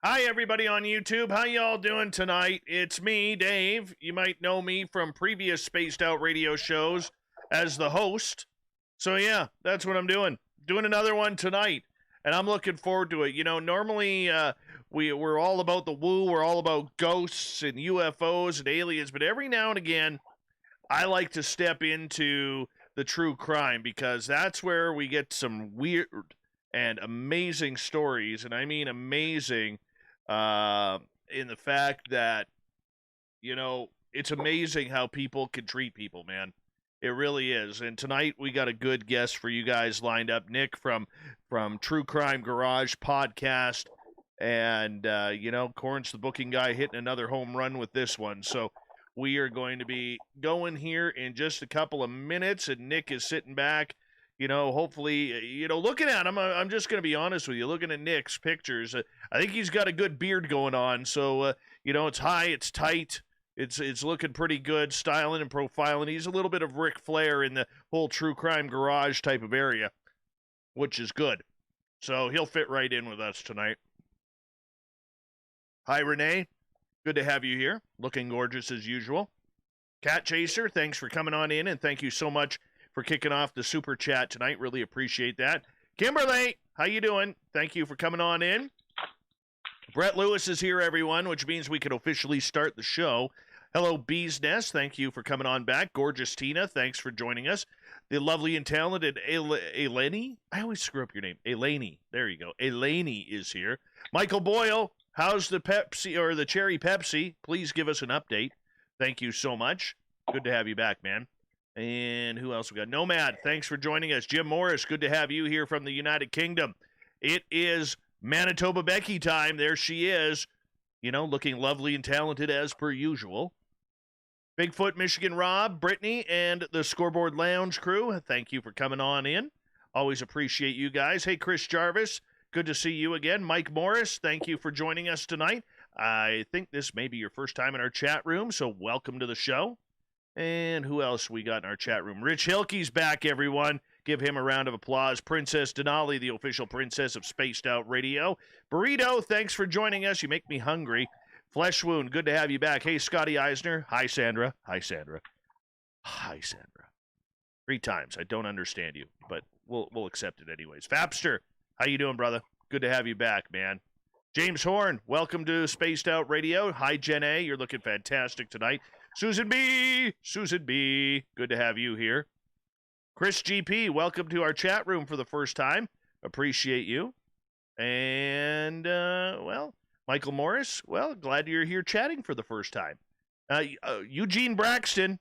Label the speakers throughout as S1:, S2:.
S1: Hi, everybody on YouTube. How y'all doing tonight? It's me, Dave. You might know me from previous Spaced Out radio shows as the host. So, yeah, that's what I'm doing. Doing another one tonight, and I'm looking forward to it. You know, normally we're all about the woo. We're all about ghosts and UFOs and aliens, but every now and again, I like to step into the true crime because that's where we get some weird and amazing stories, and I mean amazing in the fact that, you know, it's amazing how people can treat people, man. It really is. And tonight we got a good guest for you guys lined up. Nick from True Crime Garage podcast. And, you know, Corn's the booking guy hitting another home run with this one. So we are going to be going here in just a couple of minutes. And Nick is sitting back, you know, hopefully, you know, looking at him, I'm just going to be honest with you. Looking at Nick's pictures, I think he's got a good beard going on. So, you know, it's high, it's tight. It's looking pretty good, styling and profiling. He's a little bit of Ric Flair in the whole True Crime Garage type of area, which is good. So he'll fit right in with us tonight. Hi, Renee. Good to have you here. Looking gorgeous as usual. Cat Chaser, thanks for coming on in, and thank you so much for kicking off the super chat tonight. Really appreciate that. Kimberly, how you doing? Thank you for coming on in. Brett Lewis is here, everyone, which means we can officially start the show. Hello, Bee's Nest. Thank you for coming on back. Gorgeous Tina, thanks for joining us. The lovely and talented Eleni. I always screw up your name. Eleni. There you go. Eleni is here. Michael Boyle, how's the Pepsi or the Cherry Pepsi? Please give us an update. Thank you so much. Good to have you back, man. And who else we got? Nomad, thanks for joining us. Jim Morris, good to have you here from the United Kingdom. It is Manitoba Becky time. There she is, you know, looking lovely and talented as per usual. Bigfoot Michigan Rob, Brittany, and the Scoreboard Lounge crew, thank you for coming on in. Always appreciate you guys. Hey, Chris Jarvis, good to see you again. Mike Morris, thank you for joining us tonight. I think this may be your first time in our chat room, so welcome to the show. And who else we got in our chat room? Rich Hilke's back, everyone. Give him a round of applause. Princess Denali, the official princess of Spaced Out Radio. Burrito, thanks for joining us. You make me hungry. Flesh Wound, good to have you back. Hey, Scotty Eisner. Hi, Sandra. Hi, Sandra. Hi, Sandra. 3 times. I don't understand you, but we'll accept it anyways. Fapster, how you doing, brother? Good to have you back, man. James Horn, welcome to Spaced Out Radio. Hi, Jen A. You're looking fantastic tonight. Susan B. Susan B. Good to have you here. Chris GP, welcome to our chat room for the first time. Appreciate you. And, well, Michael Morris, well, glad you're here chatting for the first time. Eugene Braxton,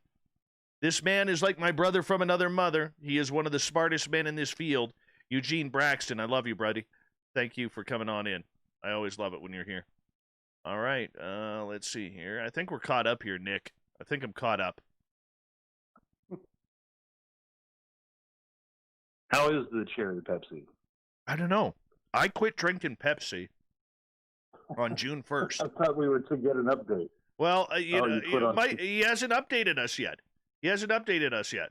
S1: this man is like my brother from another mother. He is one of the smartest men in this field. Eugene Braxton, I love you, buddy. Thank you for coming on in. I always love it when you're here. All right, let's see here. I think we're caught up here, Nick. I think I'm caught up.
S2: How is the cherry Pepsi?
S1: I don't know. I quit drinking Pepsi on June 1st.
S2: I thought we were to get an update.
S1: Well, he hasn't updated us yet. He hasn't updated us yet.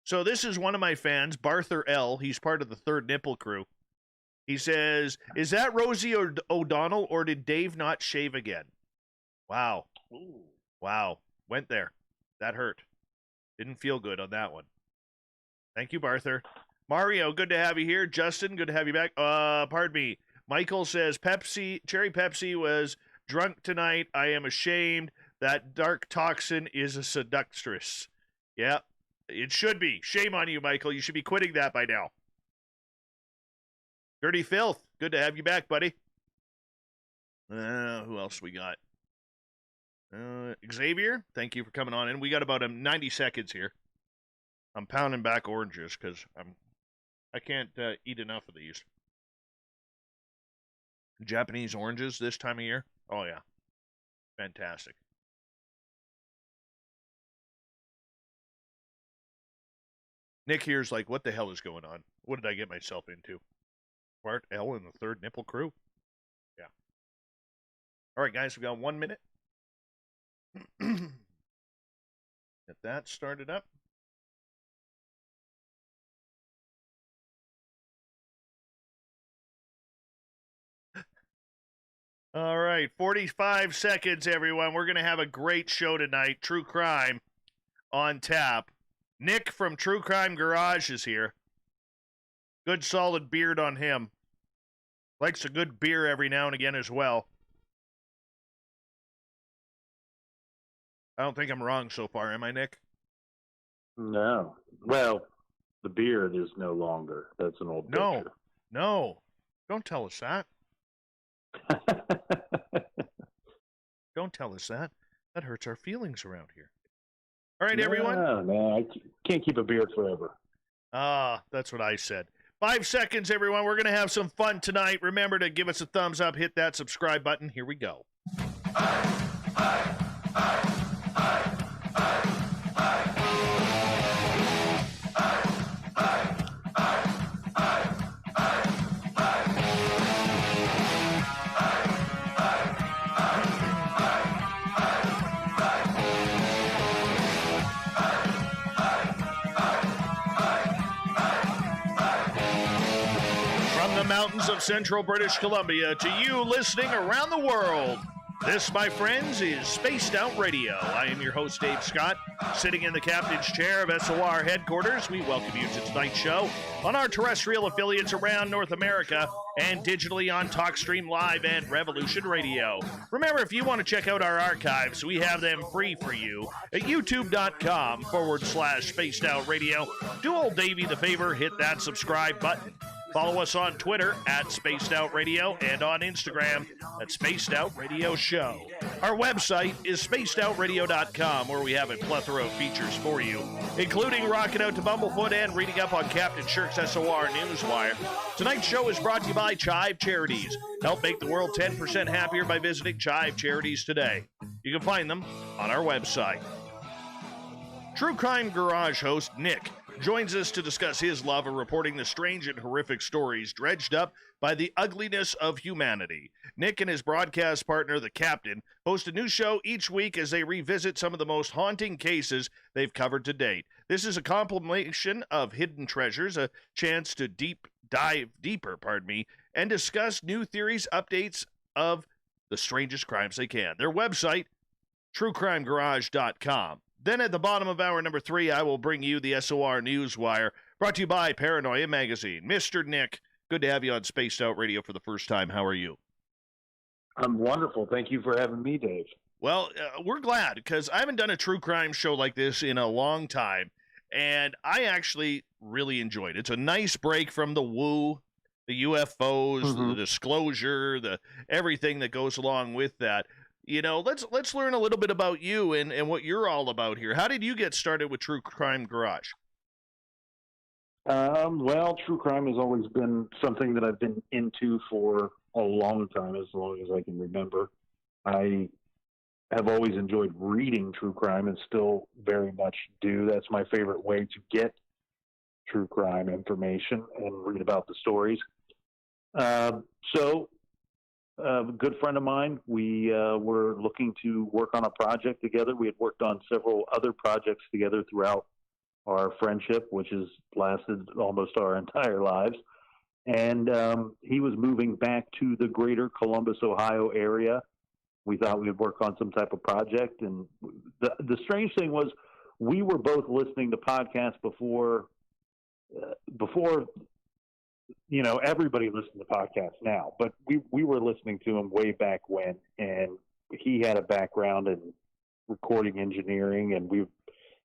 S1: So this is one of my fans, Barther L. He's part of the Third Nipple crew. He says, is that Rosie O'Donnell, or did Dave not shave again? Wow.
S2: Ooh.
S1: Wow. Went there. That hurt. Didn't feel good on that one. Thank you, Barther. Mario, good to have you here. Justin, good to have you back. Pardon me. Michael says, Cherry Pepsi was drunk tonight. I am ashamed. That dark toxin is a seductress. Yeah, it should be. Shame on you, Michael. You should be quitting that by now. Dirty Fylth, good to have you back, buddy. Who else we got? Xavier, thank you for coming on in. We got about 90 seconds here. I'm pounding back oranges because I can't eat enough of these. Japanese oranges this time of year. Oh, yeah. Fantastic. Nick here's like, what the hell is going on? What did I get myself into? Bart L and the Third Nipple crew? Yeah. All right, guys, we got 1 minute. Get that started up. All right, 45 seconds, everyone. We're going to have a great show tonight. True crime on tap. Nick from True Crime Garage is here. Good solid beard on him. Likes a good beer every now and again as well. I don't think I'm wrong so far, am I, Nick?
S2: No. Well, the beard is no longer. That's an old picture.
S1: No. Don't tell us that. Don't tell us that. That hurts our feelings around here. All right, everyone.
S2: No, I can't keep a beard forever.
S1: That's what I said. 5 seconds, everyone. We're going to have some fun tonight. Remember to give us a thumbs up, hit that subscribe button. Here we go. Mountains of central British Columbia to you listening around the world. This, my friends, is Spaced Out Radio. I am your host, Dave Scott, sitting in the captain's chair of SOR headquarters. We welcome you to tonight's show on our terrestrial affiliates around North America and digitally on TalkStream Live and Revolution Radio. Remember, if you want to check out our archives, we have them free for you at youtube.com/Spaced Out Radio. Do old Davey the favor, hit that subscribe button. Follow us on Twitter at Spaced Out Radio and on Instagram at Spaced Out Radio Show. Our website is spacedoutradio.com, where we have a plethora of features for you, including rocking out to Bumblefoot and reading up on Captain Shirk's SOR Newswire. Tonight's show is brought to you by CHIVE Charities. Help make the world 10% happier by visiting CHIVE Charities today. You can find them on our website. True Crime Garage host Nick joins us to discuss his love of reporting the strange and horrific stories dredged up by the ugliness of humanity. Nick and his broadcast partner, the Captain, host a new show each week as they revisit some of the most haunting cases they've covered to date. This is a compilation of hidden treasures, a chance to dive deeper, and discuss new theories, updates of the strangest crimes they can. Their website, truecrimegarage.com. Then at the bottom of hour number 3, I will bring you the SOR Newswire, brought to you by Paranoia Magazine. Mr. Nick, good to have you on Spaced Out Radio for the first time. How are you?
S2: I'm wonderful. Thank you for having me, Dave.
S1: Well, we're glad, because I haven't done a true crime show like this in a long time, and I actually really enjoyed it. It's a nice break from the woo, the UFOs, the disclosure, the everything that goes along with that. You know, let's learn a little bit about you and what you're all about here. How did you get started with True Crime Garage?
S2: Well, true crime has always been something that I've been into for a long time, as long as I can remember. I have always enjoyed reading true crime and still very much do. That's my favorite way to get true crime information and read about the stories. A good friend of mine, we were looking to work on a project together. We had worked on several other projects together throughout our friendship, which has lasted almost our entire lives. And he was moving back to the greater Columbus, Ohio area. We thought we would work on some type of project. And the strange thing was we were both listening to podcasts before you know, everybody listens to podcasts now, but we were listening to him way back when, and he had a background in recording engineering, and we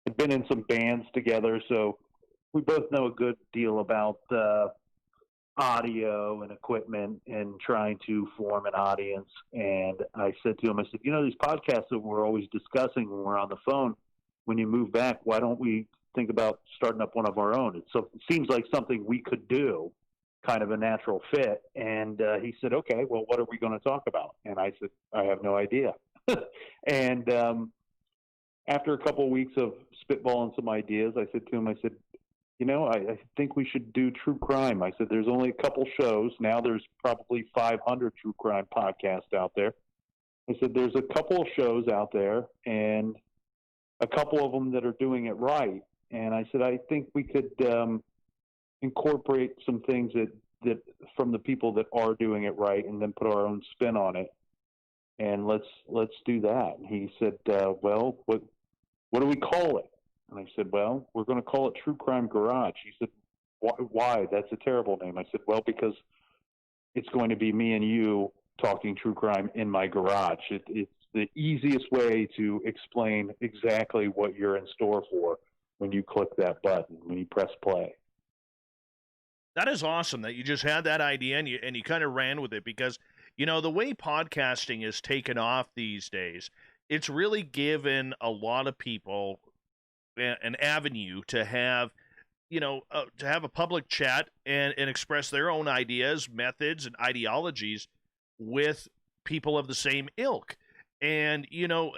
S2: had been in some bands together, so we both know a good deal about audio and equipment and trying to form an audience. And I said to him, I said, you know, these podcasts that we're always discussing when we're on the phone, when you move back, why don't we think about starting up one of our own? It seems like something we could do, kind of a natural fit. And he said, okay, well, what are we going to talk about? And I said, I have no idea. And after a couple of weeks of spitballing some ideas, I said to him, I said, you know, I think we should do true crime. I said, there's only a couple shows. Now there's probably 500 true crime podcasts out there. I said, there's a couple of shows out there and a couple of them that are doing it right. And I said, I think we could incorporate some things that from the people that are doing it right and then put our own spin on it. and let's do that. And he said, well, what do we call it? And I said, well, we're going to call it True Crime Garage. He said, why? That's a terrible name. I said, well, because it's going to be me and you talking true crime in my garage. It's the easiest way to explain exactly what you're in store for when you click that button, when you press play.
S1: That is awesome that you just had that idea and you kind of ran with it, because, the way podcasting is taken off these days, it's really given a lot of people an avenue to have, to have a public chat and express their own ideas, methods, and ideologies with people of the same ilk. And,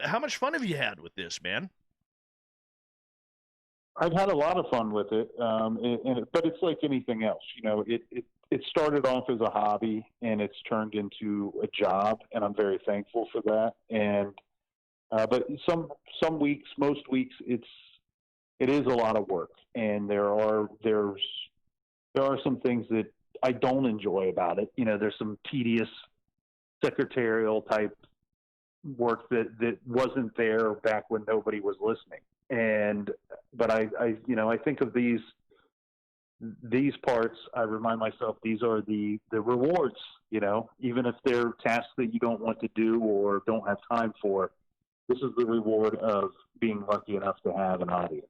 S1: how much fun have you had with this, man?
S2: I've had a lot of fun with it, but it's like anything else. It started off as a hobby, and it's turned into a job, and I'm very thankful for that. And but some weeks, most weeks, it is a lot of work, and there are some things that I don't enjoy about it. There's some tedious secretarial type work that wasn't there back when nobody was listening. But I think of these parts, I remind myself these are the rewards, even if they're tasks that you don't want to do or don't have time for. This is the reward of being lucky enough to have an audience.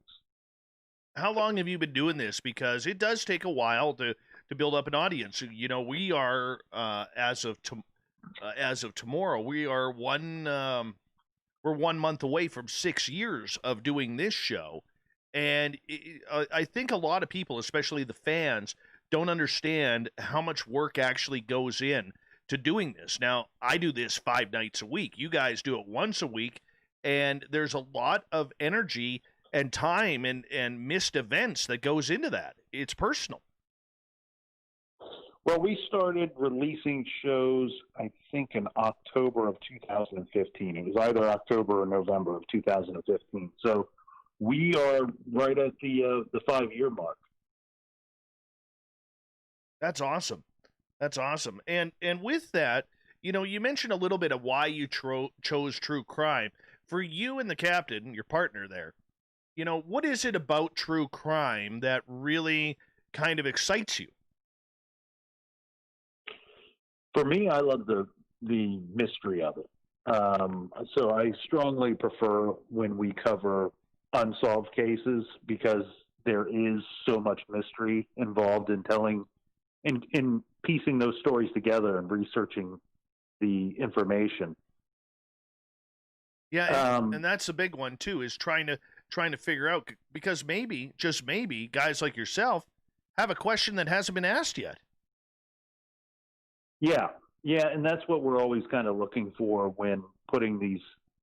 S1: How long have you been doing this? Because it does take a while to build up an audience. We are as of tomorrow, we are we're 1 month away from 6 years of doing this show. And I think a lot of people, especially the fans, don't understand how much work actually goes in to doing this. Now, I do this 5 nights a week. You guys do it once a week. And there's a lot of energy and time and missed events that goes into that. It's personal.
S2: Well, we started releasing shows, I think, in October of 2015. It was either October or November of 2015. So we are right at the 5-year mark.
S1: That's awesome. That's awesome. And with that, you mentioned a little bit of why you chose true crime. For you and the captain, your partner there, what is it about true crime that really kind of excites you?
S2: For me, I love the mystery of it. So I strongly prefer when we cover unsolved cases, because there is so much mystery involved in telling, in piecing those stories together and researching the information.
S1: Yeah, and that's a big one too, is trying to figure out, because maybe, just maybe, guys like yourself have a question that hasn't been asked yet.
S2: Yeah, and that's what we're always kind of looking for when putting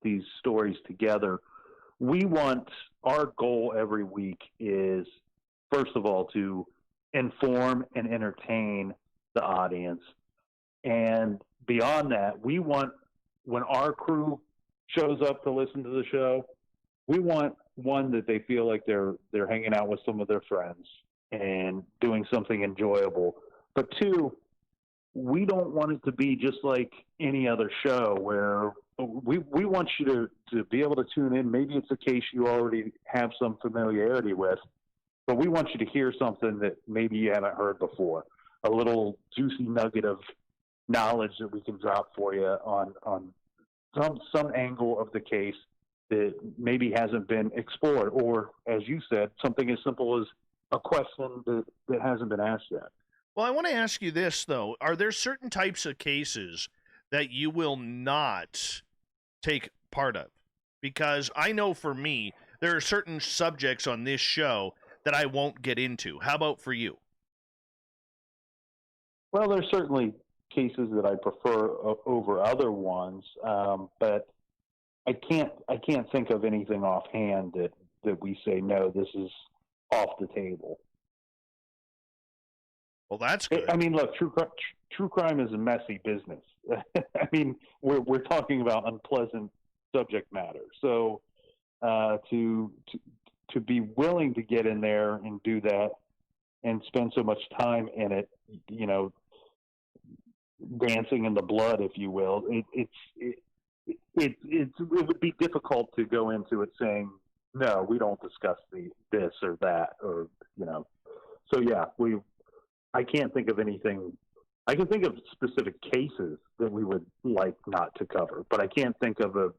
S2: these stories together. Our goal every week is, first of all, to inform and entertain the audience. And beyond that, we want, when our crew shows up to listen to the show, we want, one, that they feel like they're hanging out with some of their friends and doing something enjoyable. But two, we don't want it to be just like any other show where we want you to be able to tune in. Maybe it's a case you already have some familiarity with, but we want you to hear something that maybe you haven't heard before, a little juicy nugget of knowledge that we can drop for you on some angle of the case that maybe hasn't been explored, or, as you said, something as simple as a question that hasn't been asked yet.
S1: Well, I want to ask you this, though. Are there certain types of cases that you will not take part of? Because I know for me, there are certain subjects on this show that I won't get into. How about for you?
S2: Well, there's certainly cases that I prefer over other ones, but I can't think of anything offhand that we say, no, this is off the table.
S1: Well, that's good.
S2: I mean, look, true crime is a messy business. I mean, we're talking about unpleasant subject matter. So to be willing to get in there and do that and spend so much time in it, dancing in the blood, if you will, it would be difficult to go into it saying, no, we don't discuss this or that, or, you know. So yeah, I can't think of anything. I can think of specific cases that we would like not to cover, but I can't think of a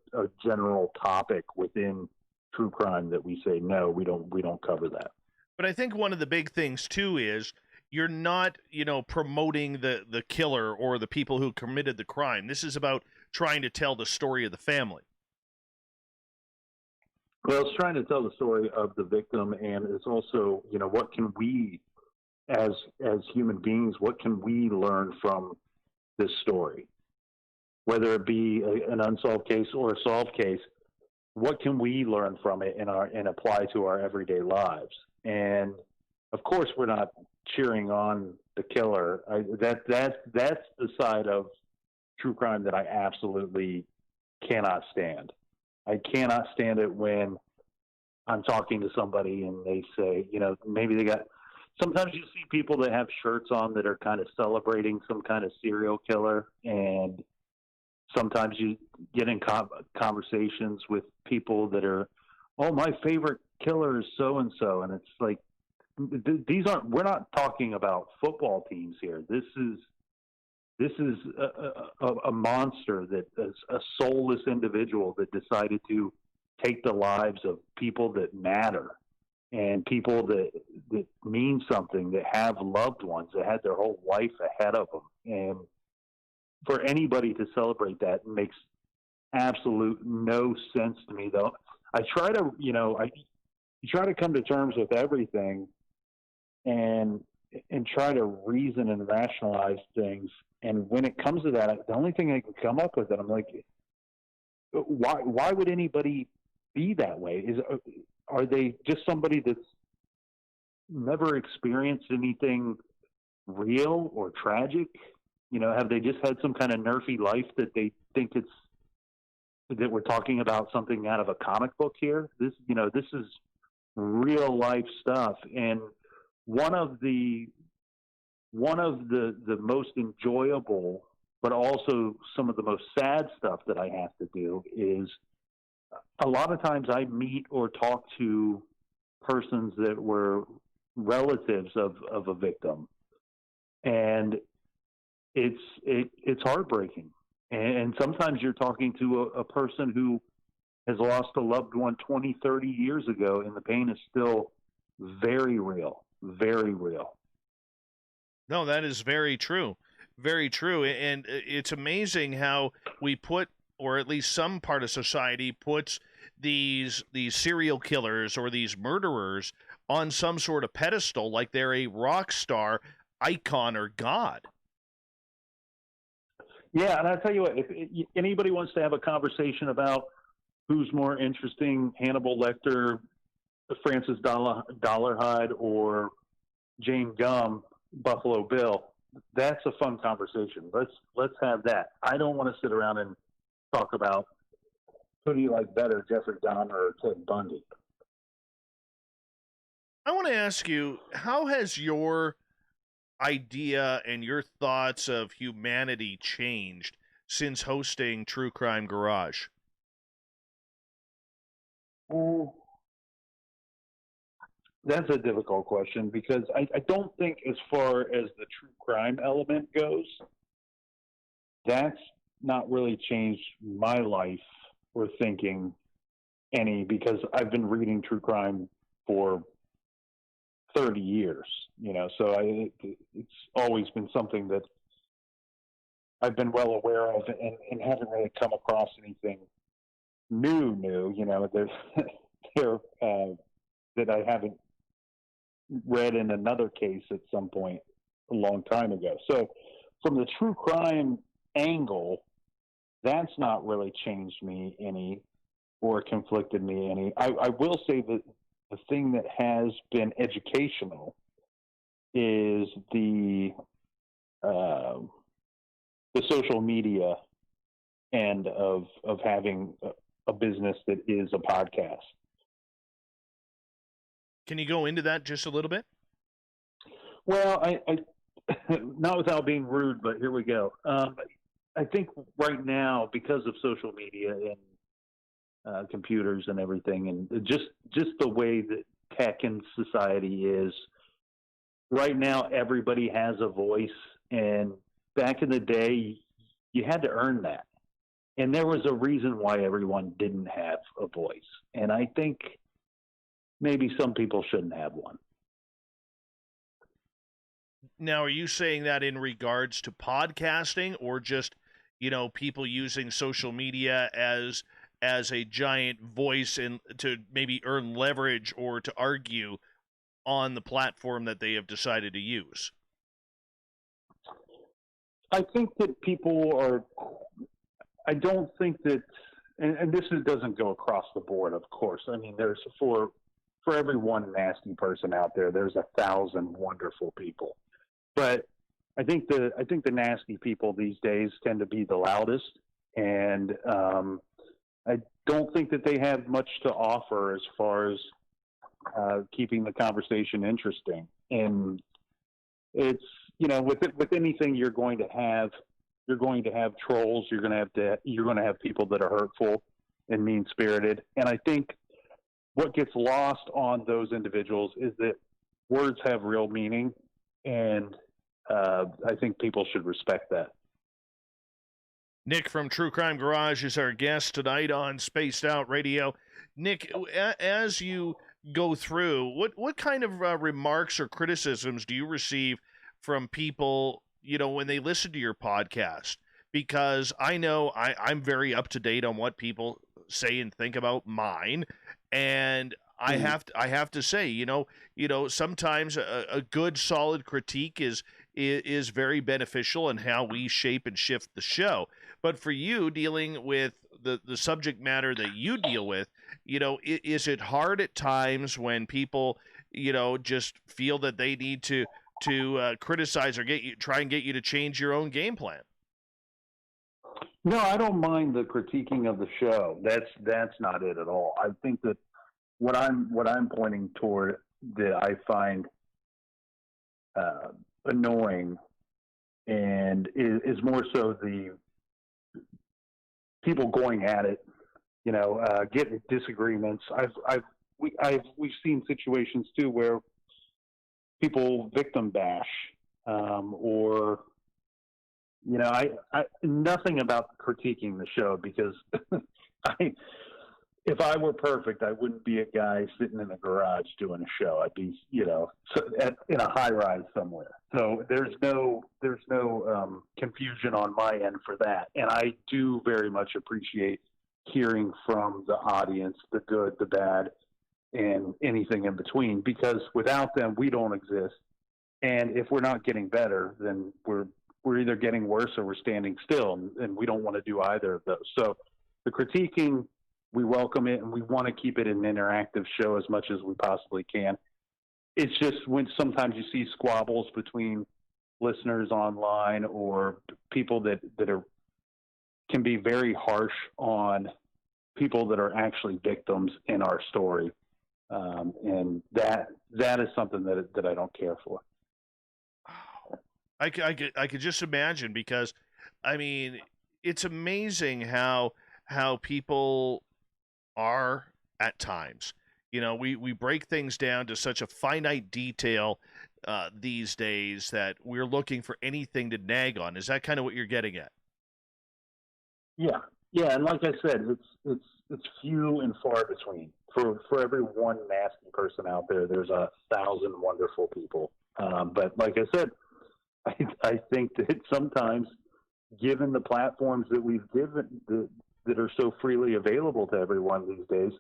S2: general topic within true crime that we say, no, we don't cover that.
S1: But I think one of the big things too is you're not, promoting the killer or the people who committed the crime. This is about trying to tell the story of the family.
S2: Well, it's trying to tell the story of the victim, and it's also, what can we, as human beings, what can we learn from this story? Whether it be an unsolved case or a solved case, what can we learn from it and apply to our everyday lives? And of course, we're not cheering on the killer. That's the side of true crime that I absolutely cannot stand. I cannot stand it when I'm talking to somebody and they say, maybe they got. Sometimes you see people that have shirts on that are kind of celebrating some kind of serial killer, and sometimes you get in conversations with people that are, oh, my favorite killer is so and so, and it's like, we're not talking about football teams here. This is a monster, that is a soulless individual that decided to take the lives of people that matter and people that mean something, that have loved ones, that had their whole life ahead of them. And for anybody to celebrate that makes absolute no sense to me, though. I try to, you try to come to terms with everything and try to reason and rationalize things. And when it comes to that, the only thing I can come up with, I'm like, why would anybody be that way? Are they just somebody that's never experienced anything real or tragic? Have they just had some kind of nerfy life that they think that we're talking about something out of a comic book here? This is real life stuff. And one of the most enjoyable, but also some of the most sad stuff that I have to do is a lot of times I meet or talk to persons that were relatives of a victim, and it's heartbreaking. And sometimes you're talking to a person who has lost a loved one 20, 30 years ago, and the pain is still very real, very real.
S1: No, that is very true. Very true. And it's amazing how we put, or at least some part of society puts these serial killers or these murderers on some sort of pedestal, like they're a rock star, icon, or god.
S2: Yeah, and I'll tell you what, if anybody wants to have a conversation about who's more interesting, Hannibal Lecter, Francis Dollarhide, or Jane Gum, Buffalo Bill, that's a fun conversation. Let's have that. I don't want to sit around and talk about who do you like better, Jeffrey Dahmer or Ted Bundy.
S1: I want to ask you, how has your idea and your thoughts of humanity changed since hosting True Crime Garage?
S2: That's a difficult question, because I don't think, as far as the true crime element goes, that's not really changed my life or thinking any, because I've been reading true crime for 30 years, so it's always been something that I've been well aware of, and haven't really come across anything new, that I haven't read in another case at some point a long time ago. So from the true crime angle, that's not really changed me any or conflicted me any. I will say that the thing that has been educational is the social media end of having a business that is a podcast.
S1: Can you go into that just a little bit?
S2: Well, I not without being rude, but here we go. I think right now, because of social media and computers and everything, and just the way that tech and society is, right now everybody has a voice. And back in the day, you had to earn that. And there was a reason why everyone didn't have a voice. And I think maybe some people shouldn't have one.
S1: Now, are you saying that in regards to podcasting, or just, people using social media as a giant voice and to maybe earn leverage or to argue on the platform that they have decided to use?
S2: I think that I don't think that, and this doesn't go across the board, of course. I mean, there's for every one nasty person out there, there's 1,000 wonderful people. But I think the nasty people these days tend to be the loudest, and I don't think that they have much to offer as far as keeping the conversation interesting. And it's, with anything, you're going to have trolls. You're going to have people that are hurtful and mean spirited. And I think what gets lost on those individuals is that words have real meaning, and I think people should respect that.
S1: Nick from True Crime Garage is our guest tonight on Spaced Out Radio. Nick, as you go through, what kind of remarks or criticisms do you receive from people, when they listen to your podcast? Because I know I'm very up to date on what people say and think about mine, and I have to say, sometimes a good solid critique is very beneficial in how we shape and shift the show. But for you, dealing with the subject matter that you deal with, is it hard at times when people, just feel that they need to criticize or try and get you to change your own game plan?
S2: No, I don't mind the critiquing of the show. That's not it at all. I think that what I'm pointing toward that I find annoying and is more so the people going at it, getting disagreements. We've seen situations too where people victim bash, or I nothing about critiquing the show, because if I were perfect, I wouldn't be a guy sitting in a garage doing a show. I'd be, in a high rise somewhere. So there's no confusion on my end for that. And I do very much appreciate hearing from the audience, the good, the bad, and anything in between, because without them, we don't exist. And if we're not getting better, then we're either getting worse or we're standing still, and we don't want to do either of those. So the critiquing, we welcome it, and we want to keep it an interactive show as much as we possibly can. It's just when sometimes you see squabbles between listeners online, or people that can be very harsh on people that are actually victims in our story. And that is something that I don't care for.
S1: I could just imagine, because, I mean, it's amazing how people are at times. We break things down to such a finite detail these days that we're looking for anything to nag on. Is that kind of what you're getting at?
S2: Yeah, and like I said, it's few and far between. For every one nasty person out there, there's 1,000 wonderful people. But like I said, I think that sometimes, given the platforms that we've given that are so freely available to everyone these days,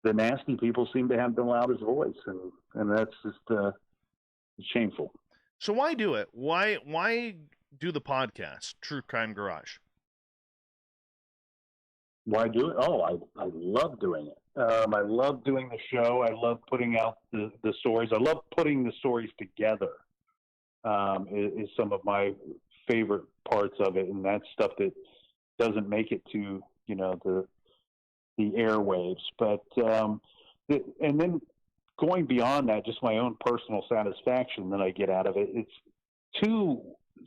S2: the nasty people seem to have the loudest voice, and that's just shameful.
S1: So why do it? Why do the podcast, True Crime Garage?
S2: Why do it? Oh, I love doing it. I love doing the show. I love putting out the stories. I love putting the stories together. Is some of my favorite parts of it, and that's stuff that doesn't make it to the airwaves. But and then going beyond that, just my own personal satisfaction that I get out of it. It's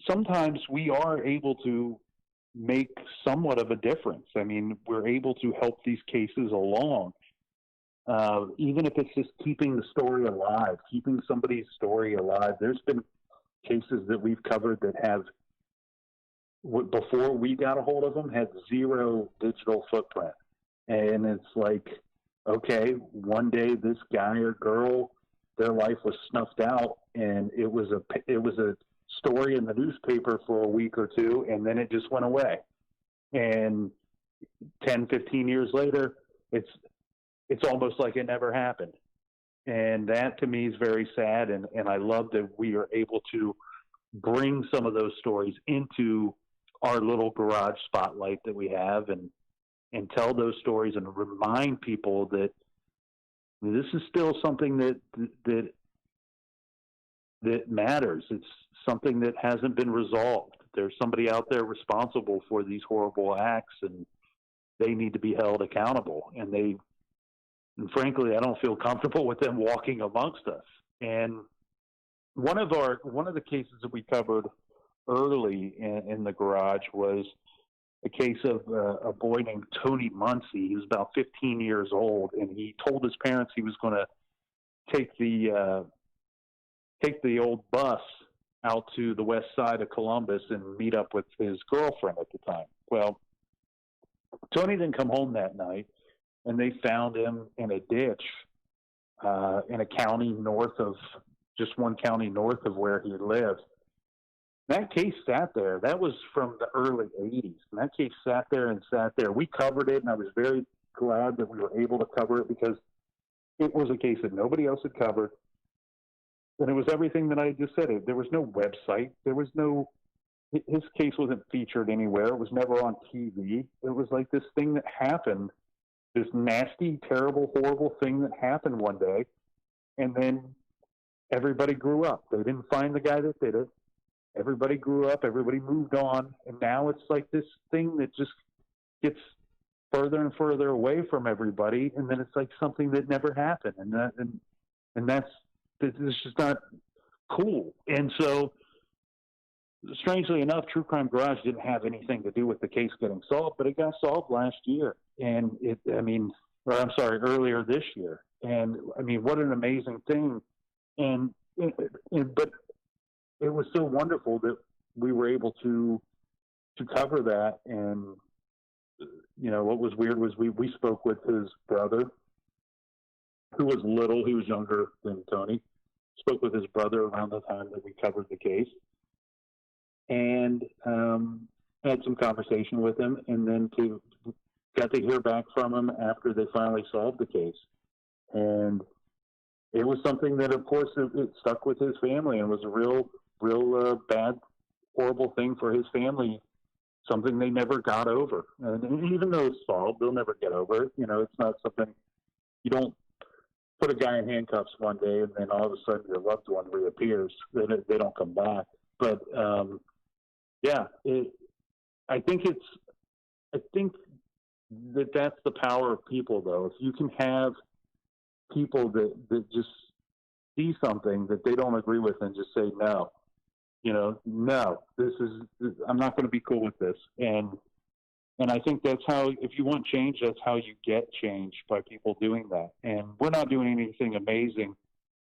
S2: sometimes we are able to make somewhat of a difference. I mean, we're able to help these cases along, even if it's just keeping the story alive, keeping somebody's story alive. There's been cases that we've covered that have, before we got a hold of them, had zero digital footprint. And it's like, okay, one day this guy or girl, their life was snuffed out, and it was a story in the newspaper for a week or two, and then it just went away. And 10, 15 years later, it's almost like it never happened. And that to me is very sad. And I love that we are able to bring some of those stories into our little garage spotlight that we have, and tell those stories and remind people that this is still something that matters. It's something that hasn't been resolved. There's somebody out there responsible for these horrible acts, and they need to be held accountable. And frankly, I don't feel comfortable with them walking amongst us. And one of the cases that we covered early in the garage was a case of a boy named Tony Muncie. He was about 15 years old, and he told his parents he was going to take the old bus out to the west side of Columbus and meet up with his girlfriend at the time. Well, Tony didn't come home that night, and they found him in a ditch in a county just one county north of where he lived. That case sat there. That was from the early 80s. And that case sat there. We covered it, and I was very glad that we were able to cover it, because it was a case that nobody else had covered. And it was everything that I just said. There was no website. His case wasn't featured anywhere. It was never on TV. It was like this thing that happened, this nasty, terrible, horrible thing that happened one day. And then everybody grew up. They didn't find the guy that did it. Everybody grew up, everybody moved on, and now it's like this thing that just gets further and further away from everybody, and then it's like something that never happened, and that's just not cool. And so, strangely enough, True Crime Garage didn't have anything to do with the case getting solved, but it got solved last year, earlier this year. And I mean, what an amazing thing! But it was so wonderful that we were able to cover that. And, what was weird was we spoke with his brother, who was little. He was younger than Tony. Spoke with his brother around the time that we covered the case, and had some conversation with him, and then got to hear back from him after they finally solved the case. And it was something that, of course, it stuck with his family, and was a real bad, horrible thing for his family, something they never got over. And even though it's solved, they'll never get over it. It's not something, you don't put a guy in handcuffs one day and then all of a sudden your loved one reappears. They don't come back. But, I think that's the power of people, though. If you can have people that just see something that they don't agree with and just say, no, no, I'm not going to be cool with this. And I think that's how, if you want change, that's how you get change, by people doing that. And we're not doing anything amazing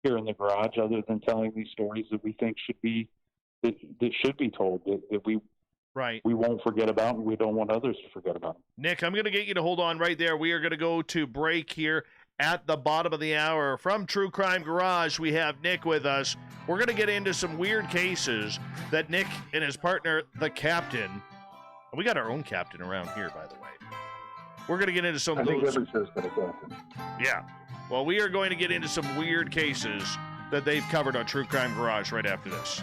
S2: here in the garage other than telling these stories that we think that should be told, that we won't forget about, and we don't want others to forget about.
S1: Nick, I'm going to get you to hold on right there. We are going to go to break here at the bottom of the hour. From True Crime Garage, we have Nick with us. We're going to get into some weird cases that Nick and his partner, the captain, we got our own captain around here, by the way. We're going to get into some of those.
S2: Every show's got a captain.
S1: Yeah. Well, we are going to get into some weird cases that they've covered on True Crime Garage right after this.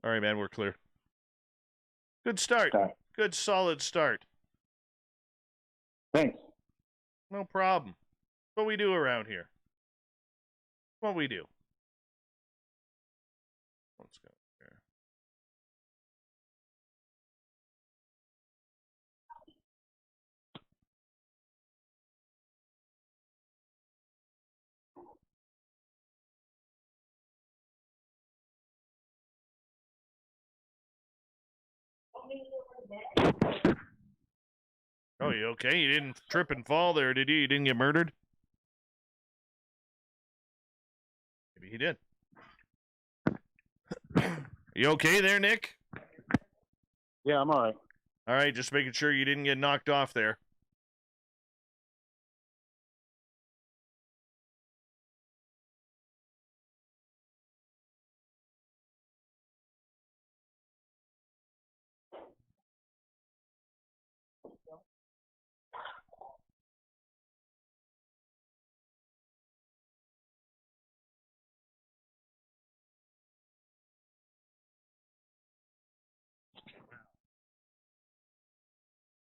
S1: All right, man, we're clear. Good start.
S2: Okay.
S1: Good, solid start.
S2: Thanks.
S1: No problem. What we do around here. What we do. Let's go there. Oh, you okay? You didn't trip and fall there, did you? You didn't get murdered? Maybe he did. You okay there, Nick?
S2: Yeah, I'm all right.
S1: All right, just making sure you didn't get knocked off there.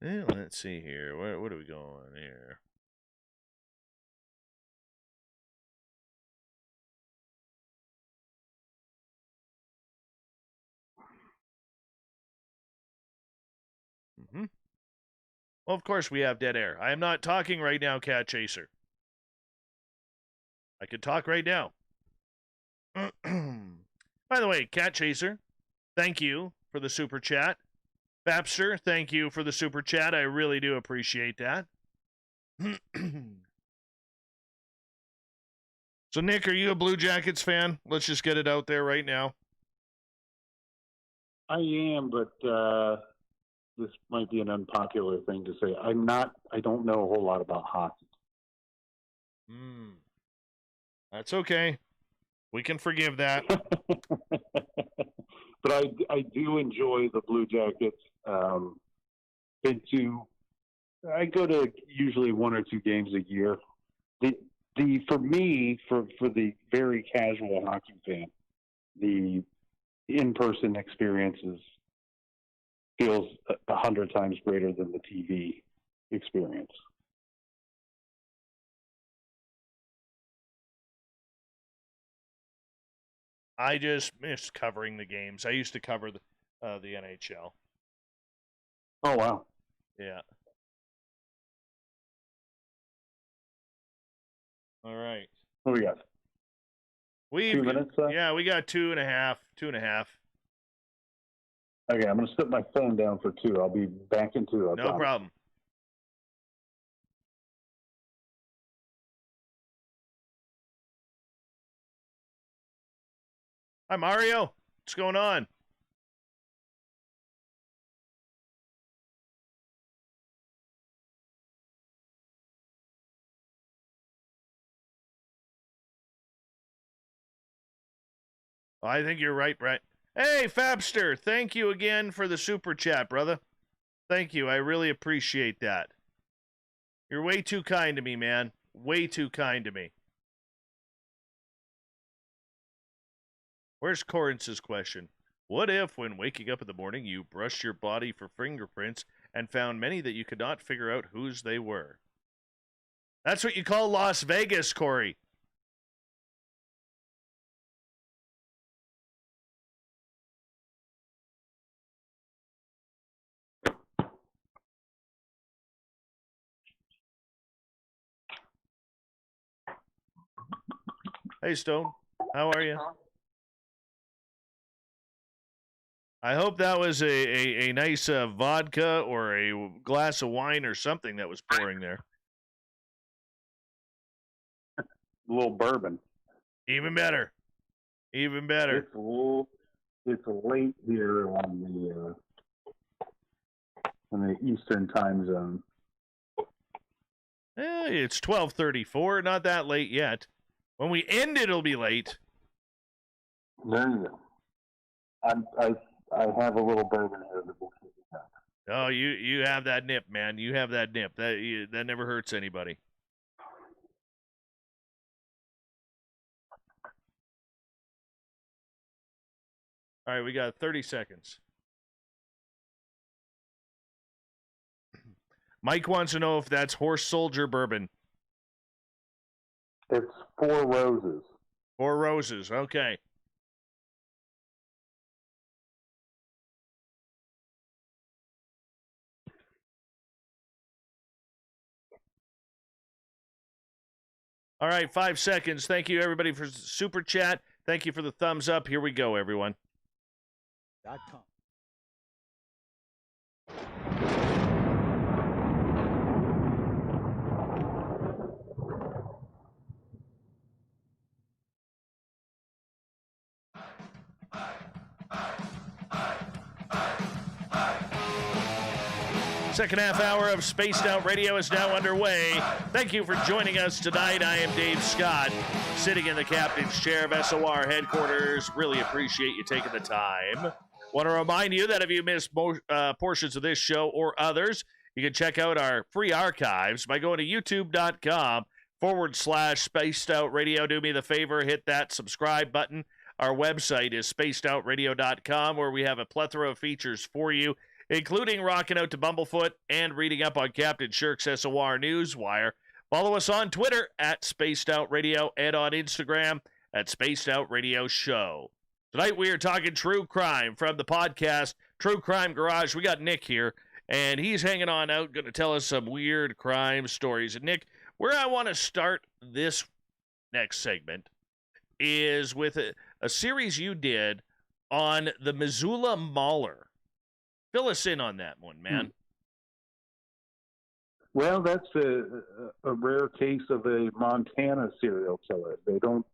S1: Let's see here. What are we going here? Well, of course we have dead air. I am not talking right now, Cat Chaser. I could talk right now. By the way, Cat Chaser, thank you for the super chat. Babster, thank you for the super chat. I really do appreciate that. So, Nick, are you a Blue Jackets fan? Let's just get it out there right now.
S2: I am, but this might be an unpopular thing to say. I'm not. I don't know a whole lot about hockey.
S1: That's okay. We can forgive that.
S2: But I do enjoy the Blue Jackets. I go to usually 1 or 2 games a year. For the very casual hockey fan, the in-person experiences feels 100 times greater than the TV experience.
S1: I just miss covering the games. I used to cover the NHL.
S2: Oh, wow.
S1: Yeah. All right.
S2: What do we got? 2 minutes?
S1: Yeah, we got 2.5. 2.5.
S2: Okay, I'm going to set my phone down for 2. I'll be back in 2.
S1: No problem. Hi, Mario. What's going on? I think you're right, Brett. Hey, Fabster, thank you again for the super chat, brother. Thank you. I really appreciate that. You're way too kind to me, man. Way too kind to me. Where's Corinth's question? What if, when waking up in the morning, you brushed your body for fingerprints and found many that you could not figure out whose they were? That's what you call Las Vegas, Corey. Hey, Stone. How are you? I hope that was a nice vodka or a glass of wine or something that was pouring there.
S2: A little bourbon.
S1: Even better. Even better.
S2: It's late here on the Eastern time zone.
S1: It's 12:34. Not that late yet. When we end, it'll be late.
S2: There you go. I have a little bourbon here that will keep it up.
S1: Oh, you have that nip, man. You have that nip. That never hurts anybody. All right, we got 30 seconds. Mike wants to know if that's Horse Soldier bourbon.
S2: It's 4 Roses.
S1: 4 Roses. Okay. All right, 5 seconds. Thank you, everybody, for super chat. Thank you for the thumbs up. Here we go, everyone. Second half hour of Spaced Out Radio is now underway. Thank you for joining us tonight. I am Dave Scott, sitting in the captain's chair of SOR headquarters. Really appreciate you taking the time. Want to remind you that if you missed portions of this show or others, you can check out our free archives by going to youtube.com/Spaced Out Radio. Do me the favor, hit that subscribe button. Our website is spacedoutradio.com, where we have a plethora of features for you, including rocking out to Bumblefoot and reading up on Captain Shirk's SOR Newswire. Follow us on Twitter at Spaced Out Radio and on Instagram at Spaced Out Radio Show. Tonight we are talking true crime from the podcast True Crime Garage. We got Nick here, and he's hanging on out, going to tell us some weird crime stories. And Nick, where I want to start this next segment is with a series you did on the Missoula Mauler. Fill us in on that one, man.
S2: Well, that's a rare case of a Montana serial killer. They don't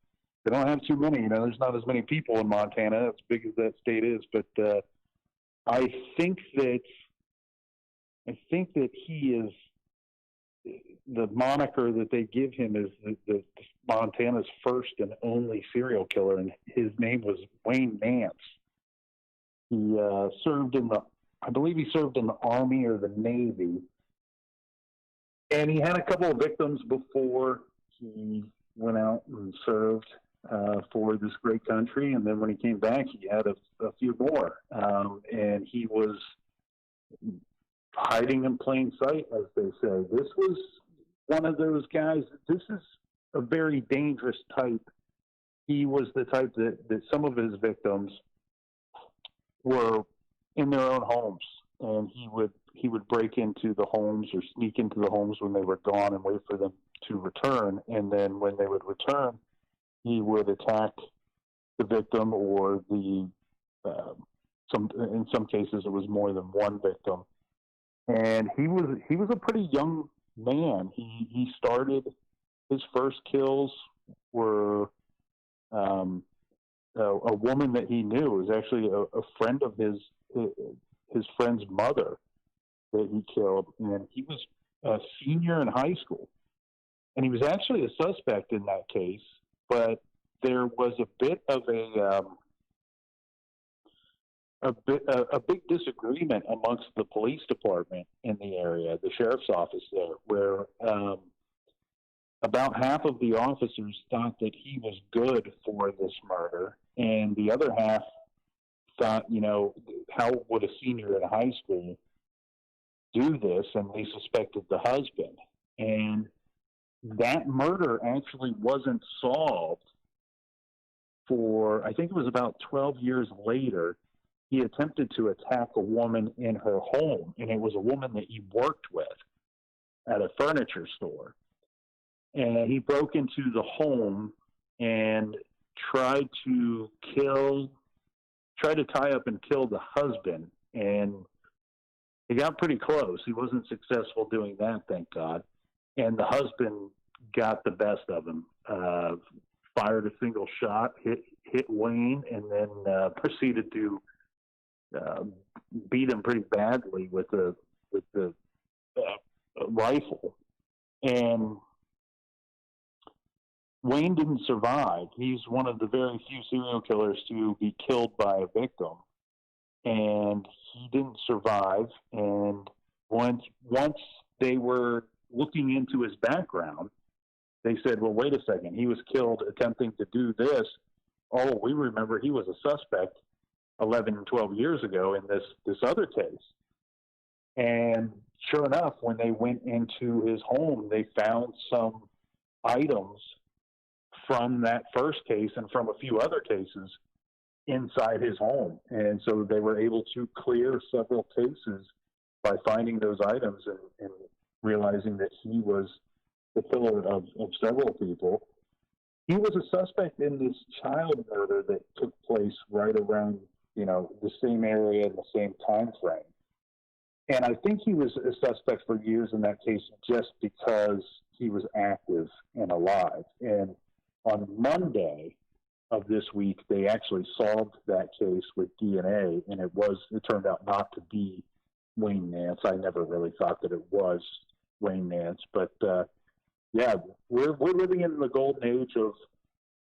S2: have too many. You know, there's not as many people in Montana, as big as that state is. But I think that he is, the moniker that they give him is the Montana's first and only serial killer, and his name was Wayne Nance. He served in the Army or the Navy, and he had a couple of victims before he went out and served for this great country. And then when he came back, he had a few more, and he was hiding in plain sight, as they say. This was one of those guys. This is a very dangerous type. He was the type that some of his victims were in their own homes, and he would break into the homes or sneak into the homes when they were gone and wait for them to return. And then when they would return, he would attack the victim, or in some cases it was more than one victim. And he was a pretty young man. He started, his first kills were a woman that he knew. It was actually a friend of his friend's mother that he killed, and he was a senior in high school. And he was actually a suspect in that case, but there was a bit of a big disagreement amongst the police department in the area, the sheriff's office there, where about half of the officers thought that he was good for this murder, and the other half thought, you know, how would a senior in high school do this? And they suspected the husband. And that murder actually wasn't solved for, I think it was about 12 years later. He attempted to attack a woman in her home, and it was a woman that he worked with at a furniture store. And he broke into the home and tried to tie up and kill the husband. And he got pretty close. He wasn't successful doing that, thank God. And the husband got the best of him, fired a single shot, hit Wayne, and then proceeded to beat him pretty badly with the rifle. And Wayne didn't survive. He's one of the very few serial killers to be killed by a victim, and he didn't survive. And once they were looking into his background, they said, well, wait a second, he was killed attempting to do this. Oh, we remember he was a suspect 11 and 12 years ago in this other case. And sure enough, when they went into his home, they found some items from that first case and from a few other cases inside his home. And so they were able to clear several cases by finding those items and realizing that he was the killer of several people. He was a suspect in this child murder that took place right around, the same area in the same time frame. And I think he was a suspect for years in that case just because he was active and alive. And on Monday of this week, they actually solved that case with DNA, and it turned out not to be Wayne Nance. I never really thought that it was Wayne Nance, but yeah, we're living in the golden age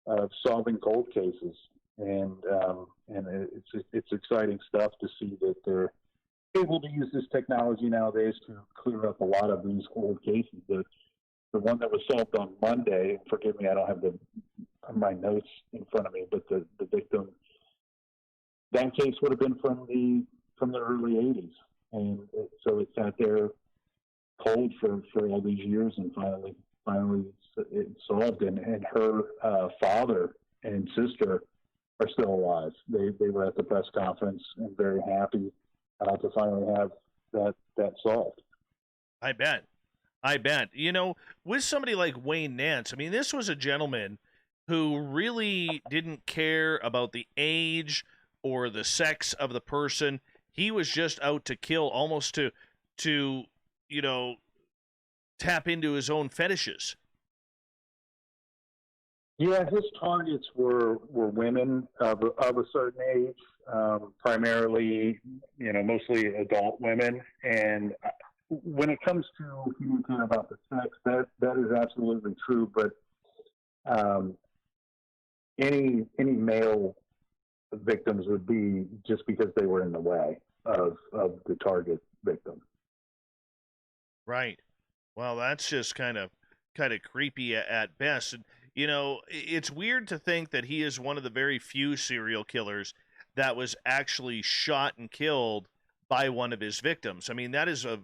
S2: of solving cold cases, and it's exciting stuff to see that they're able to use this technology nowadays to clear up a lot of these old cases. The one that was solved on Monday, forgive me, I don't have my notes in front of me, but the victim, that case would have been from the early 80s. And so it sat there cold for all these years, and finally it's solved. And her father and sister are still alive. They were at the press conference and very happy to finally have that solved.
S1: I bet. With somebody like Wayne Nance, I mean, this was a gentleman who really didn't care about the age or the sex of the person. He was just out to kill, almost to tap into his own fetishes.
S2: Yeah, his targets were women of a certain age, primarily, mostly adult women. And when it comes to communicating about the sex, that is absolutely true. But any male victims would be just because they were in the way of the target victim.
S1: Right. Well, that's just kind of creepy at best. And, it's weird to think that he is one of the very few serial killers that was actually shot and killed by one of his victims. I mean, that is a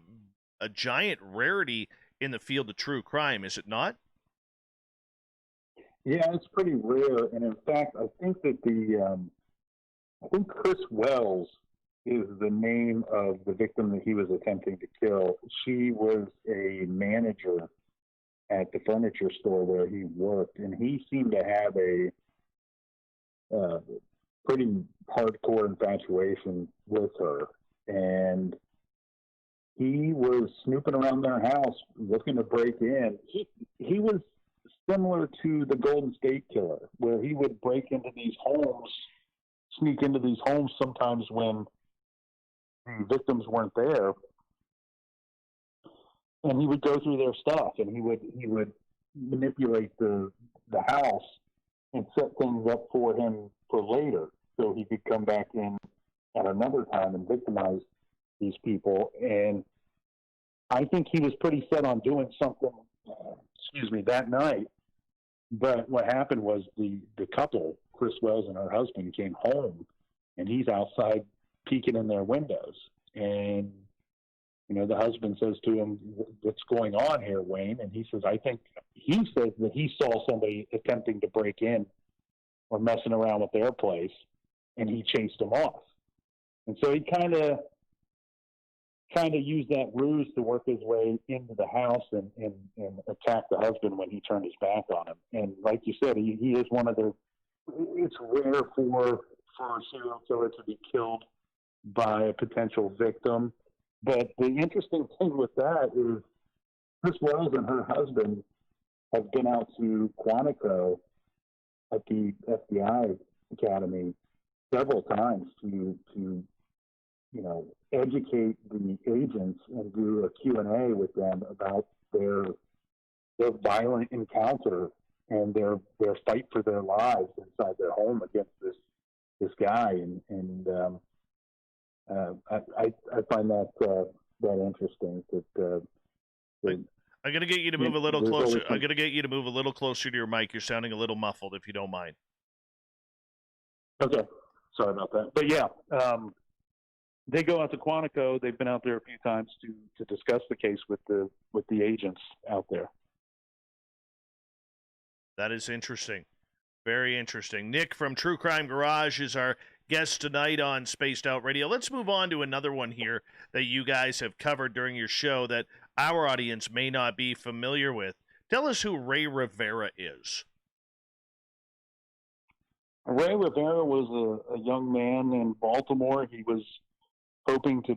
S1: giant rarity in the field of true crime, is it not?
S2: Yeah, it's pretty rare. And in fact, I think that I think Chris Wells is the name of the victim that he was attempting to kill. She was a manager at the furniture store where he worked, and he seemed to have a pretty hardcore infatuation with her. And he was snooping around their house looking to break in. He was similar to the Golden State Killer, where he would break into these homes, sneak into these homes sometimes when victims weren't there, and he would go through their stuff, and he would manipulate the house and set things up for him for later, so he could come back in at another time and victimize these people. And I think he was pretty set on doing something, that night. But what happened was the couple, Chris Wells and her husband, came home, and he's outside peeking in their windows. And, the husband says to him, "What's going on here, Wayne?" And he says that he saw somebody attempting to break in or messing around with their place, and he chased them off. And so he kind of used that ruse to work his way into the house and attack the husband when he turned his back on him. And like you said, he is one of it's rare for a serial killer to be killed by a potential victim. But the interesting thing with that is Chris Wells and her husband have been out to Quantico at the FBI Academy several times to educate the agents and do a Q&A with them about their violent encounter and their fight for their lives inside their home against this guy. And I find that interesting.
S1: I'm gonna get you to move a little closer. I'm gonna get you to move a little closer to your mic. You're sounding a little muffled, if you don't mind.
S2: Okay, sorry about that. But yeah, they go out to Quantico. They've been out there a few times to discuss the case with the agents out there.
S1: That is interesting. Very interesting. Nick from True Crime Garage is our guest tonight on Spaced Out Radio. Let's move on to another one here that you guys have covered during your show that our audience may not be familiar with. Tell us who Ray Rivera is.
S2: Ray Rivera was a young man in Baltimore. He was hoping to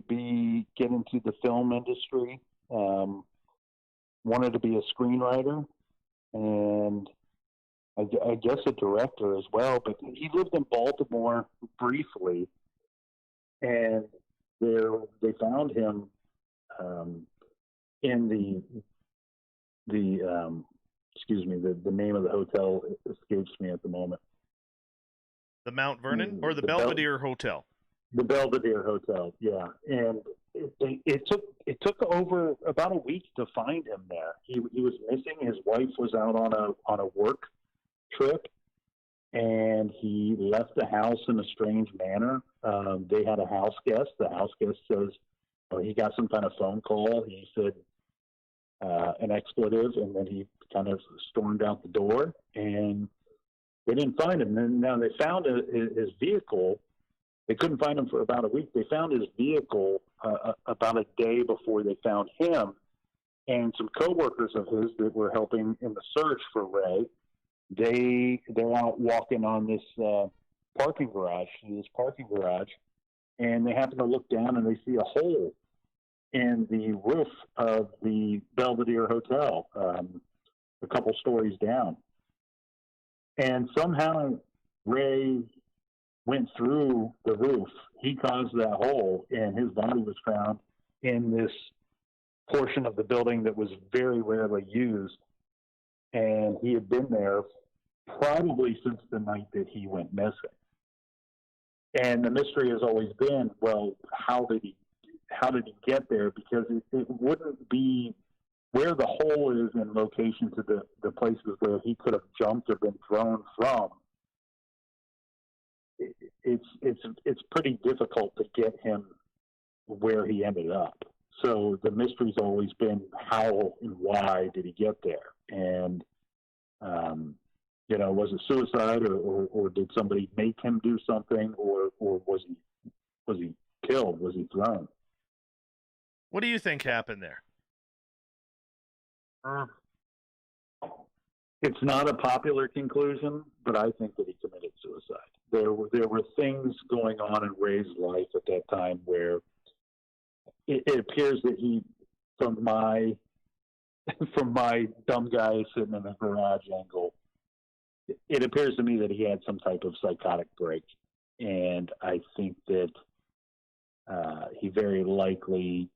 S2: get into the film industry, wanted to be a screenwriter, and I guess a director as well. But he lived in Baltimore briefly, and they found him in excuse me, the name of the hotel escapes me at the moment.
S1: The Mount Vernon or the Belvedere Hotel?
S2: The Belvedere Hotel, yeah. And it took over about a week to find him there. He was missing. His wife was out on a work trip, and he left the house in a strange manner. They had a house guest. The house guest says he got some kind of phone call. He said an expletive, and then he kind of stormed out the door, and they didn't find him. And now they found his vehicle. They couldn't find him for about a week. They found his vehicle about a day before they found him. And some coworkers of his that were helping in the search for Ray, they're out walking on this parking garage, and they happen to look down and they see a hole in the roof of the Belvedere Hotel, a couple stories down. And somehow Ray went through the roof. He caused that hole, and his body was found in this portion of the building that was very rarely used. And he had been there probably since the night that he went missing. And the mystery has always been, well, how did he get there? Because it wouldn't be where the hole is in location to the places where he could have jumped or been thrown from. It's pretty difficult to get him where he ended up. So the mystery's always been how and why did he get there? And was it suicide or did somebody make him do something, or was he killed? Was he thrown?
S1: What do you think happened there?
S2: It's not a popular conclusion, but I think that he committed suicide. There were things going on in Ray's life at that time where it appears that he, from my dumb guy sitting in the garage angle, it appears to me that he had some type of psychotic break, and I think that he very likely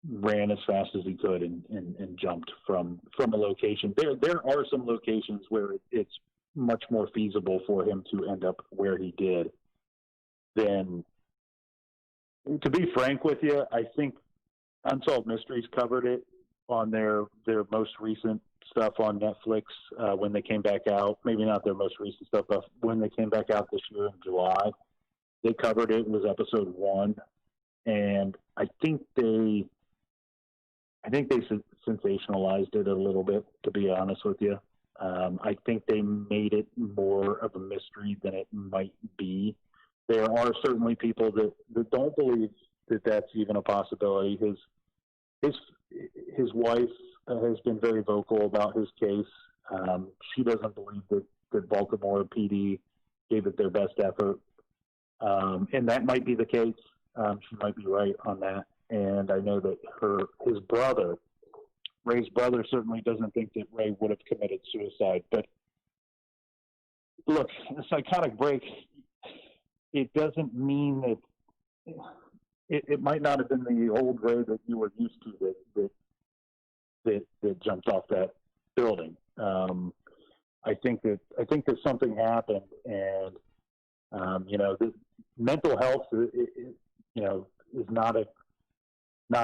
S2: ran as fast as he could and jumped from a location. There are some locations where it's much more feasible for him to end up where he did than, to be frank with you, I think Unsolved Mysteries covered it on their most recent stuff on Netflix when they came back out. Maybe not their most recent stuff, but when they came back out this year in July, they covered it. It was episode 1, and I think they sensationalized it a little bit, to be honest with you. I think they made it more of a mystery than it might be. There are certainly people that don't believe that that's even a possibility. His wife has been very vocal about his case. She doesn't believe that Baltimore PD gave it their best effort. And that might be the case. She might be right on that. And I know that his brother, Ray's brother, certainly doesn't think that Ray would have committed suicide. But look, a psychotic break, it doesn't mean that it might not have been the old Ray that you were used to that jumped off that building. I think that something happened, and the mental health, is not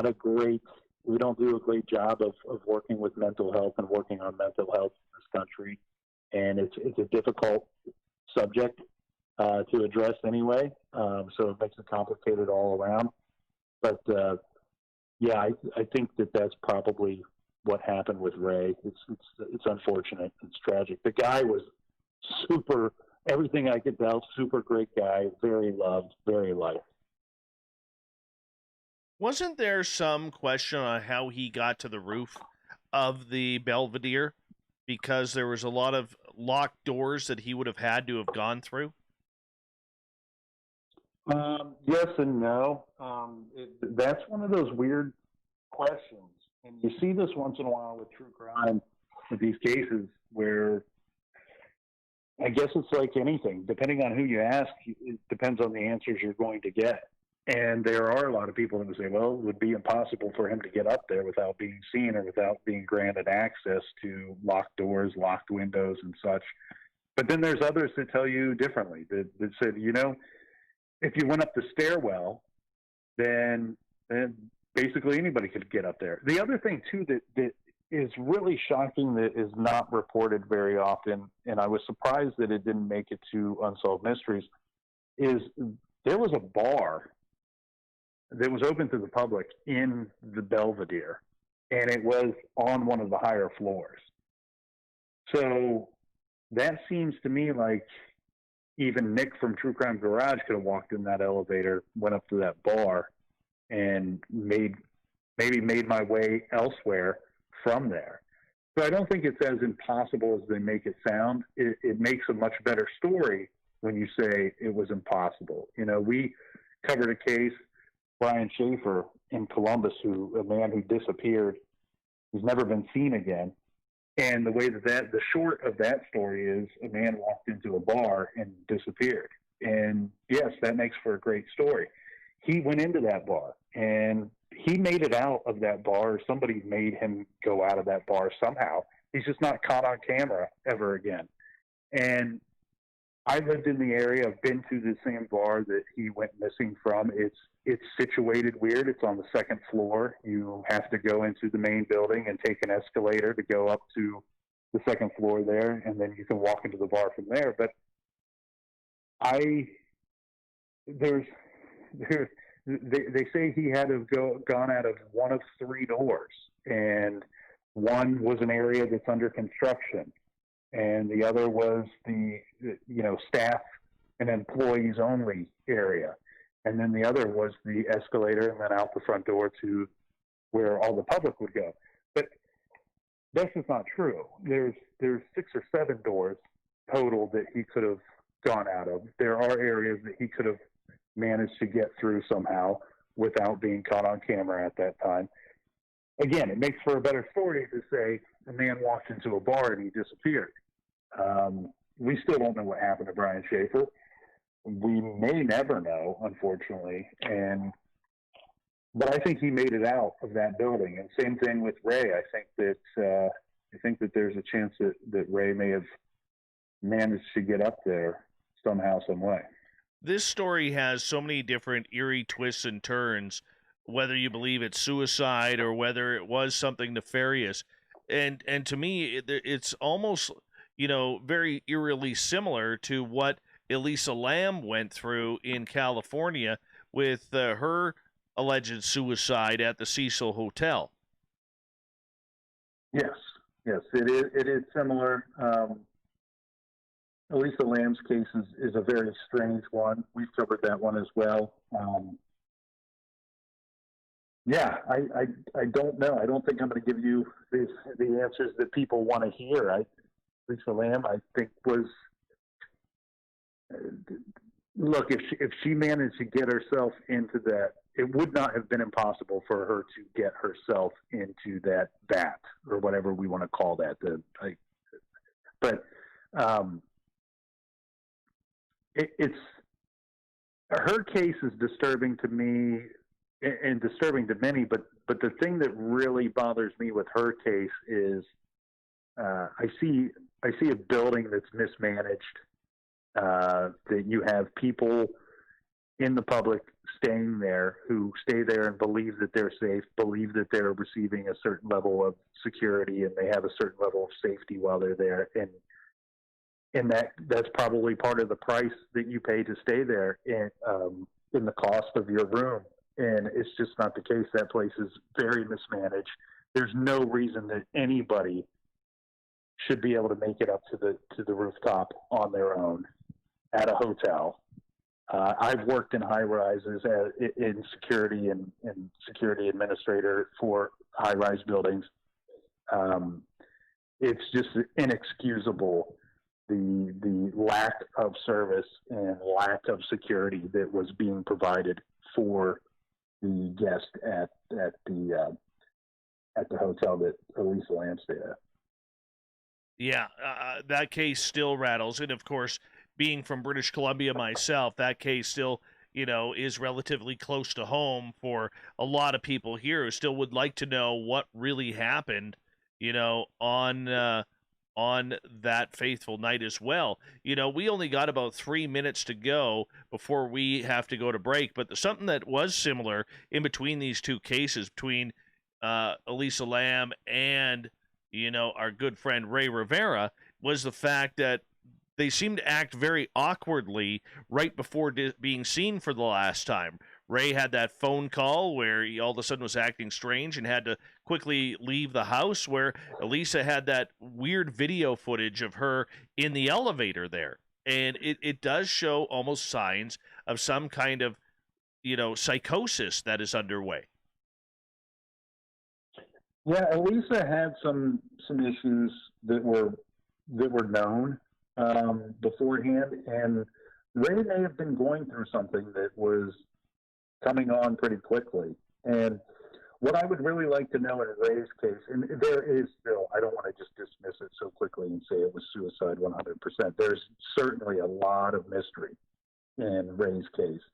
S2: a great. We don't do a great job of working with mental health and working on mental health in this country, and it's a difficult subject to address anyway. So it makes it complicated all around. But I think that's probably what happened with Ray. It's unfortunate. It's tragic. The guy was super. Everything I could tell, super great guy, very loved, very liked.
S1: Wasn't there some question on how he got to the roof of the Belvedere? Because there was a lot of locked doors that he would have had to have gone through?
S2: Yes and no. That's one of those weird questions. And you see this once in a while with true crime, with these cases where I guess it's like anything. Depending on who you ask, it depends on the answers you're going to get. And there are a lot of people that would say, well, it would be impossible for him to get up there without being seen or without being granted access to locked doors, locked windows, and such. But then there's others that tell you differently, that said, if you went up the stairwell, then basically anybody could get up there. The other thing, too, that is really shocking that is not reported very often, and I was surprised that it didn't make it to Unsolved Mysteries, is there was a bar that was open to the public in the Belvedere, and it was on one of the higher floors. So that seems to me like even Nick from True Crime Garage could have walked in that elevator, went up to that bar, and maybe made my way elsewhere from there. So I don't think it's as impossible as they make it sound. It makes a much better story when you say it was impossible. We covered a case, Brian Schaefer in Columbus, a man who disappeared, who's never been seen again. And the way the short of that story is a man walked into a bar and disappeared. And yes, that makes for a great story. He went into that bar and he made it out of that bar. Somebody made him go out of that bar somehow. He's just not caught on camera ever again. And I lived in the area. I've been to the same bar that he went missing from. It's situated weird. It's on the second floor. You have to go into the main building and take an escalator to go up to the second floor there, and then you can walk into the bar from there. But they say he had to have gone out of one of three doors, and one was an area that's under construction, and the other was the staff and employees only area, and then the other was the escalator and then out the front door to where all the public would go. But that's just not true. There's 6 or 7 doors total that he could have gone out of. There are areas that he could have managed to get through somehow without being caught on camera at that time. Again, it makes for a better story to say a man walked into a bar and he disappeared. We still don't know what happened to Brian Schaefer. We may never know, unfortunately. But I think he made it out of that building. And same thing with Ray. I think that there's a chance that Ray may have managed to get up there somehow, some way.
S1: This story has so many different eerie twists and turns, whether you believe it's suicide or whether it was something nefarious. And to me, it's almost, very eerily similar to what Elisa Lam went through in California with her alleged suicide at the Cecil Hotel.
S2: Yes, it is similar. Elisa Lam's case is a very strange one. We've covered that one as well. I don't know. I don't think I'm going to give you the answers that people want to hear. Lisa Lam, I think, was look, if she managed to get herself into that, it would not have been impossible for her to get herself into that vat or whatever we want to call that. It's her case is disturbing to me and disturbing to many, but the thing that really bothers me with her case is I see a building that's mismanaged, that you have people in the public staying there who stay there and believe that they're safe, believe that they're receiving a certain level of security and they have a certain level of safety while they're there. And that's probably part of the price that you pay to stay there in the cost of your room. And it's just not the case. That place is very mismanaged. There's no reason that anybody should be able to make it up to the rooftop on their own at a hotel. I've worked in high rises in security and security administrator for high rise buildings. It's just inexcusable, the lack of service and lack of security that was being provided for the guest at the hotel that Elisa Lam stayed at.
S1: Yeah, that case still rattles. And of course, being from British Columbia myself, that case still is relatively close to home for a lot of people here who still would like to know what really happened, on that faithful night as well. We only got about 3 minutes to go before we have to go to break, but something that was similar in between these two cases, between Elisa Lam and, our good friend Ray Rivera, was the fact that they seemed to act very awkwardly right before being seen for the last time. Ray had that phone call where he all of a sudden was acting strange and had to quickly leave the house, where Elisa had that weird video footage of her in the elevator there. And it does show almost signs of some kind of, psychosis that is underway.
S3: Yeah, Elisa had some issues that were known beforehand, and Ray may have been going through something that was coming on pretty quickly. And what I would really like to know in Ray's case, and there is still, I don't want to just dismiss it so quickly and say it was suicide 100%. There's certainly a lot of mystery in Ray's case,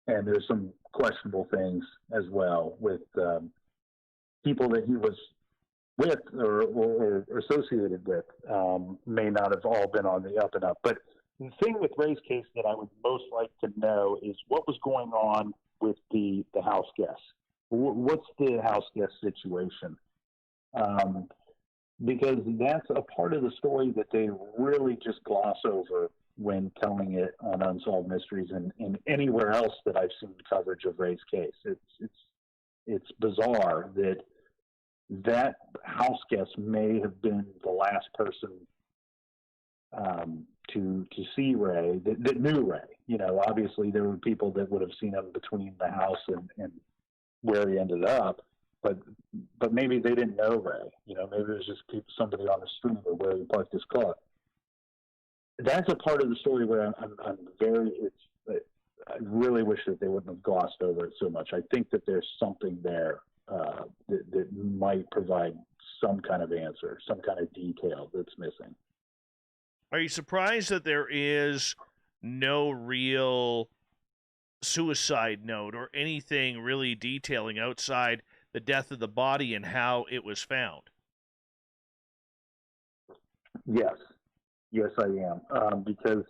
S3: and there's some questionable things as well with people that he was with or associated with may not have all been on the up and up. But the thing with Ray's case that I would most like to know is what was going on with the house guests. What's the house guest situation? Because that's a part of the story that they really just gloss over when telling it on Unsolved Mysteries and anywhere else that I've seen coverage of Ray's case. It's bizarre that house guest may have been the last person to see Ray that knew Ray. Obviously there were people that would have seen him between the house and where he ended up, but maybe they didn't know Ray. Maybe it was just somebody on the street or where he parked his car. That's a part of the story where I'm very. I really wish that they wouldn't have glossed over it so much. I think that there's something there that might provide some kind of answer, some kind of detail that's missing.
S1: Are you surprised that there is no real suicide note or anything really detailing outside the death of the body and how it was found? Yes, I am, because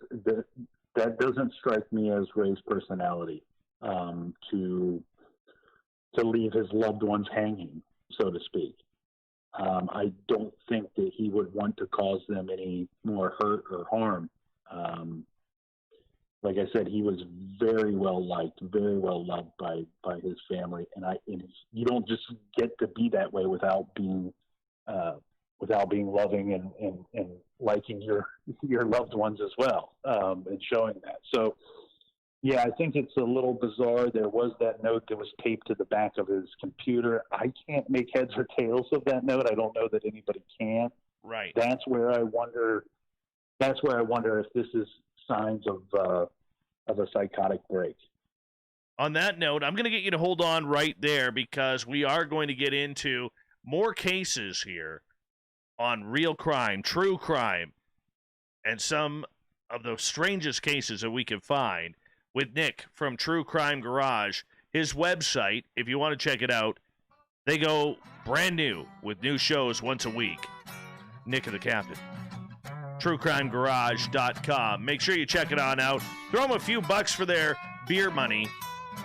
S1: that doesn't strike me as Ray's personality, to leave his loved ones hanging, so to speak. I don't think that he would want to cause them any more hurt or harm. Like I said, he was very well liked, very well loved by his family, and you don't just get to be that way without being loving and liking your loved ones as well, and showing that. So, yeah, I think it's a little bizarre. There was that note that was taped to the back of his computer. I can't make heads or tails of that note. I don't know that anybody can. Right.
S3: That's where I wonder if this is signs of a psychotic break.
S1: On that note, I'm going to get you to hold on right there, because we are going to get into more cases here on real crime, true crime, and some of the strangest cases that we can find with Nick from True Crime Garage. His website, if you want to check it out, they go brand new with new shows once a week. Nick of the Captain. TrueCrimeGarage.com. Make sure you check it on out. Throw them a few bucks for their beer money,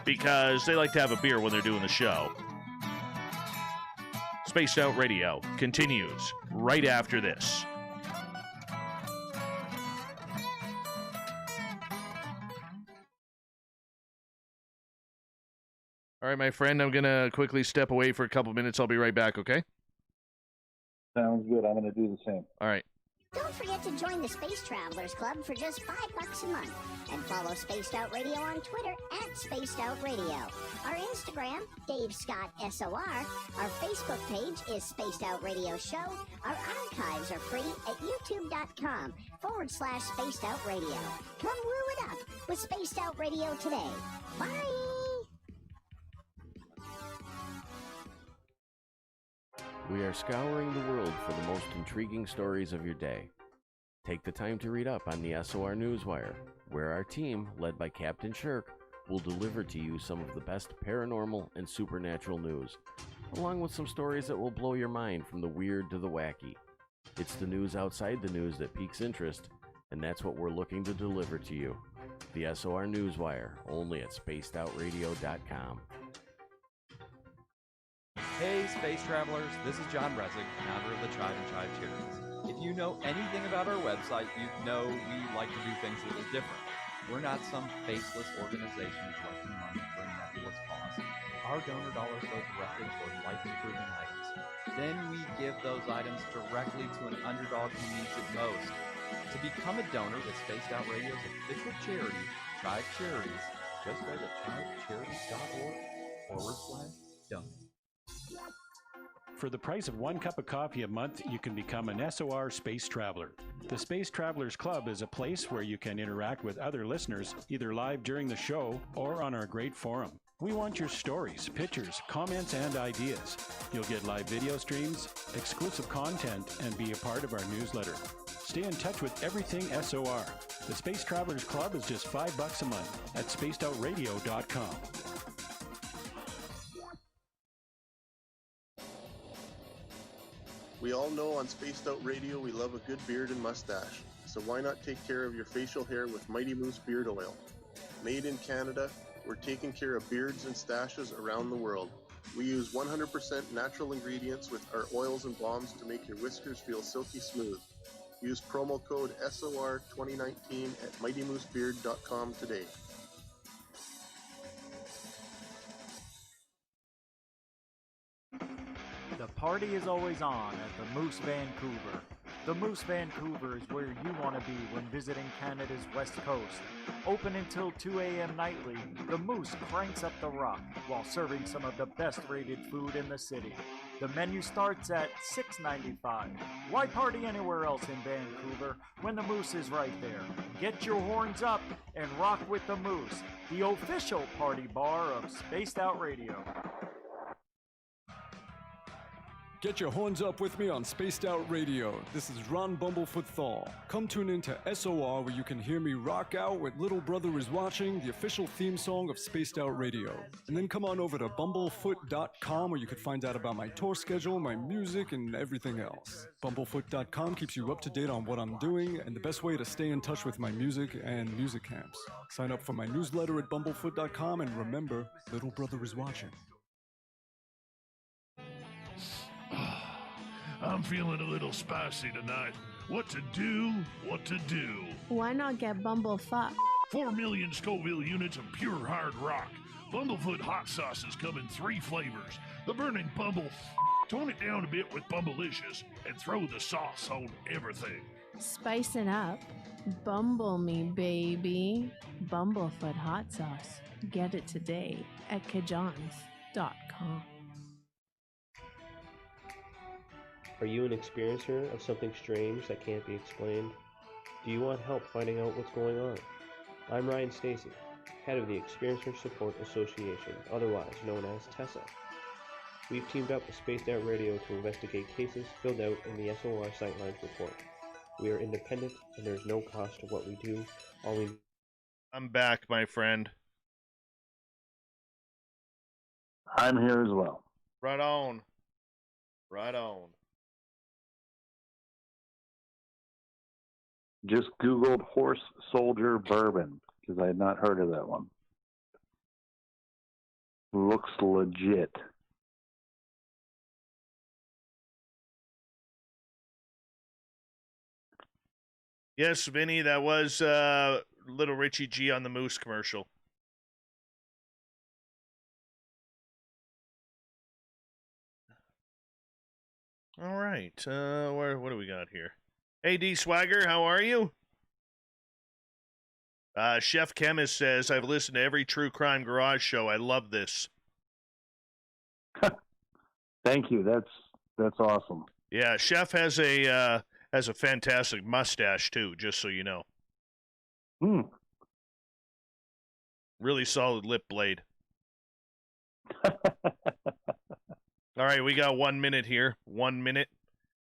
S1: because they like to have a beer when they're doing the show. Spaced Out Radio continues right after this. All right, my friend, I'm going to quickly step away for a couple minutes. I'll be right back, okay?
S3: Sounds good. I'm going to do the same.
S1: All right.
S4: Don't forget to join the Space Travelers Club for just $5 a month. And follow Spaced Out Radio on Twitter @Spaced Out Radio. Our Instagram, Dave Scott SOR. Our Facebook page is Spaced Out Radio Show. Our archives are free at youtube.com/Spaced Out Radio. Come woo it up with Spaced Out Radio today. Bye!
S5: We are scouring the world for the most intriguing stories of your day. Take the time to read up on the SOR Newswire, where our team, led by Captain Shirk, will deliver to you some of the best paranormal and supernatural news, along with some stories that will blow your mind from the weird to the wacky. It's the news outside the news that piques interest, and that's what we're looking to deliver to you. The SOR Newswire, only at spacedoutradio.com.
S6: Hey, space travelers, this is John Resig, founder of the CHIVE and CHIVE Charities. If you know anything about our website, you know we like to do things a little different. We're not some faceless organization collecting money for a nebulous cause. Our donor dollars go directly toward life-improving items. Then we give those items directly to an underdog who needs it most. To become a donor with Spaced Out Radio's official charity, CHIVE Charities, just go to chivecharities.org/donate.
S7: For the price of 1 cup of coffee a month, you can become an SOR Space Traveler. The Space Travelers Club is a place where you can interact with other listeners, either live during the show or on our great forum. We want your stories, pictures, comments, and ideas. You'll get live video streams, exclusive content, and be a part of our newsletter. Stay in touch with everything SOR. The Space Travelers Club is just $5 a month at spacedoutradio.com.
S8: We all know on Spaced Out Radio we love a good beard and mustache, so why not take care of your facial hair with Mighty Moose Beard Oil? Made in Canada, we're taking care of beards and stashes around the world. We use 100% natural ingredients with our oils and balms to make your whiskers feel silky smooth. Use promo code SOR2019 at MightyMooseBeard.com today.
S9: The party is always on at the Moose Vancouver. The Moose Vancouver is where you want to be when visiting Canada's West Coast. Open until 2 a.m. nightly, the Moose cranks up the rock while serving some of the best rated food in the city. The menu starts at $6.95. Why party anywhere else in Vancouver when the Moose is right there? Get your horns up and rock with the Moose, the official party bar of Spaced Out Radio.
S10: Get your horns up with me on Spaced Out Radio. This is Ron Bumblefoot THAL. Come tune in to SOR where you can hear me rock out with Little Brother Is Watching, the official theme song of Spaced Out Radio. And then come on over to bumblefoot.com where you can find out about my tour schedule, my music, and everything else. Bumblefoot.com keeps you up to date on what I'm doing and the best way to stay in touch with my music and music camps. Sign up for my newsletter at bumblefoot.com and remember, Little Brother Is Watching.
S11: I'm feeling a little spicy tonight. What to do? What to do?
S12: Why not get Bumblefoot?
S11: 4 million Scoville units of pure hard rock. Bumblefoot hot sauces come in 3 flavors. The burning Bumble. Tone it down a bit with Bumblelicious and throw the sauce on everything.
S12: Spice it up. Bumble me, baby. Bumblefoot hot sauce. Get it today at kajans.com.
S13: Are you an experiencer of something strange that can't be explained? Do you want help finding out what's going on? I'm Ryan Stacy, head of the Experiencer Support Association, otherwise known as TESA. We've teamed up with Spaced Out Radio to investigate cases filled out in the SOR Sightlines report. We are independent and there's no cost to what we do.
S1: I'm back, my friend.
S2: I'm here as well.
S1: Right on. Right on.
S2: Just Googled horse soldier bourbon because I had not heard of that one. Looks legit.
S1: Yes, Vinny, that was Little Richie G on the Moose commercial. All right, what do we got here? Hey, D Swagger, how are you? Chef Chemist says, I've listened to every True Crime Garage show. I love this.
S2: Thank you. That's awesome.
S1: Yeah, Chef has a fantastic mustache too, just so you know. Really solid lip blade. All right, we got 1 minute here. 1 minute.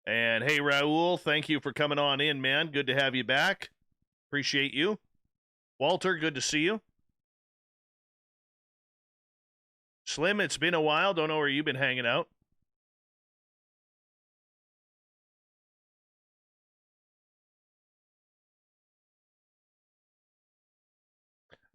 S1: And hey, Raul, thank you for coming on in, man. Good to have you back. Appreciate you. Walter, good to see you. Slim, it's been a while. Don't know where you've been hanging out.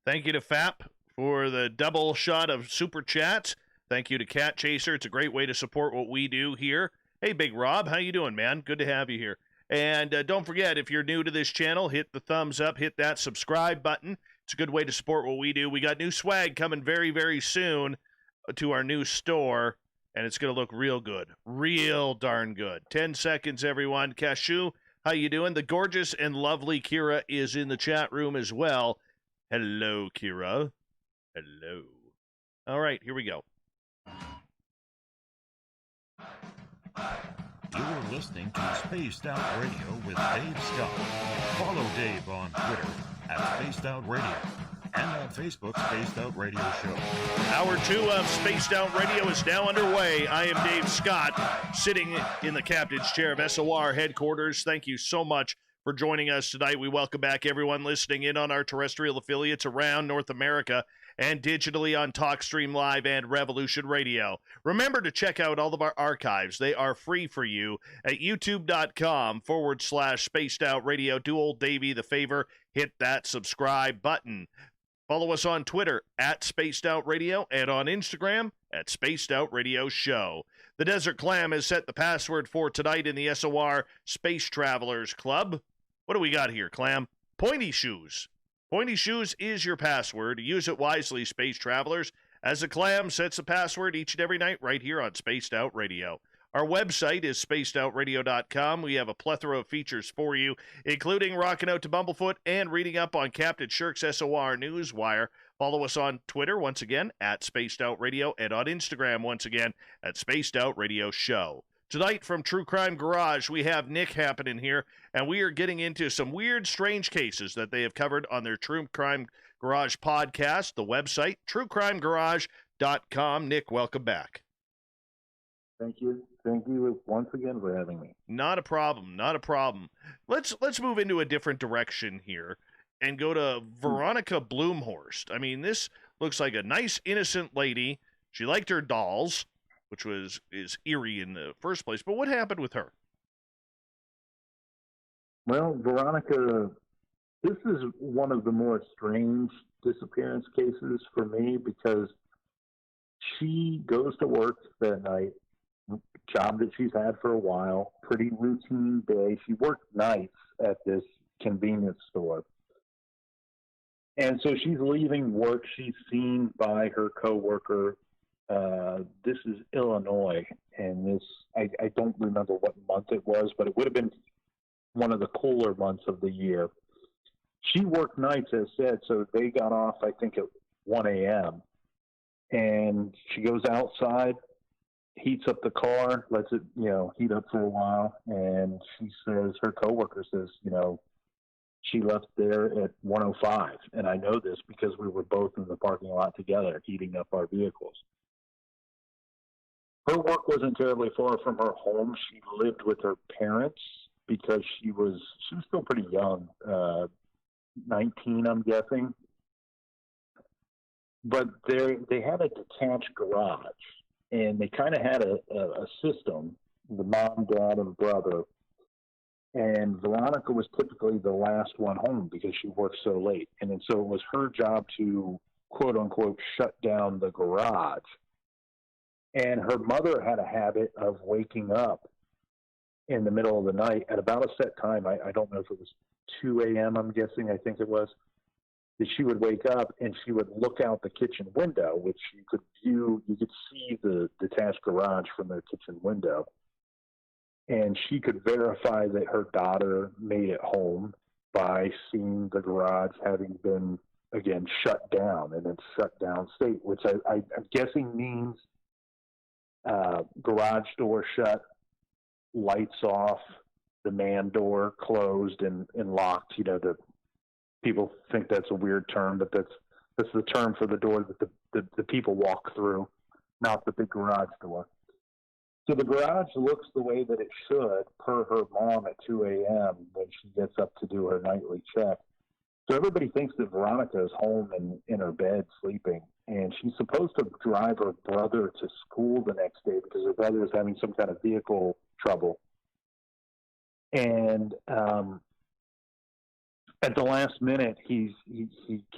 S1: Thank you to FAP for the double shot of Super Chats. Thank you to Cat Chaser. It's a great way to support what we do here. Hey, Big Rob, how you doing, man? Good to have you here. And don't forget, if you're new to this channel, hit the thumbs up, hit that subscribe button. It's a good way to support what we do. We got new swag coming very, very soon to our new store, and it's going to look real good. Real darn good. 10 seconds, everyone. Cashew, how you doing? The gorgeous and lovely Kira is in the chat room as well. Hello, Kira. Hello. All right, here we go.
S14: You're listening to Spaced Out Radio with Dave Scott. Follow Dave on Twitter at Spaced Out Radio and on Facebook, Spaced Out Radio Show.
S1: Hour 2 of Spaced Out Radio is now underway. I am Dave Scott, sitting in the captain's chair of SOR headquarters. Thank you so much for joining us tonight. We welcome back everyone listening in on our terrestrial affiliates around North America and digitally on TalkStream Live and Revolution Radio. Remember to check out all of our archives. They are free for you at youtube.com/Spaced Out Radio. Do old Davey the favor, hit that subscribe button. Follow us on Twitter at Spaced Out Radio and on Instagram at Spaced Out Radio Show. The Desert Clam has set the password for tonight in the SOR Space Travelers Club. What do we got here, Clam? Pointy shoes. Pointy shoes is your password. Use it wisely, Space Travelers, as the Clam sets a password each and every night right here on Spaced Out Radio. Our website is spacedoutradio.com. We have a plethora of features for you, including rocking out to Bumblefoot and reading up on Captain Shirk's SOR Newswire. Follow us on Twitter, once again, at Spaced Out Radio, and on Instagram, once again, at Spaced Out Radio Show. Tonight from True Crime Garage, we have Nick happening here, and we are getting into some weird, strange cases that they have covered on their True Crime Garage podcast, the website, truecrimegarage.com. Nick, welcome back.
S3: Thank you. Thank you once again for having me.
S1: Not a problem. Not a problem. Let's move into a different direction here and go to Veronica Bloomhorst. I mean, this looks like a nice, innocent lady. She liked her dolls, which is eerie in the first place. But what happened with her?
S3: Well, Veronica, this is one of the more strange disappearance cases for me because she goes to work that night, job that she's had for a while, pretty routine day. She worked nights at this convenience store. And so she's leaving work. She's seen by her coworker. This is Illinois, and this I don't remember what month it was, but it would have been one of the cooler months of the year. She worked nights, as said, so they got off, I think, at 1 a.m. And she goes outside, heats up the car, lets it, heat up for a while, and she says, her coworker says, she left there at 1:05, and I know this because we were both in the parking lot together, heating up our vehicles. Her work wasn't terribly far from her home. She lived with her parents because she was still pretty young, 19, I'm guessing. But they had a detached garage, and they kind of had a system, the mom, dad, and brother. And Veronica was typically the last one home because she worked so late. And then so it was her job to, quote unquote, shut down the garage. And her mother had a habit of waking up in the middle of the night at about a set time. I don't know if it was 2 a.m., I'm guessing, I think it was. That she would wake up and she would look out the kitchen window, which you could see the detached garage from the kitchen window. And she could verify that her daughter made it home by seeing the garage having been, again, shut down in its shut down state, which I'm guessing means garage door shut, lights off, the man door closed and locked. The people think that's a weird term, but that's the term for the door that the people walk through, not the big garage door. So the garage looks the way that it should, per her mom at 2 a.m. when she gets up to do her nightly check. So everybody thinks that Veronica is home and in her bed sleeping, and she's supposed to drive her brother to school the next day because her brother is having some kind of vehicle trouble. And at the last minute, he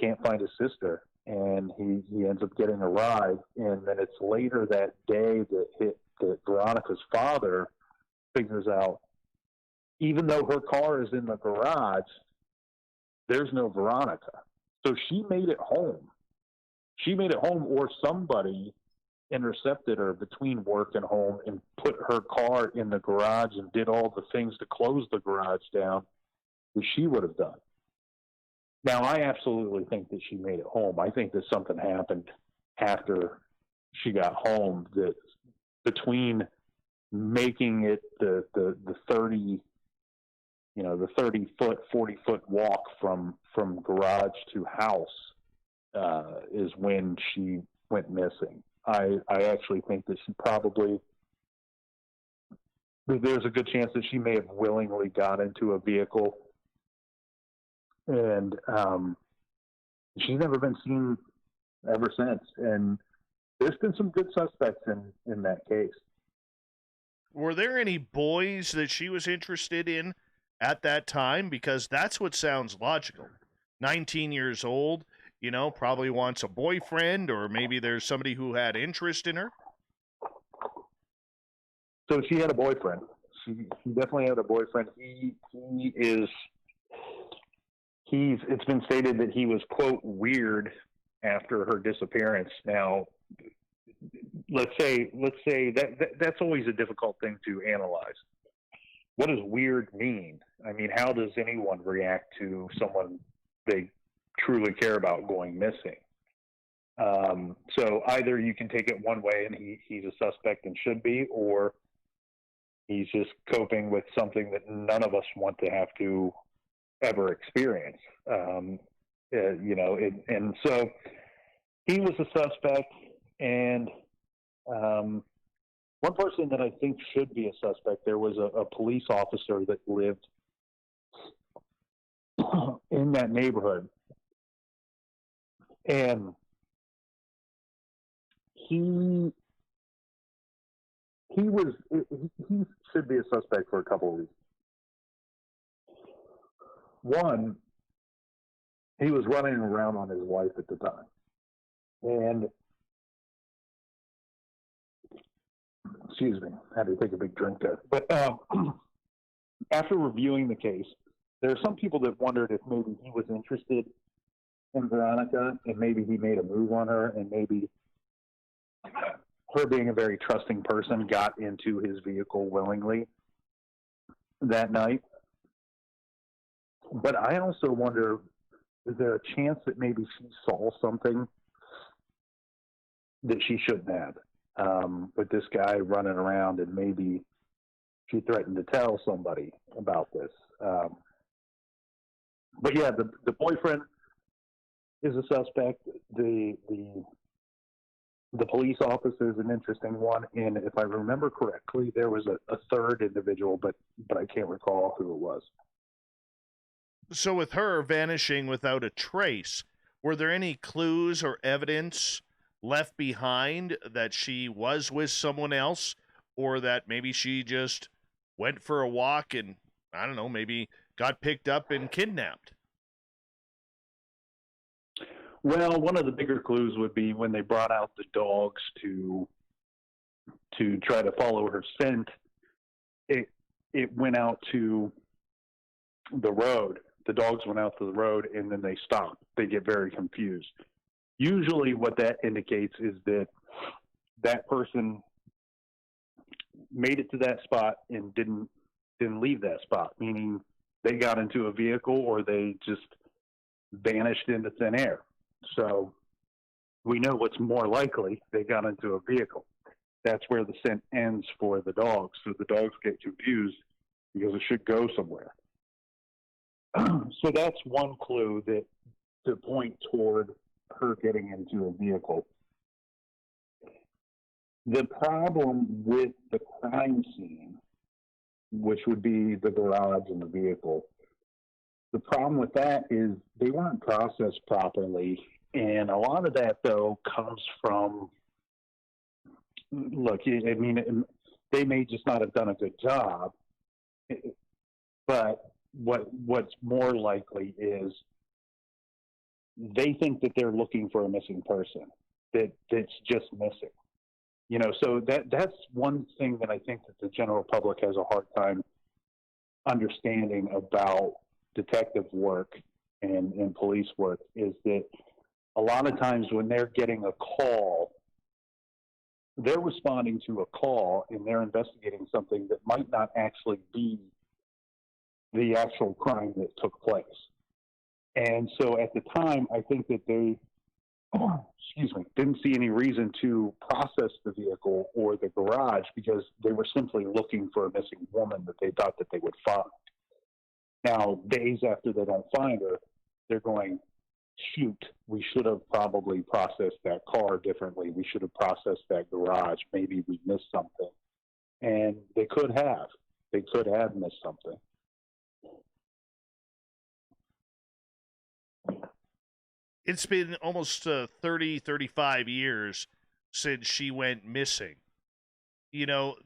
S3: can't find his sister, and he ends up getting a ride. And then it's later that day that Veronica's father figures out, even though her car is in the garage, there's no Veronica. So she made it home. She made it home, or somebody intercepted her between work and home and put her car in the garage and did all the things to close the garage down that she would have done. Now, I absolutely think that she made it home. I think that something happened after she got home, that between making it the 30, the 30-foot, 40-foot walk from garage to house is when she went missing. I actually think that there's a good chance that she may have willingly got into a vehicle, and she's never been seen ever since. And there's been some good suspects in that case.
S1: Were there any boys that she was interested in at that time? Because that's what sounds logical. 19 years old, probably wants a boyfriend, or maybe there's somebody who had interest in her.
S3: So she had a boyfriend. She definitely had a boyfriend. It's been stated that he was, quote, weird after her disappearance. Now, let's say that's always a difficult thing to analyze. What does weird mean? I mean, how does anyone react to someone they truly care about going missing? So either you can take it one way and he's a suspect and should be, or he's just coping with something that none of us want to have to ever experience. And so he was a suspect, and one person that I think should be a suspect, there was a police officer that lived in that neighborhood, and he should be a suspect for a couple of reasons. One, he was running around on his wife at the time, and excuse me, I had to take a big drink there. But after reviewing the case, there are some people that wondered if maybe he was interested in Veronica, and maybe he made a move on her, and maybe her being a very trusting person got into his vehicle willingly that night. But I also wonder, is there a chance that maybe she saw something that she shouldn't have with this guy running around, and maybe she threatened to tell somebody about this. But yeah, the boyfriend is a suspect. The police officer is an interesting one, and if I remember correctly, there was a third individual, but I can't recall who it was.
S1: So with her vanishing without a trace, were there any clues or evidence left behind that she was with someone else, or that maybe she just went for a walk and, I don't know, maybe got picked up and kidnapped?
S3: Well, one of the bigger clues would be when they brought out the dogs to try to follow her scent. It went out to the road. The dogs went out to the road, and then they stopped. They get very confused. Usually what that indicates is that that person made it to that spot and didn't leave that spot, meaning they got into a vehicle or they just vanished into thin air. So we know what's more likely. They got into a vehicle. That's where the scent ends for the dogs. So the dogs get confused because it should go somewhere. So that's one clue that to point toward her getting into a vehicle. The problem with the crime scene, which would be the garage and the vehicle, the problem with that is they weren't processed properly And a lot of that, though, comes from, look, I mean, they may just not have done a good job, but what's more likely is they think that they're looking for a missing person that's just missing. You know, so that's one thing that I think that the general public has a hard time understanding about detective work and police work, is that a lot of times when they're getting a call, they're responding to a call and they're investigating something that might not actually be the actual crime that took place. And so at the time, I think that they, didn't see any reason to process the vehicle or the garage because they were simply looking for a missing woman that they thought that they would find. Now, days after they don't find her, they're going, shoot, we should have probably processed that car differently. We should have processed that garage. Maybe we missed something. And they could have. They could have missed something.
S1: It's been almost 30, 35 years since she went missing. You know,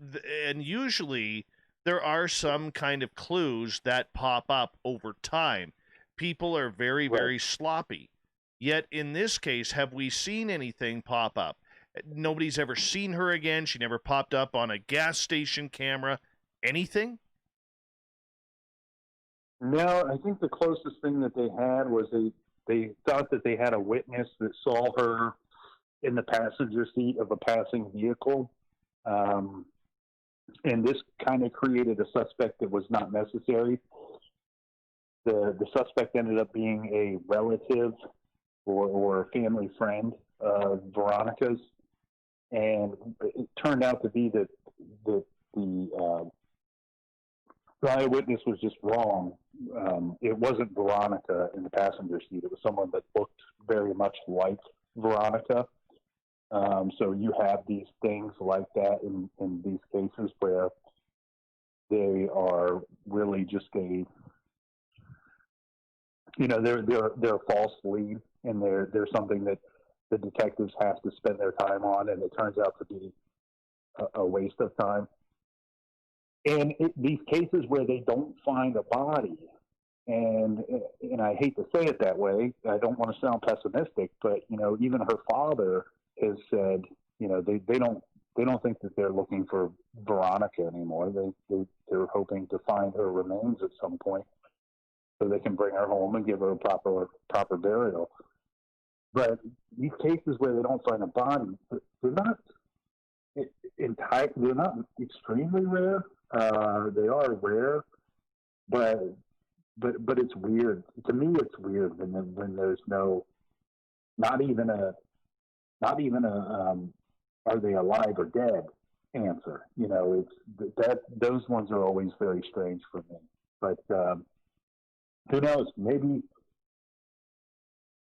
S1: and usually there are some kind of clues that pop up over time. People are very, very sloppy. Yet in this case, have we seen anything pop up? Nobody's ever seen her again. She never popped up on a gas station camera. Anything?
S3: No, I think the closest thing that they had was they thought that they had a witness that saw her in the passenger seat of a passing vehicle. And this kind of created a suspect that was not necessary. The suspect ended up being a relative or a family friend of Veronica's. And it turned out to be that the eyewitness was just wrong. It wasn't Veronica in the passenger seat. It was someone that looked very much like Veronica. So you have these things like that in these cases where they are really just they're a false lead, and they're something that the detectives have to spend their time on, and it turns out to be a waste of time. And these cases where they don't find a body, and I hate to say it that way, I don't want to sound pessimistic, but even her father has said, they don't think that they're looking for Veronica anymore. They're hoping to find her remains at some point so they can bring her home and give her a proper burial. But these cases where they don't find a body, they're not extremely rare. They are rare, but it's weird. To me, it's weird when there's not even a are they alive or dead answer. It's those ones are always very strange for me. But who knows?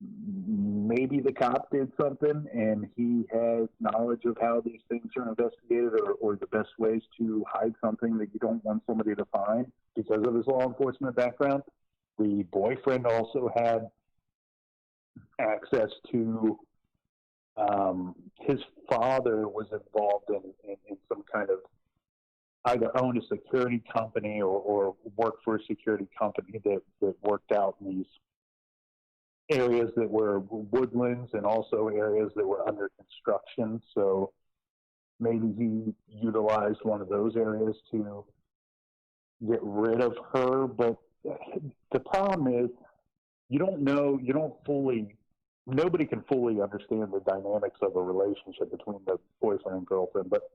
S3: Maybe the cop did something and he has knowledge of how these things are investigated, or the best ways to hide something that you don't want somebody to find because of his law enforcement background. The boyfriend also had access to his father was involved in some kind of either owned a security company or worked for a security company that worked out in these areas that were woodlands and also areas that were under construction. So maybe he utilized one of those areas to get rid of her. But the problem is nobody can fully understand the dynamics of a relationship between the boyfriend and girlfriend. But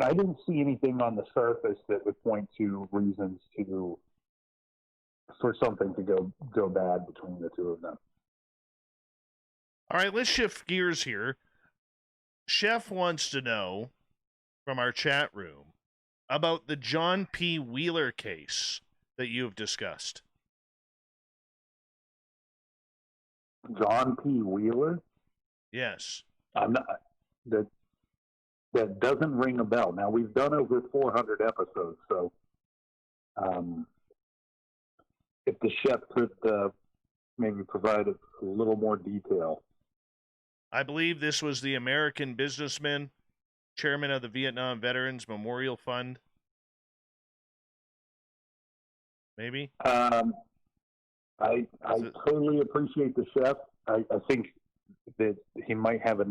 S3: I didn't see anything on the surface that would point to reasons for something to go bad between the two of them.
S1: All right, let's shift gears here. Chef wants to know from our chat room about the John P. Wheeler case that you've discussed.
S3: John P. Wheeler?
S1: Yes.
S3: I'm not. That doesn't ring a bell. Now, we've done over 400 episodes, so if the chef could maybe provide a little more detail.
S1: I believe this was the American businessman, chairman of the Vietnam Veterans Memorial Fund. Maybe?
S3: I totally appreciate the chef. I think that he might have a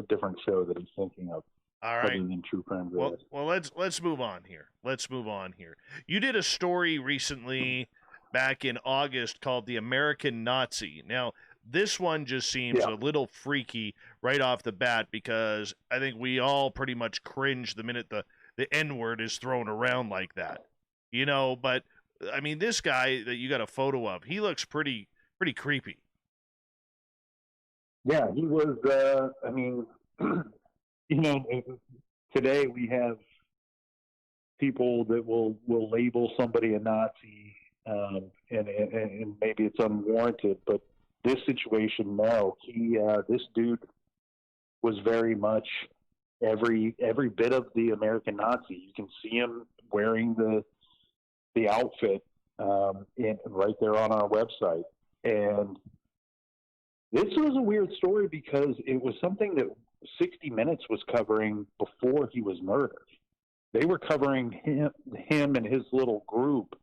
S3: different show that he's thinking of.
S1: All right.
S3: Other than True Crime
S1: Well,
S3: Village.
S1: let's move on here. You did a story recently back in August called The American Nazi. Now, this one just seems a little freaky right off the bat because I think we all pretty much cringe the minute the N-word is thrown around like that. You know, but I mean, this guy that you got a photo of, he looks pretty creepy.
S3: Yeah, he was, I mean, you know, today we have people that will label somebody a Nazi, and maybe it's unwarranted, but this situation, no. This dude was very much every bit of the American Nazi. You can see him wearing the outfit right there on our website. And this was a weird story because it was something that 60 Minutes was covering before he was murdered. They were covering him and his little group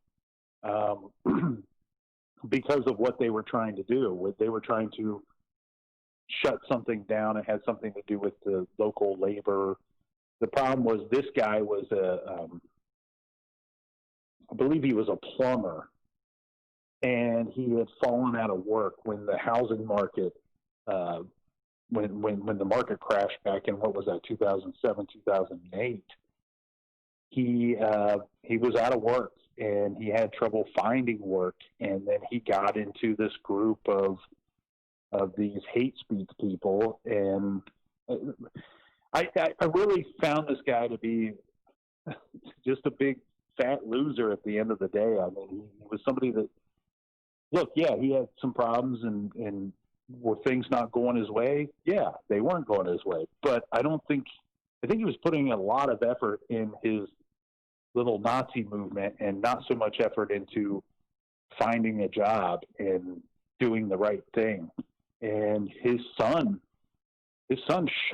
S3: because of what they were trying to do. They were trying to shut something down. It had something to do with the local labor. The problem was this guy was I believe he was a plumber, and he had fallen out of work when the housing market, when the market crashed back in, what was that, 2007, 2008. He was out of work, and he had trouble finding work, and then he got into this group of these hate speech people, and I really found this guy to be just a big fat loser at the end of the day. I mean, he was somebody that, look, yeah, he had some problems, and were things not going his way? Yeah, they weren't going his way, but I think he was putting a lot of effort in his little Nazi movement and not so much effort into finding a job and doing the right thing. And his son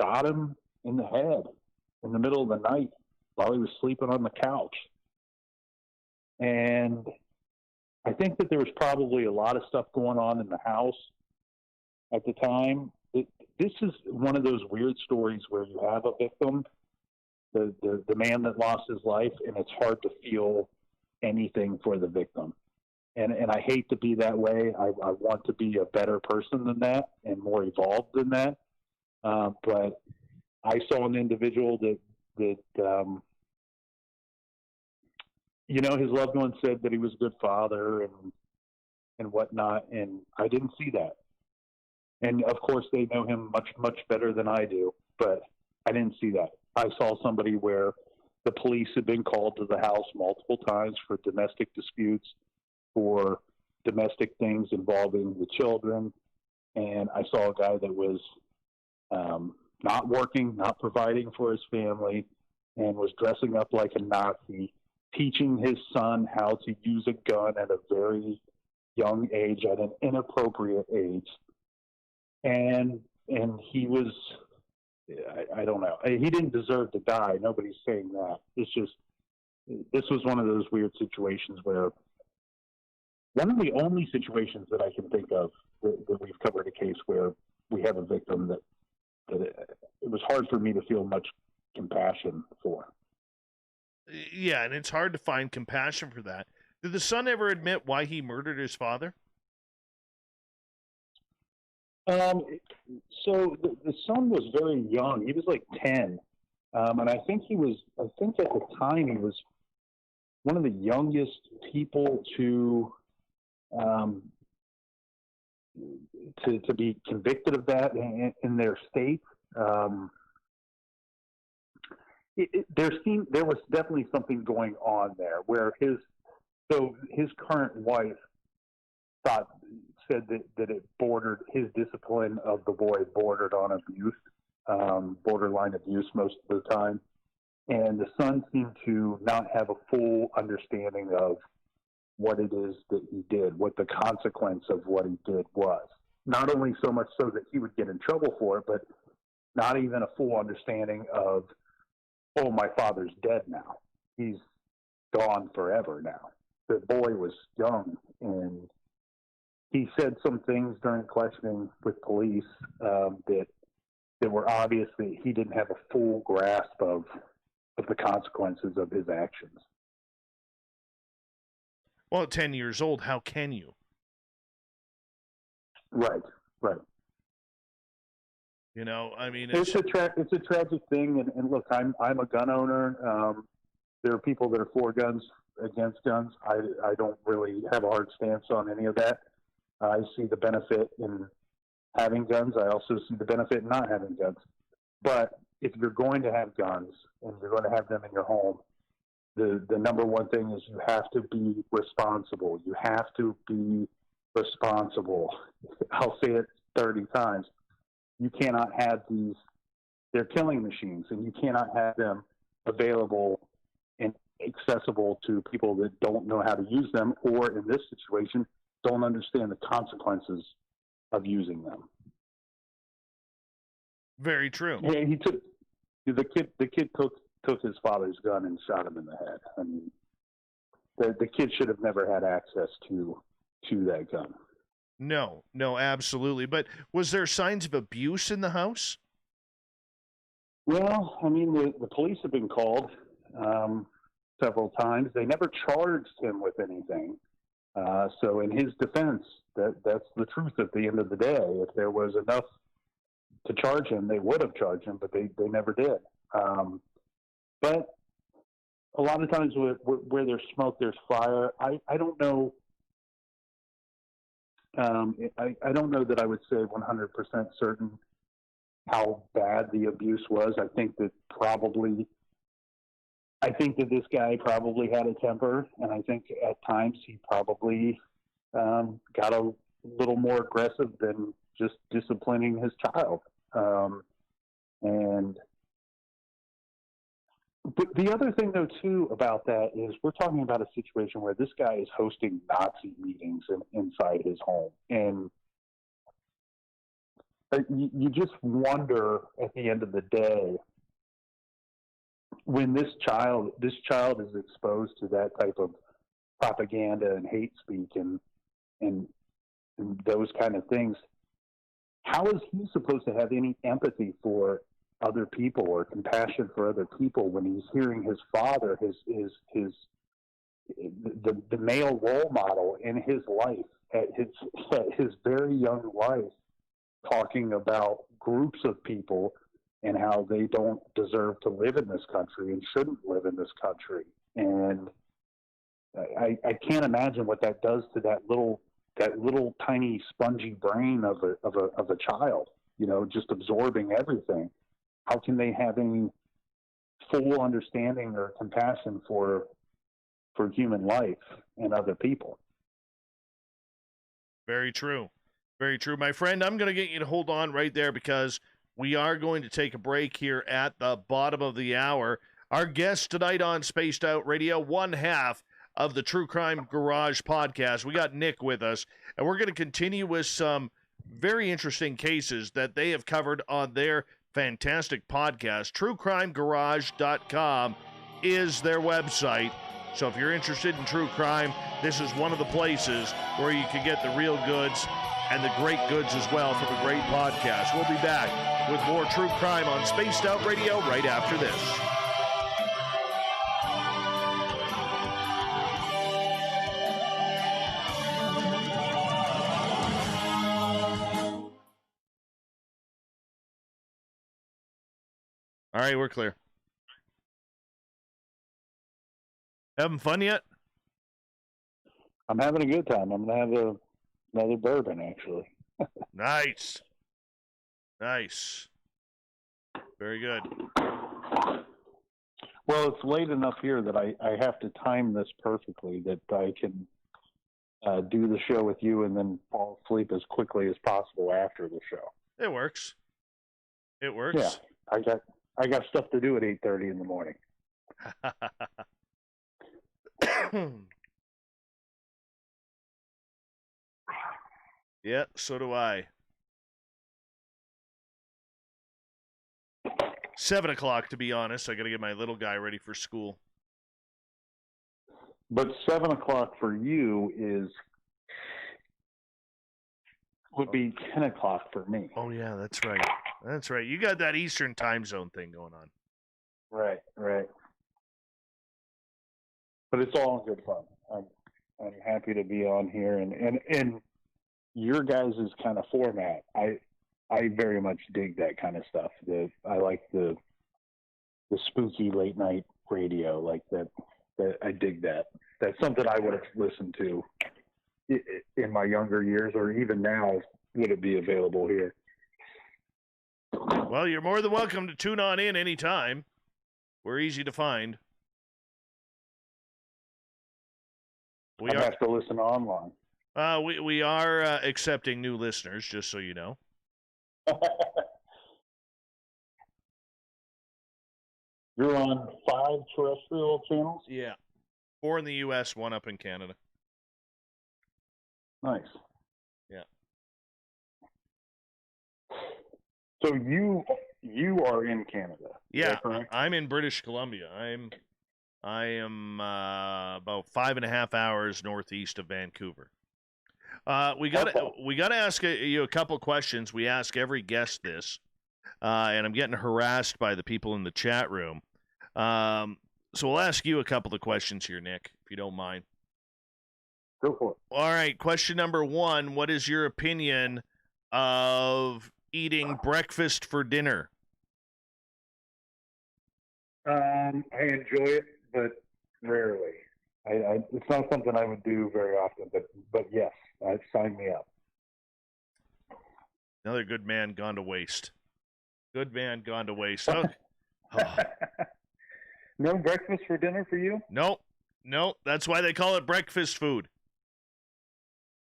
S3: shot him in the head in the middle of the night while he was sleeping on the couch. And I think that there was probably a lot of stuff going on in the house at the time. This is one of those weird stories where you have a victim, the man that lost his life, and it's hard to feel anything for the victim. And I hate to be that way. I want to be a better person than that and more evolved than that. But I saw an individual that you know, his loved one said that he was a good father and whatnot, and I didn't see that. And of course, they know him much, much better than I do, but I didn't see that. I saw somebody where the police had been called to the house multiple times for domestic disputes, for domestic things involving the children, and I saw a guy that was not working, not providing for his family, and was dressing up like a Nazi, teaching his son how to use a gun at a very young age, at an inappropriate age. And he was, I don't know. He didn't deserve to die. Nobody's saying that. It's just, this was one of those weird situations where, one of the only situations that I can think of that we've covered a case where we have a victim that it was hard for me to feel much compassion for.
S1: Yeah, and it's hard to find compassion for that. Did the son ever admit why he murdered his father?
S3: So the son was very young. He was like 10. And I think at the time he was one of the youngest people to be convicted of that in their state. There was definitely something going on there where his current wife said that it bordered, his discipline of the boy bordered on abuse, borderline abuse most of the time. And the son seemed to not have a full understanding of what it is that he did, what the consequence of what he did was. Not only so much so that he would get in trouble for it, but not even a full understanding of, oh, my father's dead now. He's gone forever now. The boy was young, and he said some things during questioning with police that were obvious that he didn't have a full grasp of the consequences of his actions.
S1: Well, at 10 years old, how can you?
S3: Right.
S1: You know, I mean,
S3: it's a tragic thing, and look, I'm a gun owner. There are people that are for guns, against guns. I don't really have a hard stance on any of that. I see the benefit in having guns. I also see the benefit in not having guns. But if you're going to have guns and you're going to have them in your home, the number one thing is you have to be responsible. You have to be responsible. I'll say it 30 times. You cannot have these, they're killing machines, and you cannot have them available and accessible to people that don't know how to use them, or in this situation, don't understand the consequences of using them.
S1: Very true.
S3: Yeah, the kid took his father's gun and shot him in the head. I mean, the kid should have never had access to that gun.
S1: No, absolutely. But was there signs of abuse in the house?
S3: Well, I mean, the police have been called several times. They never charged him with anything. So in his defense, that's the truth at the end of the day. If there was enough to charge him, they would have charged him, but they never did. But a lot of times where there's smoke, there's fire. I don't know. I don't know that I would say 100% certain how bad the abuse was. I think that this guy probably had a temper, and I think at times he probably got a little more aggressive than just disciplining his child. But the other thing, though, too, about that is we're talking about a situation where this guy is hosting Nazi meetings inside his home. And you just wonder at the end of the day, when this child is exposed to that type of propaganda and hate speak and those kind of things, how is he supposed to have any empathy for other people or compassion for other people when he's hearing his father, the male role model in his life, at his very young life, talking about groups of people and how they don't deserve to live in this country and shouldn't live in this country. And I can't imagine what that does to that little tiny spongy brain of a child, you know, just absorbing everything. How can they have any full understanding or compassion for human life and other people?
S1: Very true. Very true. My friend, I'm going to get you to hold on right there because we are going to take a break here at the bottom of the hour. Our guest tonight on Spaced Out Radio, one half of the True Crime Garage podcast. We got Nick with us, and we're going to continue with some very interesting cases that they have covered on their fantastic podcast. TrueCrimeGarage.com is their website. So if you're interested in true crime, this is one of the places where you can get the real goods and the great goods as well from a great podcast. We'll be back with more true crime on Spaced Out Radio right after this. All right, we're clear. Having fun yet?
S3: I'm having a good time. I'm going to have another bourbon, actually.
S1: Nice. Very good.
S3: Well, it's late enough here that I have to time this perfectly that I can do the show with you and then fall asleep as quickly as possible after the show.
S1: It works.
S3: Yeah, I got stuff to do at 8:30 in the morning.
S1: Yeah, so do I. 7 o'clock, to be honest. I got to get my little guy ready for school.
S3: But 7 o'clock for you would be 10 o'clock for me.
S1: Oh, yeah, that's right. That's right. You got that Eastern time zone thing going on.
S3: Right. But it's all in good fun. I'm happy to be on here, and your guys' kind of format. I very much dig that kind of stuff. I like the spooky late night radio like that. I dig that. That's something I would have listened to in my younger years, or even now. Would it be available here?
S1: Well, you're more than welcome to tune on in anytime. We're easy to find.
S3: I have to listen online.
S1: We are accepting new listeners, just so you know.
S3: You're on 5 terrestrial channels?
S1: Yeah. 4 in the U.S., 1 up in Canada.
S3: Nice.
S1: Yeah.
S3: So you are in Canada.
S1: Yeah, I'm in British Columbia. I am about 5.5 hours northeast of Vancouver. We got to ask you a couple questions. We ask every guest this, and I'm getting harassed by the people in the chat room. So we'll ask you a couple of questions here, Nick, if you don't mind.
S3: Go for it.
S1: All right, question number 1. What is your opinion of eating breakfast for dinner?
S3: I enjoy it, but rarely. It's not something I would do very often, but yes, sign me up.
S1: Another good man gone to waste. Good man gone to waste. Oh.
S3: No breakfast for dinner for you?
S1: Nope. That's why they call it breakfast food.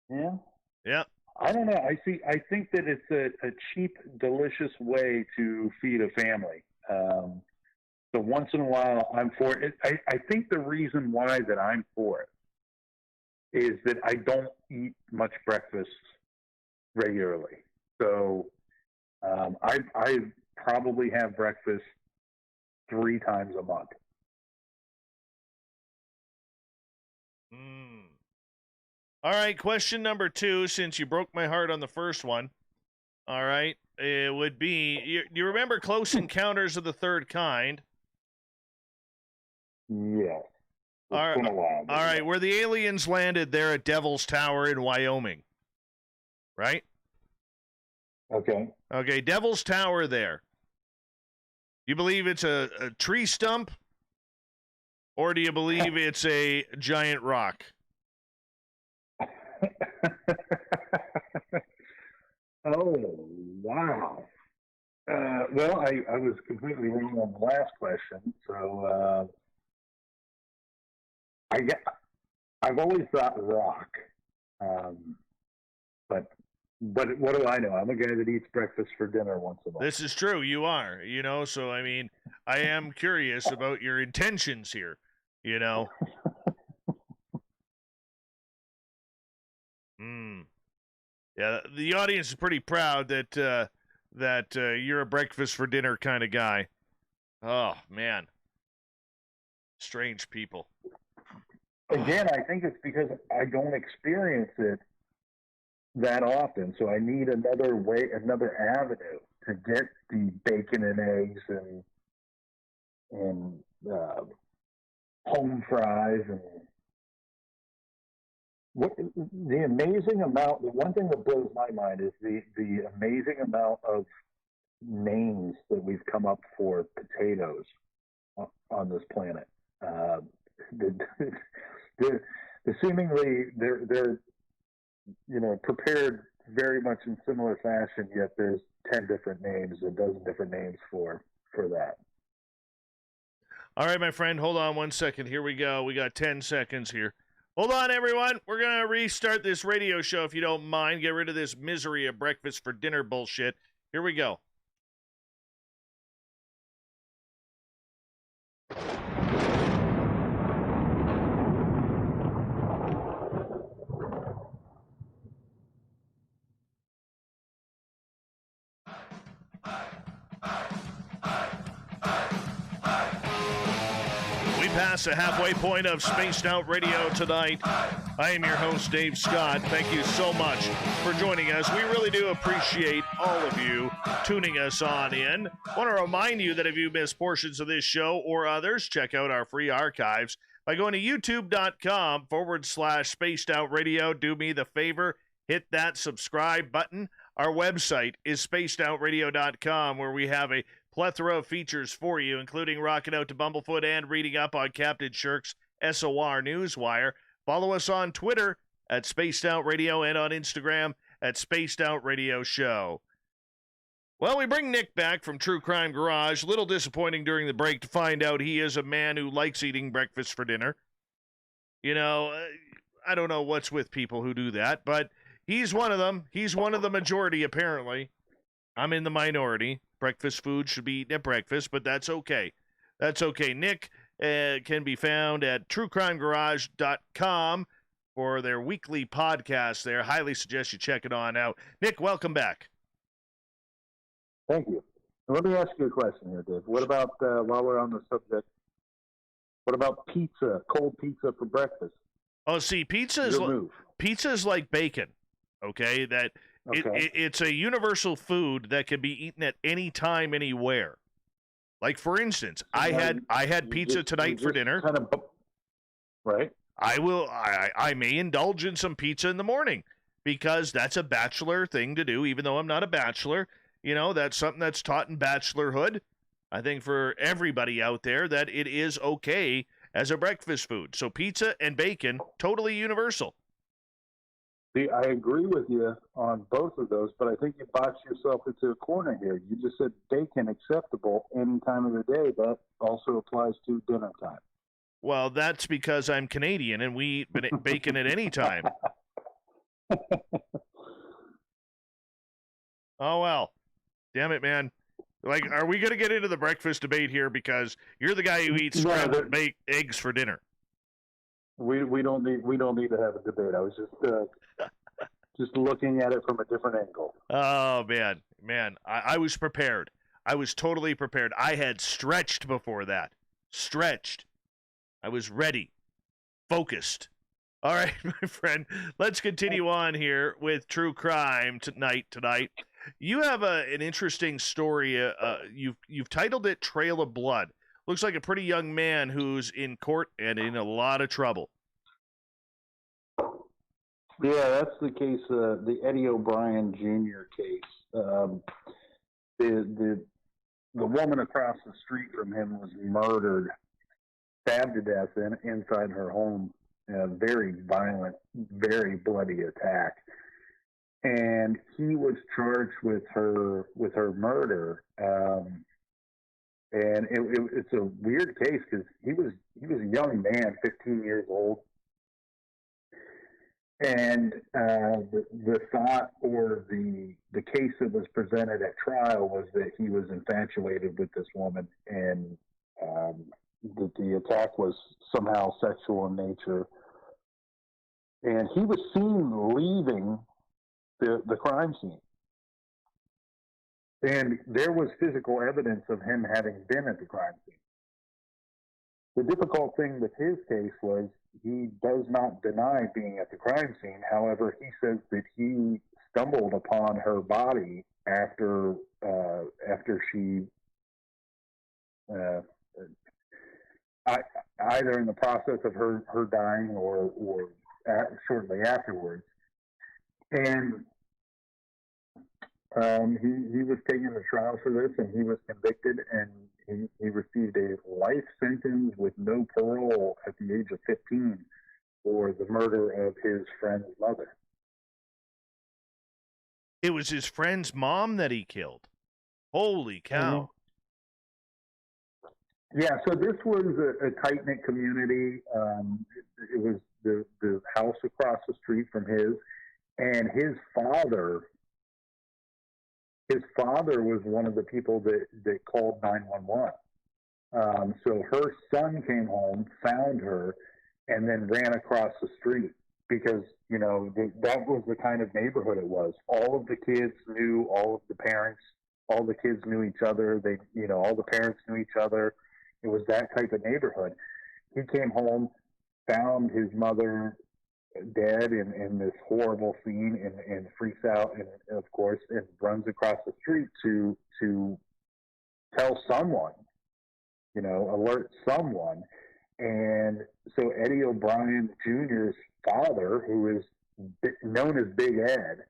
S3: Yeah?
S1: Yeah.
S3: I don't know. I think that it's a cheap, delicious way to feed a family. So once in a while, I'm for it. I think the reason why that I'm for it is that I don't eat much breakfast regularly. So I probably have breakfast 3 times a month.
S1: All right, question number 2, since you broke my heart on the first one. All right, it would be, you remember Close Encounters of the Third Kind?
S3: Yeah.
S1: All right, where the aliens landed there at Devil's Tower in Wyoming, right? Okay, Devil's Tower there. You believe it's a tree stump, or do you believe it's a giant rock?
S3: Oh, wow. Well, I was completely wrong on the last question. So I've always thought rock. But what do I know? I'm a guy that eats breakfast for dinner once a month.
S1: This is true. You are, so I mean, I am curious about your intentions here, Yeah, the audience is pretty proud that you're a breakfast for dinner kind of guy. Oh, man. Strange people.
S3: Again, I think it's because I don't experience it that often, so I need another avenue to get the bacon and eggs and home fries and the amazing amount. The one thing that blows my mind is the amazing amount of names that we've come up for potatoes on this planet. Seemingly they're prepared very much in similar fashion, yet there's 10 different names, a dozen different names for that.
S1: All right, my friend, hold on 1 second. Here we go. We got 10 seconds here. Hold on, everyone. We're going to restart this radio show, if you don't mind. Get rid of this misery of breakfast for dinner bullshit. Here we go. past the halfway point of Spaced Out Radio tonight. I am your host, Dave Scott. Thank you so much for joining us. We really do appreciate all of you tuning us on in. I want to remind you that if you missed portions of this show or others, check out our free archives by going to youtube.com/Spaced Out Radio. Do me the favor, hit that subscribe button. Our website is spacedoutradio.com, where we have a plethora of features for you, including rocking out to Bumblefoot and reading up on Captain Shirk's SOR Newswire. Follow us on Twitter at Spaced Out Radio and on Instagram at Spaced Out Radio Show. Well, we bring Nick back from True Crime Garage. A little disappointing during the break to find out he is a man who likes eating breakfast for dinner. You know, I don't know what's with people who do that, but he's one of them. He's one of the majority, apparently. I'm in the minority. Breakfast food should be eaten at breakfast, but that's okay. That's okay. Nick can be found at truecrimegarage.com for their weekly podcast there. Highly suggest you check it on out. Nick, welcome back.
S3: Thank you. Let me ask you a question here, Dave. What about, while we're on the subject, what about pizza, cold pizza for breakfast?
S1: Oh, see, pizza is like bacon, okay? It's a universal food that can be eaten at any time, anywhere. Like, for instance, I had pizza tonight for dinner.
S3: Right.
S1: I may indulge in some pizza in the morning because that's a bachelor thing to do, even though I'm not a bachelor. You know, that's something that's taught in bachelorhood. I think for everybody out there that it is okay as a breakfast food. So pizza and bacon, totally universal.
S3: See, I agree with you on both of those, but I think you boxed yourself into a corner here. You just said bacon acceptable any time of the day. That also applies to dinner time.
S1: Well, that's because I'm Canadian and we eat bacon at any time. Oh, well. Damn it, man. Like, are we going to get into the breakfast debate here because you're the guy who eats scrambled eggs for dinner?
S3: We don't need to have a debate. I was just looking at it from a different angle.
S1: Oh, man, I was prepared. I was totally prepared. I had stretched before that. Stretched. I was ready. Focused. All right, my friend, let's continue on here with True Crime tonight. You have an interesting story. You've titled it Trail of Blood. Looks like a pretty young man who's in court and in a lot of trouble.
S3: Yeah, that's the case, the Eddie O'Brien Jr. case. The woman across the street from him was murdered, stabbed to death inside her home. A very violent, very bloody attack. And he was charged with her murder. And it's a weird case because he was a young man, 15 years old. And the thought or the case that was presented at trial was that he was infatuated with this woman, and that the attack was somehow sexual in nature. And he was seen leaving the crime scene. And there was physical evidence of him having been at the crime scene. The difficult thing with his case was he does not deny being at the crime scene. However, he says that he stumbled upon her body after she either in the process of her dying or shortly afterwards. And he was taken to trial for this, and he was convicted, and he received a life sentence with no parole at the age of 15 for the murder of his friend's mother.
S1: It was his friend's mom that he killed. Holy cow.
S3: Mm-hmm. Yeah, so this was a tight-knit community. It was the house across the street from his, and his father was one of the people that called 911. So her son came home, found her, and then ran across the street because, you know, that was the kind of neighborhood it was. All of the kids knew all of the parents. All the kids knew each other. All the parents knew each other. It was that type of neighborhood. he came home, found his mother dead in this horrible scene, and freaks out, and of course, and runs across the street to tell someone, alert someone. And so Eddie O'Brien Jr.'s father, who is known as Big Ed,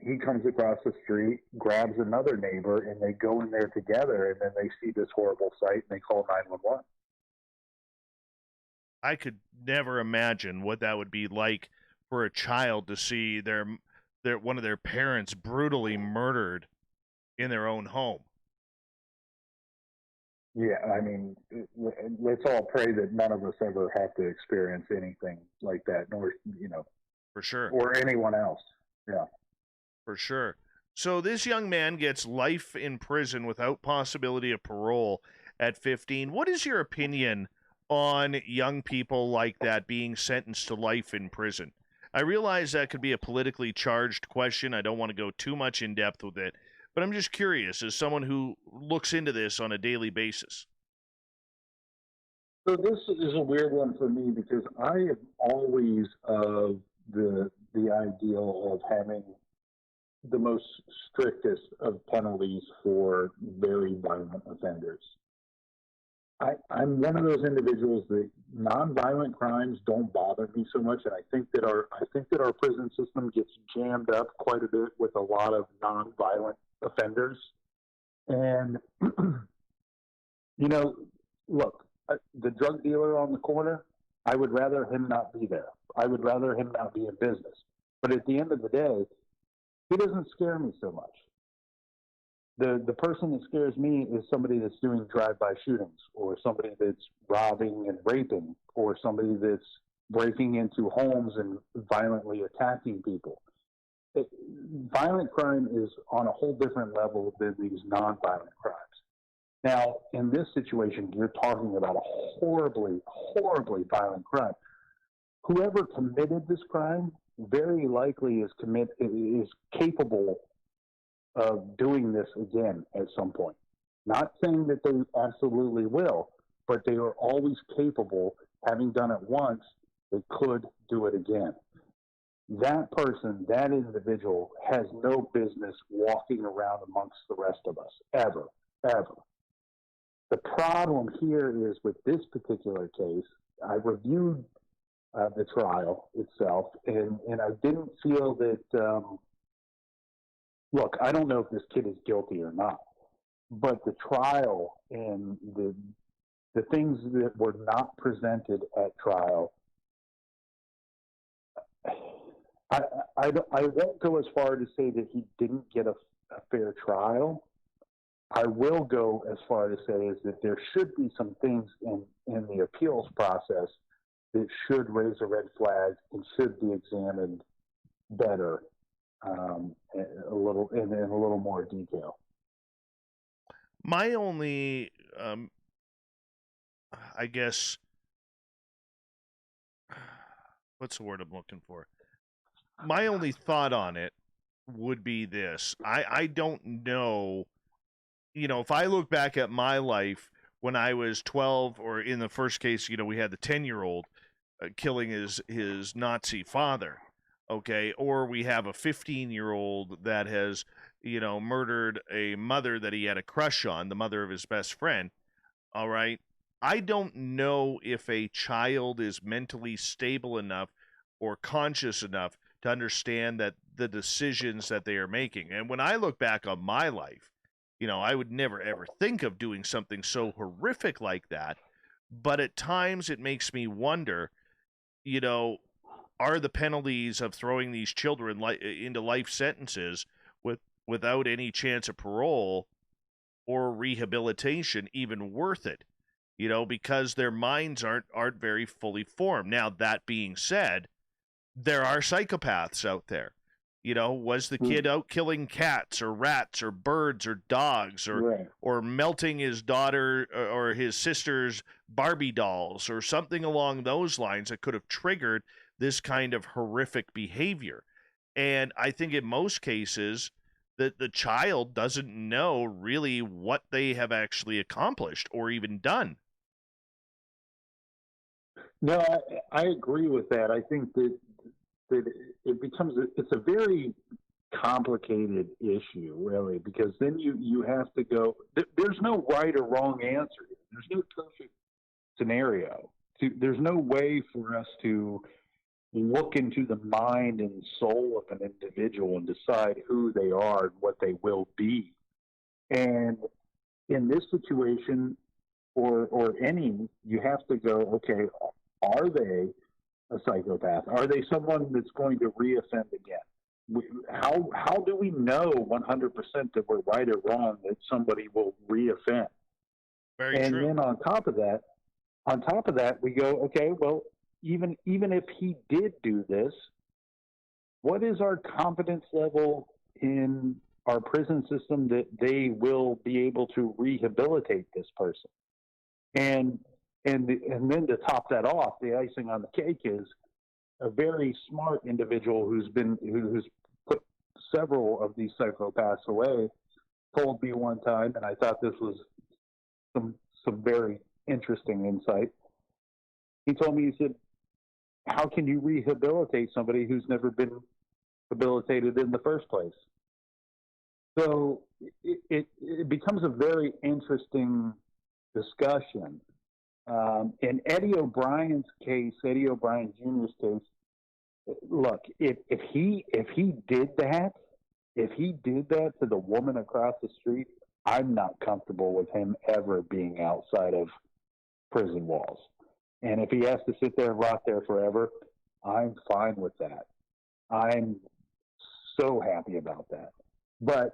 S3: he comes across the street, grabs another neighbor, and they go in there together, and then they see this horrible sight, and they call 911.
S1: I could never imagine what that would be like for a child to see their one of their parents brutally murdered in their own home.
S3: Yeah, I mean, let's all pray that none of us ever have to experience anything like that, nor,
S1: for sure,
S3: or anyone else. Yeah,
S1: for sure. So this young man gets life in prison without possibility of parole at 15. What is your opinion on young people like that being sentenced to life in prison? I realize that could be a politically charged question. I don't want to go too much in depth with it, but I'm just curious as someone who looks into this on a daily basis.
S3: So this is a weird one for me because I am always of the ideal of having the most strictest of penalties for very violent offenders. I'm one of those individuals that nonviolent crimes don't bother me so much, and I think that our prison system gets jammed up quite a bit with a lot of nonviolent offenders. And look, the drug dealer on the corner, I would rather him not be there. I would rather him not be in business. But at the end of the day, he doesn't scare me so much. The person that scares me is somebody that's doing drive-by shootings, or somebody that's robbing and raping, or somebody that's breaking into homes and violently attacking people. Violent crime is on a whole different level than these nonviolent crimes. Now, in this situation, you're talking about a horribly, horribly violent crime. Whoever committed this crime very likely is capable of doing this again at some point. Not saying that they absolutely will, but they are always capable, having done it once, they could do it again. That person, that individual, has no business walking around amongst the rest of us, ever, ever. The problem here is with this particular case, I reviewed the trial itself, and I didn't feel that, look, I don't know if this kid is guilty or not, but the trial and the things that were not presented at trial, I won't go as far to say that he didn't get a fair trial. I will go as far to say is that there should be some things in the appeals process that should raise a red flag and should be examined better, in a little more detail.
S1: My only, I guess, what's the word I'm looking for? My only thought on it would be this. I don't know, if I look back at my life when I was 12, or in the first case, we had the 10-year-old killing his Nazi father, okay? Or we have a 15-year-old that has, murdered a mother that he had a crush on, the mother of his best friend, all right? I don't know if a child is mentally stable enough or conscious enough to understand that the decisions that they are making. And when I look back on my life, I would never ever think of doing something so horrific like that. But at times it makes me wonder, are the penalties of throwing these children into life sentences without any chance of parole or rehabilitation even worth it? Because their minds aren't very fully formed. Now, that being said, there are psychopaths out there. Was the kid out killing cats or rats or birds or dogs or melting his daughter or his sister's Barbie dolls or something along those lines that could have triggered this kind of horrific behavior? And I think in most cases that the child doesn't know really what they have actually accomplished or even done.
S3: No, I agree with that. I think that it's a very complicated issue, really, because then you have to go. There's no right or wrong answer. There's no perfect scenario. There's no way for us to look into the mind and soul of an individual and decide who they are and what they will be. And in this situation, or any, you have to go, okay, are they a psychopath? Are they someone that's going to reoffend again? How do we know 100% that we're right or wrong that somebody will reoffend?
S1: Very true.
S3: And then on top of that, we go, okay, well, even if he did do this, what is our confidence level in our prison system that they will be able to rehabilitate this person? And then to top that off, the icing on the cake is a very smart individual who's put several of these psychopaths away told me one time, and I thought this was some very interesting insight. He told me, he said, how can you rehabilitate somebody who's never been rehabilitated in the first place? So it becomes a very interesting discussion. In Eddie O'Brien Jr.'s case, look, if he did that to the woman across the street, I'm not comfortable with him ever being outside of prison walls. And if he has to sit there and rot there forever, I'm fine with that. I'm so happy about that. But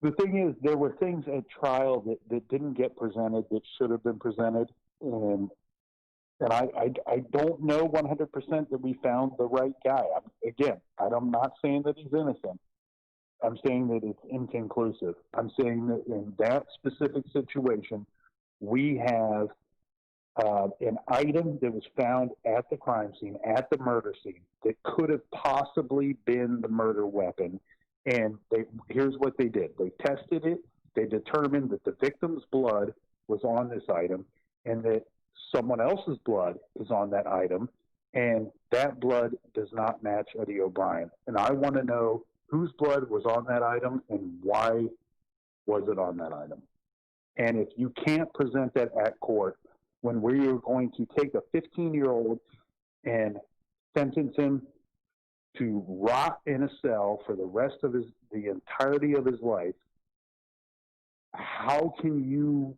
S3: the thing is, there were things at trial that didn't get presented that should have been presented. And I don't know 100% that we found the right guy. I'm not saying that he's innocent. I'm saying that it's inconclusive. I'm saying that in that specific situation, we have an item that was found at the crime scene, at the murder scene, that could have possibly been the murder weapon. And here's what they did. They tested it. They determined that the victim's blood was on this item and that someone else's blood is on that item. And that blood does not match Eddie O'Brien. And I want to know whose blood was on that item and why was it on that item. And if you can't present that at court, when we are going to take a 15-year-old and sentence him to rot in a cell for the rest of the entirety of his life, how can you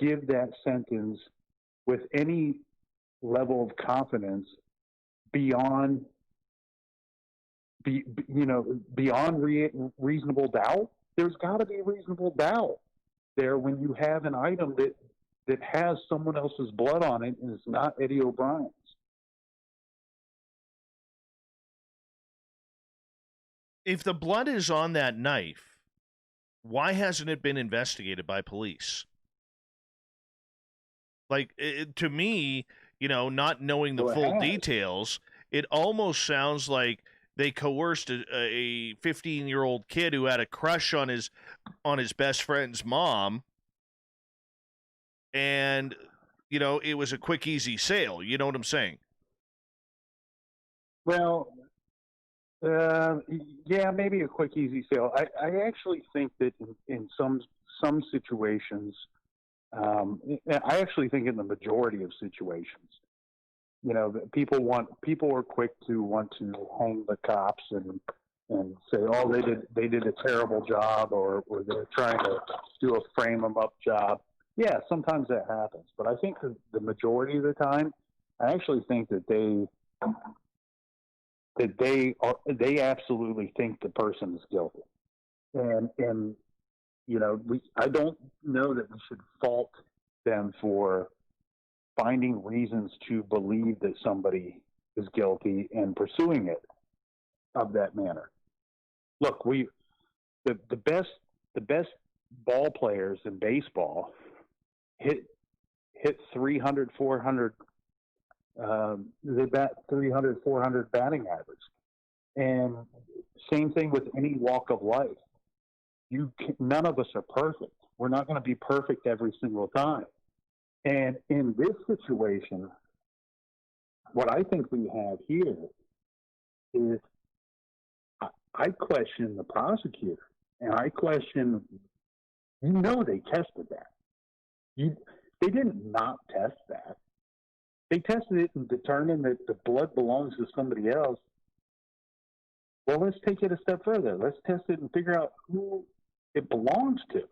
S3: give that sentence with any level of confidence beyond reasonable doubt? There's got to be reasonable doubt there when you have an item that has someone else's blood on it and it's not Eddie O'Brien's.
S1: If the blood is on that knife, why hasn't it been investigated by police? Like, to me, not knowing the full details, it almost sounds like they coerced a 15-year-old kid who had a crush on his best friend's mom, and it was a quick, easy sale. You know what I'm saying?
S3: Well, yeah, maybe a quick, easy sale. I actually think that in some situations, I actually think in the majority of situations, people are quick to want to hang the cops and say, oh, they did a terrible job, or they're trying to do a frame them up job. Yeah, sometimes that happens, but I think the majority of the time, I actually think that they absolutely think the person is guilty, and I don't know that we should fault them for finding reasons to believe that somebody is guilty and pursuing it of that manner. Look, the best ball players in baseball hit 300, 400. They bat 300, 400 batting average, and same thing with any walk of life. None of us are perfect. We're not going to be perfect every single time. And in this situation, what I think we have here is I question the prosecutor, and I question, they tested that. They didn't not test that. They tested it and determined that the blood belongs to somebody else. Well, let's take it a step further. Let's test it and figure out who it belongs to.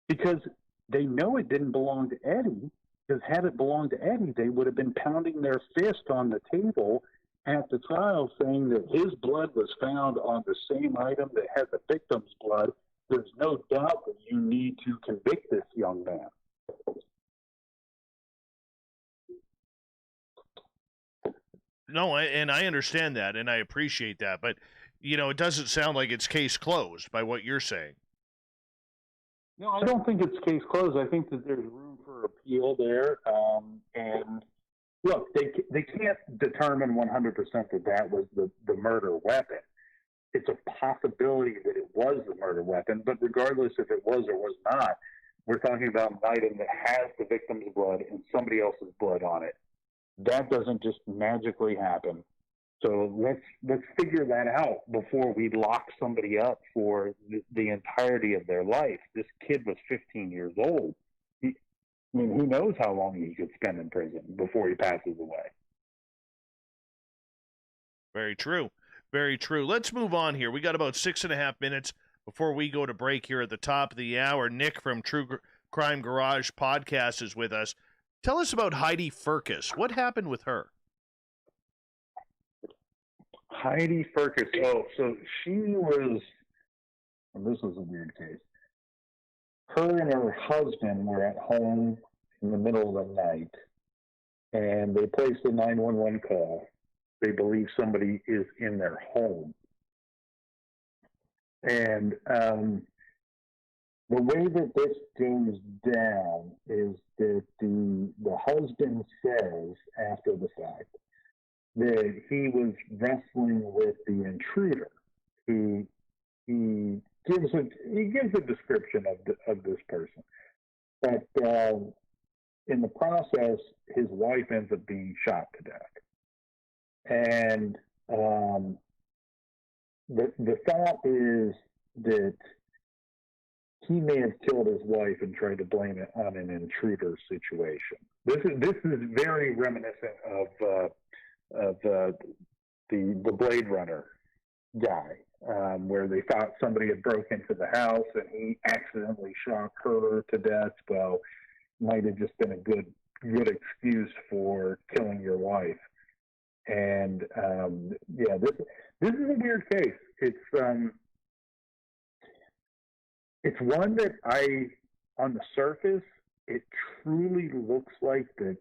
S3: Because they know it didn't belong to Eddie, because had it belonged to Eddie, they would have been pounding their fist on the table at the trial saying that his blood was found on the same item that had the victim's blood. There's no doubt that you need to convict this young man.
S1: No, and I understand that, and I appreciate that, but, it doesn't sound like it's case closed by what you're saying.
S3: No, I don't think it's case closed. I think that there's room for appeal there. And look, they can't determine 100% that was the murder weapon. It's a possibility that it was the murder weapon, but regardless if it was or was not, we're talking about an item that has the victim's blood and somebody else's blood on it. That doesn't just magically happen. So let's figure that out before we lock somebody up for the entirety of their life. This kid was 15 years old. Who knows how long he could spend in prison before he passes away.
S1: Very true. Very true. Let's move on here. We got about 6.5 minutes before we go to break here at the top of the hour. Nick from True Crime Garage Podcast is with us. Tell us about Heidi Furcus. What happened with her?
S3: Heidi Furcus. Oh, so she was, and this was a weird case. Her and her husband were at home in the middle of the night, and they placed a 911 call. They believe somebody is in their home. And the way that this goes down is that the husband says after the fact that he was wrestling with the intruder, who he gives a description of this person, but in the process, his wife ends up being shot to death, and the thought is that he may have killed his wife and tried to blame it on an intruder situation. This is very reminiscent of the Blade Runner guy, where they thought somebody had broken into the house and he accidentally shot her to death. Well, might have just been a good excuse for killing your wife. And this is a weird case. It's one that on the surface, it truly looks like that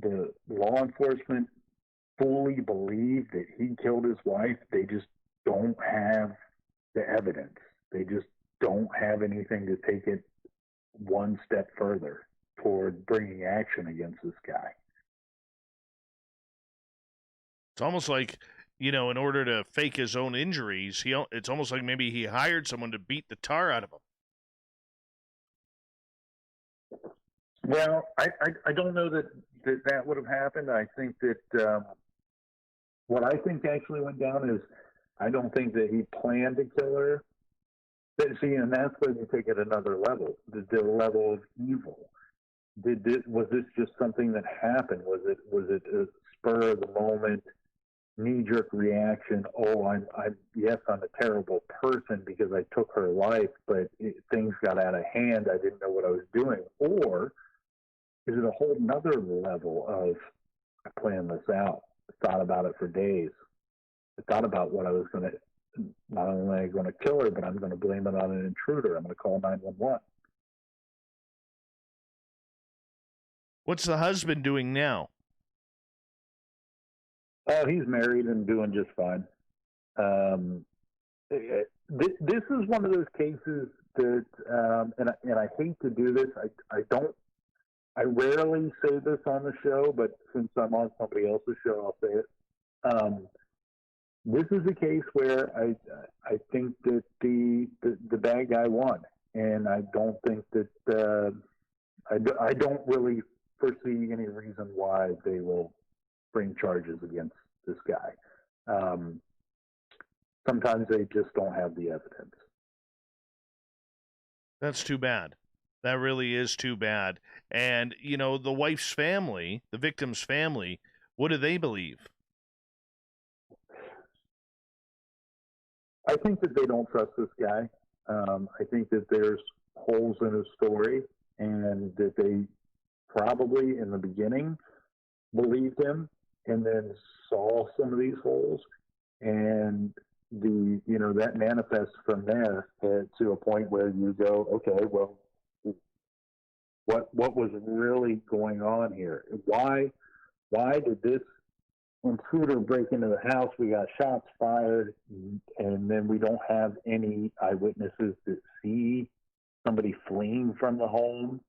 S3: the law enforcement fully believe that he killed his wife. They just don't have the evidence. They just don't have anything to take it one step further toward bringing action against this guy.
S1: It's almost like, in order to fake his own injuries, it's almost like maybe he hired someone to beat the tar out of him.
S3: Well, I don't know that would have happened. I think that what I think actually went down is I don't think that he planned to kill her. But see, and that's when you take it another level, the level of evil. Was this just something that happened? Was it a spur of the moment, knee-jerk reaction? Oh, I'm a terrible person because I took her life, but things got out of hand. I didn't know what I was doing. Or is it a whole nother level of I planned this out, thought about it for days. I thought about what I was going to, not only am I going to kill her, but I'm going to blame it on an intruder. I'm going to call 911.
S1: What's the husband doing now?
S3: Oh, he's married and doing just fine. This is one of those cases that, and I hate to do this. I rarely say this on the show, but since I'm on somebody else's show, I'll say it. This is a case where I think that the bad guy won, and I don't think that I don't really foresee any reason why they will bring charges against this guy. Sometimes they just don't have the evidence.
S1: That's too bad. That really is too bad. And, you know, the wife's family, the victim's family, what do they believe?
S3: I think that they don't trust this guy. I think that there's holes in his story, and that they probably in the beginning believed him and then saw some of these holes, and that manifests from there to a point where you go, okay, well, what was really going on here? Why did this intruder break into the house? We got shots fired, and then we don't have any eyewitnesses that see somebody fleeing from the home.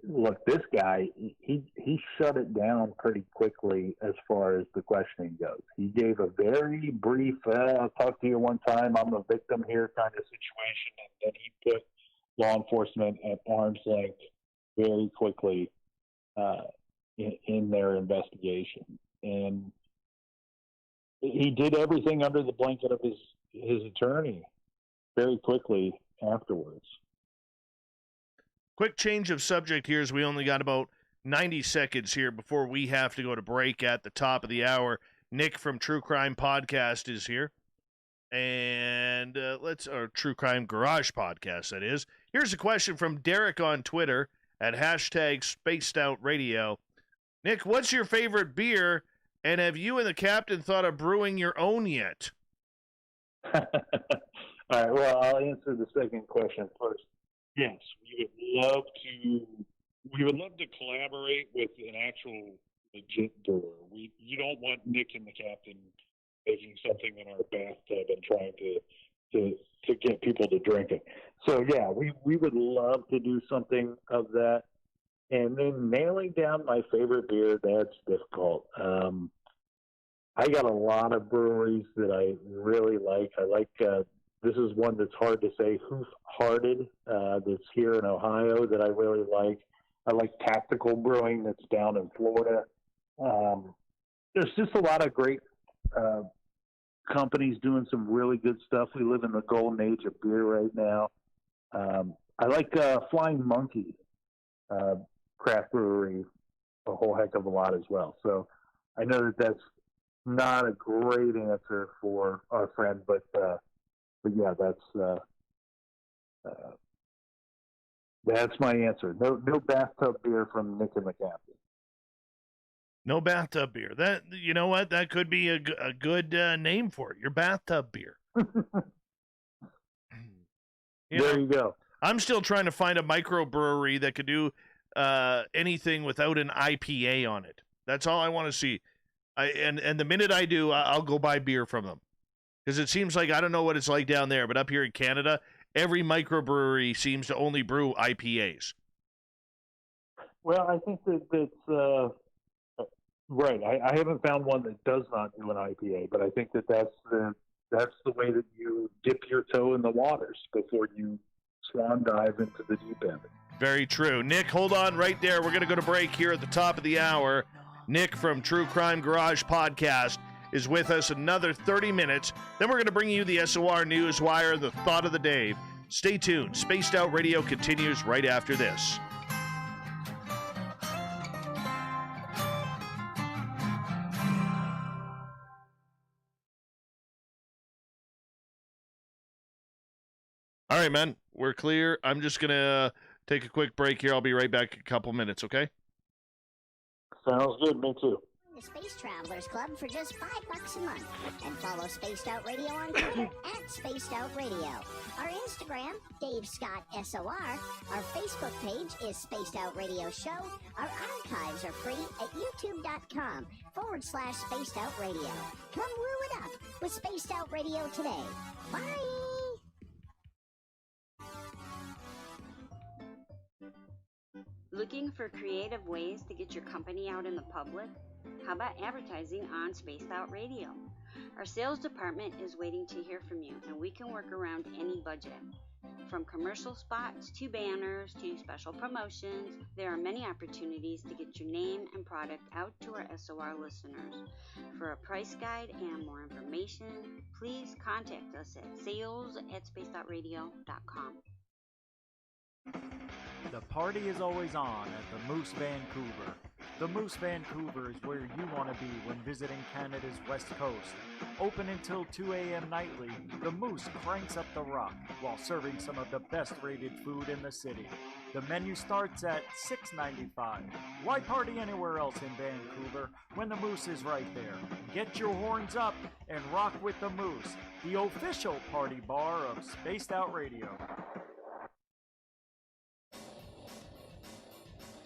S3: Look, this guy, he shut it down pretty quickly as far as the questioning goes. He gave a very brief, I'll talk to you one time, I'm a victim here kind of situation, and then he put law enforcement at arm's length very quickly in their investigation. And he did everything under the blanket of his attorney very quickly afterwards.
S1: Quick change of subject here, as we only got about 90 seconds here before we have to go to break at the top of the hour. Nick from True Crime Podcast is here. And our True Crime Garage Podcast, that is. Here's a question from Derek on Twitter at #SpacedOutRadio. Nick, what's your favorite beer, and have you and the captain thought of brewing your own yet?
S3: All right, well, I'll answer the second question first. Yes, we would love to collaborate with an actual legit brewer. You don't want Nick and the captain making something in our bathtub and trying to get people to drink it. So yeah, we would love to do something of that. And then nailing down my favorite beer, that's difficult. I got a lot of breweries that I really like. I like this is one that's hard to say, Hoof-Hearted, that's here in Ohio, that I really like. I like Tactical Brewing, that's down in Florida. There's just a lot of great companies doing some really good stuff. We live in the golden age of beer right now. I like Flying Monkey craft brewery a whole heck of a lot as well. So I know that that's not a great answer for our friend, but yeah, that's my answer. No bathtub beer from Nick and the Captain.
S1: No bathtub beer. That, you know what? That could be a good name for it. Your bathtub beer.
S3: There you go.
S1: I'm still trying to find a microbrewery that could do anything without an IPA on it. That's all I want to see. And the minute I do, I'll go buy beer from them. Because it seems like, I don't know what it's like down there, but up here in Canada, every microbrewery seems to only brew IPAs.
S3: Well, I think that's right. I haven't found one that does not do an IPA, but I think that's the way that you dip your toe in the waters before you swan dive into the deep end.
S1: Very true. Nick, hold on right there. We're going to go to break here at the top of the hour. Nick from True Crime Garage Podcast is with us another 30 minutes. Then we're going to bring you the SOR News Wire, the thought of the day. Stay tuned. Spaced Out Radio continues right after this. All right, man. We're clear. I'm just going to take a quick break here. I'll be right back in a couple minutes, okay?
S3: Sounds good. Me too.
S4: The Space Travelers Club for just $5 a month, and follow Spaced Out Radio on Twitter at Spaced Out Radio. Our Instagram, Dave Scott SOR. Our Facebook page is Spaced Out Radio Show. Our archives are free at youtube.com/Spaced Out Radio. Come woo it up with Spaced Out Radio today. Bye.
S15: Looking for creative ways to get your company out in the public? How about advertising on Spaced Out Radio? Our sales department is waiting to hear from you, and we can work around any budget. From commercial spots to banners to special promotions, there are many opportunities to get your name and product out to our SOR listeners. For a price guide and more information, please contact us at sales@spacedoutradio.com.
S9: The party is always on at the Moose Vancouver. The Moose Vancouver is where you want to be when visiting Canada's West Coast. Open until 2 a.m. nightly, the Moose cranks up the rock while serving some of the best rated food in the city. The menu starts at $6.95. Why party anywhere else in Vancouver when the Moose is right there? Get your horns up and rock with the Moose, the official party bar of Spaced Out Radio.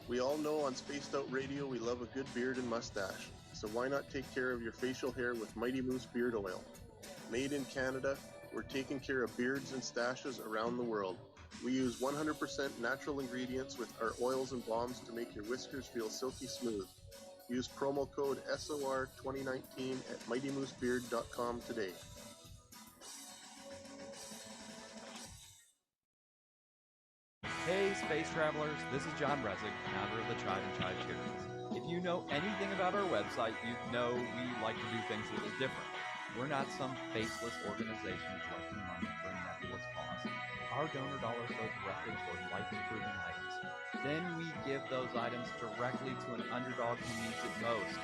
S8: We all know on Spaced Out Radio we love a good beard and mustache, so why not take care of your facial hair with Mighty Moose Beard Oil? Made in Canada, we're taking care of beards and stashes around the world. We use 100% natural ingredients with our oils and balms to make your whiskers feel silky smooth. Use promo code SOR2019 at MightyMooseBeard.com today.
S6: Hey, space travelers, this is John Resig, founder of the CHIVE and CHIVE Charities. If you know anything about our website, you know we like to do things a little different. We're not some faceless organization collecting money for a nebulous cause. Our donor dollars go directly toward life-improving items. Then we give those items directly to an underdog who needs it most.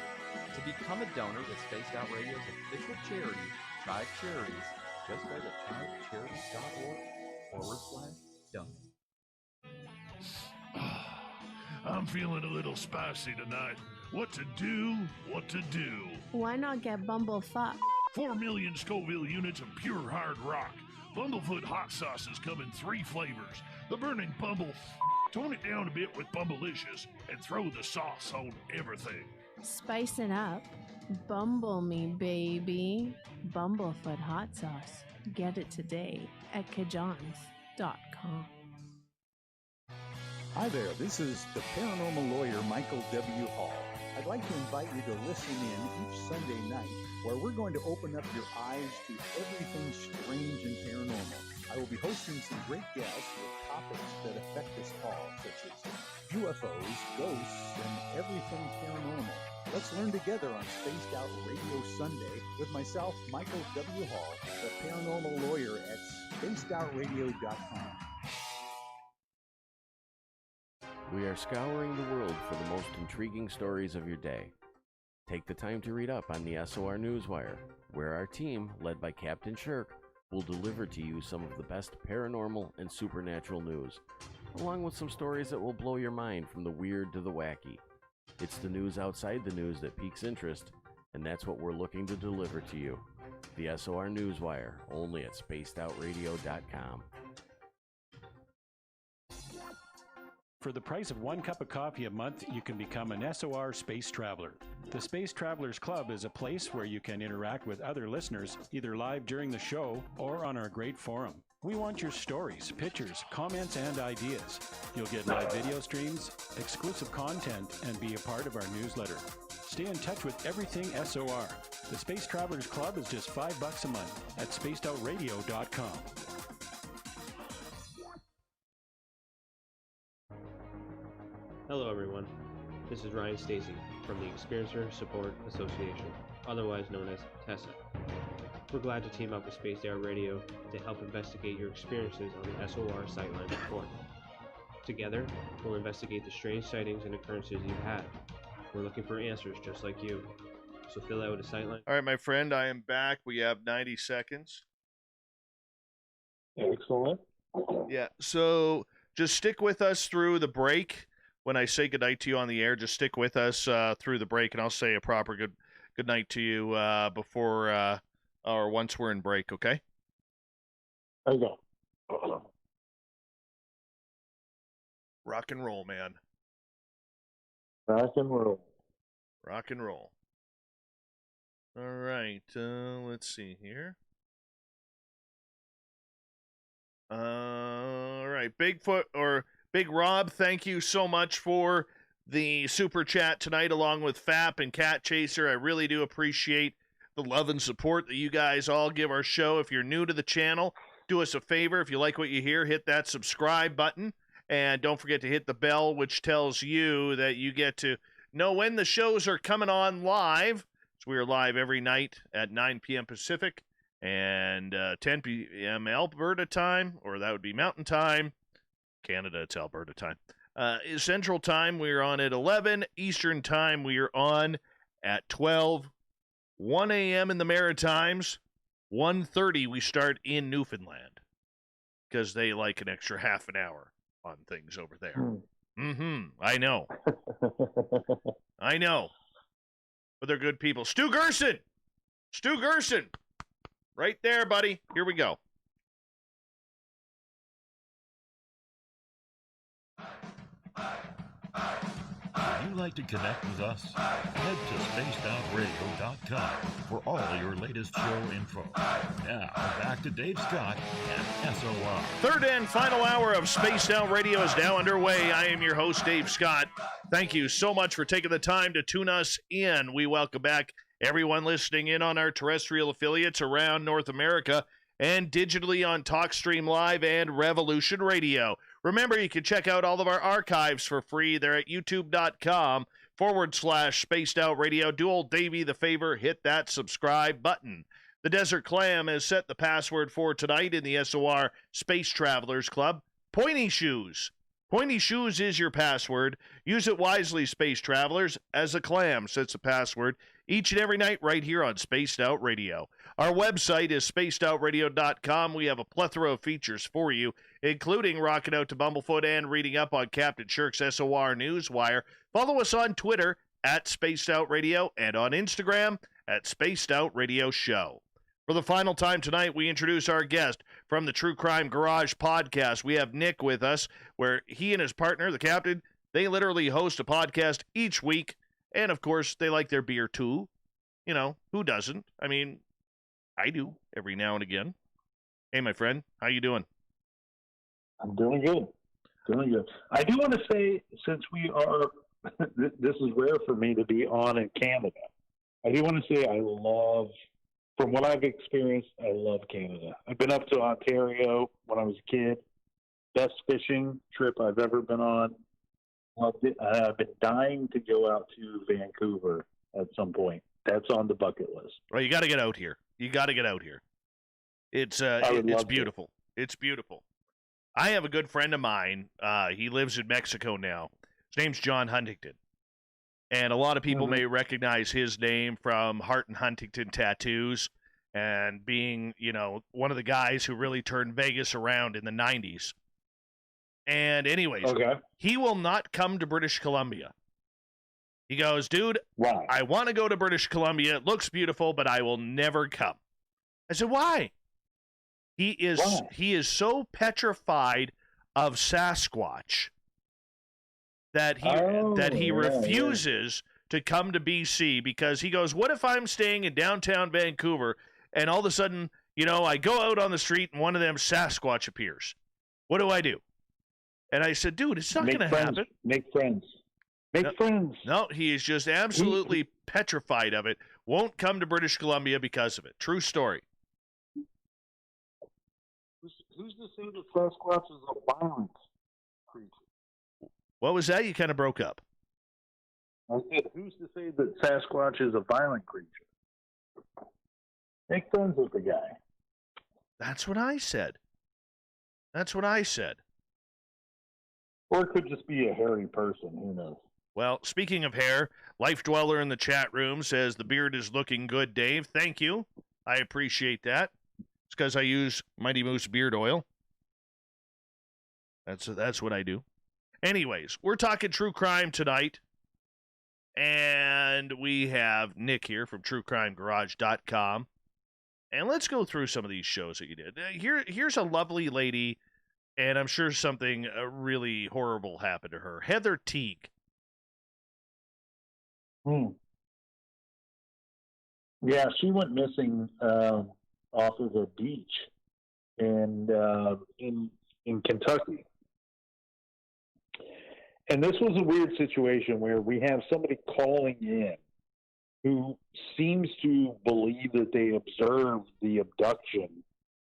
S6: To become a donor with Spaced Out Radio's official charity, CHIVE Charities, just go to chivecharities.org/donate.
S11: I'm feeling a little spicy tonight. What to do? What to do?
S12: Why not get BUMBLEFOOT?
S11: 4 million Scoville units of pure hard rock. Bumblefoot hot sauces come in 3 flavors. The burning Bumble. Tone it down a bit with Bumblelicious and throw the sauce on everything.
S12: Spice it up. Bumble me, baby. Bumblefoot hot sauce. Get it today at CHARITIES.com.
S16: Hi there, this is the paranormal lawyer Michael W. Hall. I'd like to invite you to listen in each Sunday night where we're going to open up your eyes to everything strange and paranormal. I will be hosting some great guests with topics that affect us all, such as UFOs, ghosts, and everything paranormal. Let's learn together on Spaced Out Radio Sunday with myself, Michael W. Hall, the paranormal lawyer at spacedoutradio.com.
S5: We are scouring the world for the most intriguing stories of your day. Take the time to read up on the SOR Newswire, where our team, led by Captain Shirk, will deliver to you some of the best paranormal and supernatural news, along with some stories that will blow your mind from the weird to the wacky. It's the news outside the news that piques interest, and that's what we're looking to deliver to you. The SOR Newswire, only at spacedoutradio.com.
S7: For the price of 1 cup of coffee a month, you can become an SOR Space Traveler. The Space Travelers Club is a place where you can interact with other listeners, either live during the show or on our great forum. We want your stories, pictures, comments, and ideas. You'll get live video streams, exclusive content, and be a part of our newsletter. Stay in touch with everything SOR. The Space Travelers Club is just $5 a month at spacedoutradio.com.
S13: Hello everyone, this is Ryan Stacy from the Experiencer Support Association, otherwise known as TESSA. We're glad to team up with Spaced Out Radio to help investigate your experiences on the SOR Sightline Report. Together, we'll investigate the strange sightings and occurrences you've had. We're looking for answers just like you, so fill out a sightline.
S1: All right, my friend, I am back. We have 90 seconds.
S3: Excellent.
S1: Yeah, so just stick with us through the break. When I say goodnight to you on the air, just stick with us through the break, and I'll say a proper good night to you before or once we're in break, okay?
S3: Okay.
S1: Rock and roll, man.
S3: Rock and roll.
S1: Rock and roll. All right, let's see here. All right, Bigfoot or Big Rob, thank you so much for the super chat tonight, along with FAP and Cat Chaser. I really do appreciate the love and support that you guys all give our show. If you're new to the channel, do us a favor. If you like what you hear, hit that subscribe button. And don't forget to hit the bell, which tells you that you get to know when the shows are coming on live. So we are live every night at 9 p.m. Pacific and 10 p.m. Alberta time, or that would be Mountain Time. Canada, it's Alberta time. Central Time, we are on at 11. Eastern Time, we are on at 12. 1 a.m. in the Maritimes. 1:30 we start in Newfoundland because they like an extra half an hour on things over there. I know. I know. But they're good people. Stu Gerson! Right there, buddy. Here we go.
S14: Would you like to connect with us? Head to spacedoutradio.com for all your latest show info. Now, back to Dave Scott and SOR.
S1: Third and final hour of Spaced Out Radio is now underway. I am your host, Dave Scott. Thank you so much for taking the time to tune us in. We welcome back everyone listening in on our terrestrial affiliates around North America and digitally on TalkStream Live and Revolution Radio. Remember, you can check out all of our archives for free. They're at youtube.com/Spaced Out Radio. Do old Davey the favor, hit that subscribe button. The Desert Clam has set the password for tonight in the SOR Space Travelers Club. Pointy Shoes. Pointy Shoes is your password. Use it wisely, Space Travelers, as a clam sets the password each and every night right here on Spaced Out Radio. Our website is spacedoutradio.com. We have a plethora of features for you, including rocking out to Bumblefoot and reading up on Captain Shirk's SOR Newswire. Follow us on Twitter at Spaced Out Radio and on Instagram at Spaced Out Radio Show. For the final time tonight, we introduce our guest from the True Crime Garage podcast. We have Nick with us, where he and his partner, the captain, they literally host a podcast each week. And, of course, they like their beer, too. You know, who doesn't? I mean, I do every now and again. Hey, my friend, how you doing?
S3: I'm doing good. I do want to say, since we are, this is rare for me to be on in Canada. I do want to say from what I've experienced, I love Canada. I've been up to Ontario when I was a kid. Best fishing trip I've ever been on. Loved it. I've been dying to go out to Vancouver at some point. That's on the bucket list.
S1: Well, you got to get out here. It's beautiful. It's beautiful. I have a good friend of mine. He lives in Mexico now. His name's John Huntington. And a lot of people may recognize his name from Hart and Huntington Tattoos and being, one of the guys who really turned Vegas around in the 90s. And anyways, He will not come to British Columbia. He goes, dude,
S3: why?
S1: I want to go to British Columbia. It looks beautiful, but I will never come. I said, why? He is so petrified of Sasquatch that he refuses to come to BC because he goes, what if I'm staying in downtown Vancouver and all of a sudden, I go out on the street and one of them Sasquatch appears? What do I do? And I said, dude, it's not going to happen.
S3: Make friends. Friends.
S1: No, he is just absolutely petrified of it. Won't come to British Columbia because of it. True story.
S3: Who's to say that Sasquatch is a violent creature?
S1: What was that? You kind of broke up.
S3: I said, who's to say that Sasquatch is a violent creature? Make friends with the guy.
S1: That's what I said.
S3: Or it could just be a hairy person. Who knows?
S1: Well, speaking of hair, Life Dweller in the chat room says the beard is looking good, Dave. Thank you. I appreciate that. It's because I use Mighty Moose beard oil. That's what I do. Anyways, we're talking true crime tonight. And we have Nick here from TrueCrimeGarage.com. And let's go through some of these shows that you did. Here's a lovely lady, and I'm sure something really horrible happened to her. Heather Teague.
S3: Yeah, she went missing off of a beach in Kentucky. And this was a weird situation where we have somebody calling in who seems to believe that they observed the abduction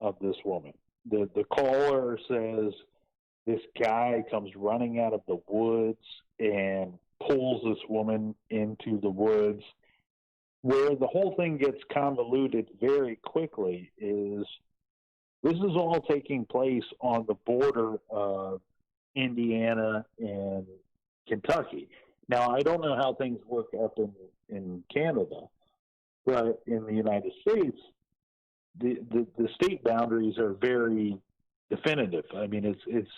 S3: of this woman.
S2: the caller says this guy comes running out of the woods and pulls this woman into the woods. Where the whole thing gets convoluted very quickly is this is all taking place on the border of Indiana and Kentucky. Now, I don't know how things work up in Canada, but in the United States, the state boundaries are very definitive. I mean, it's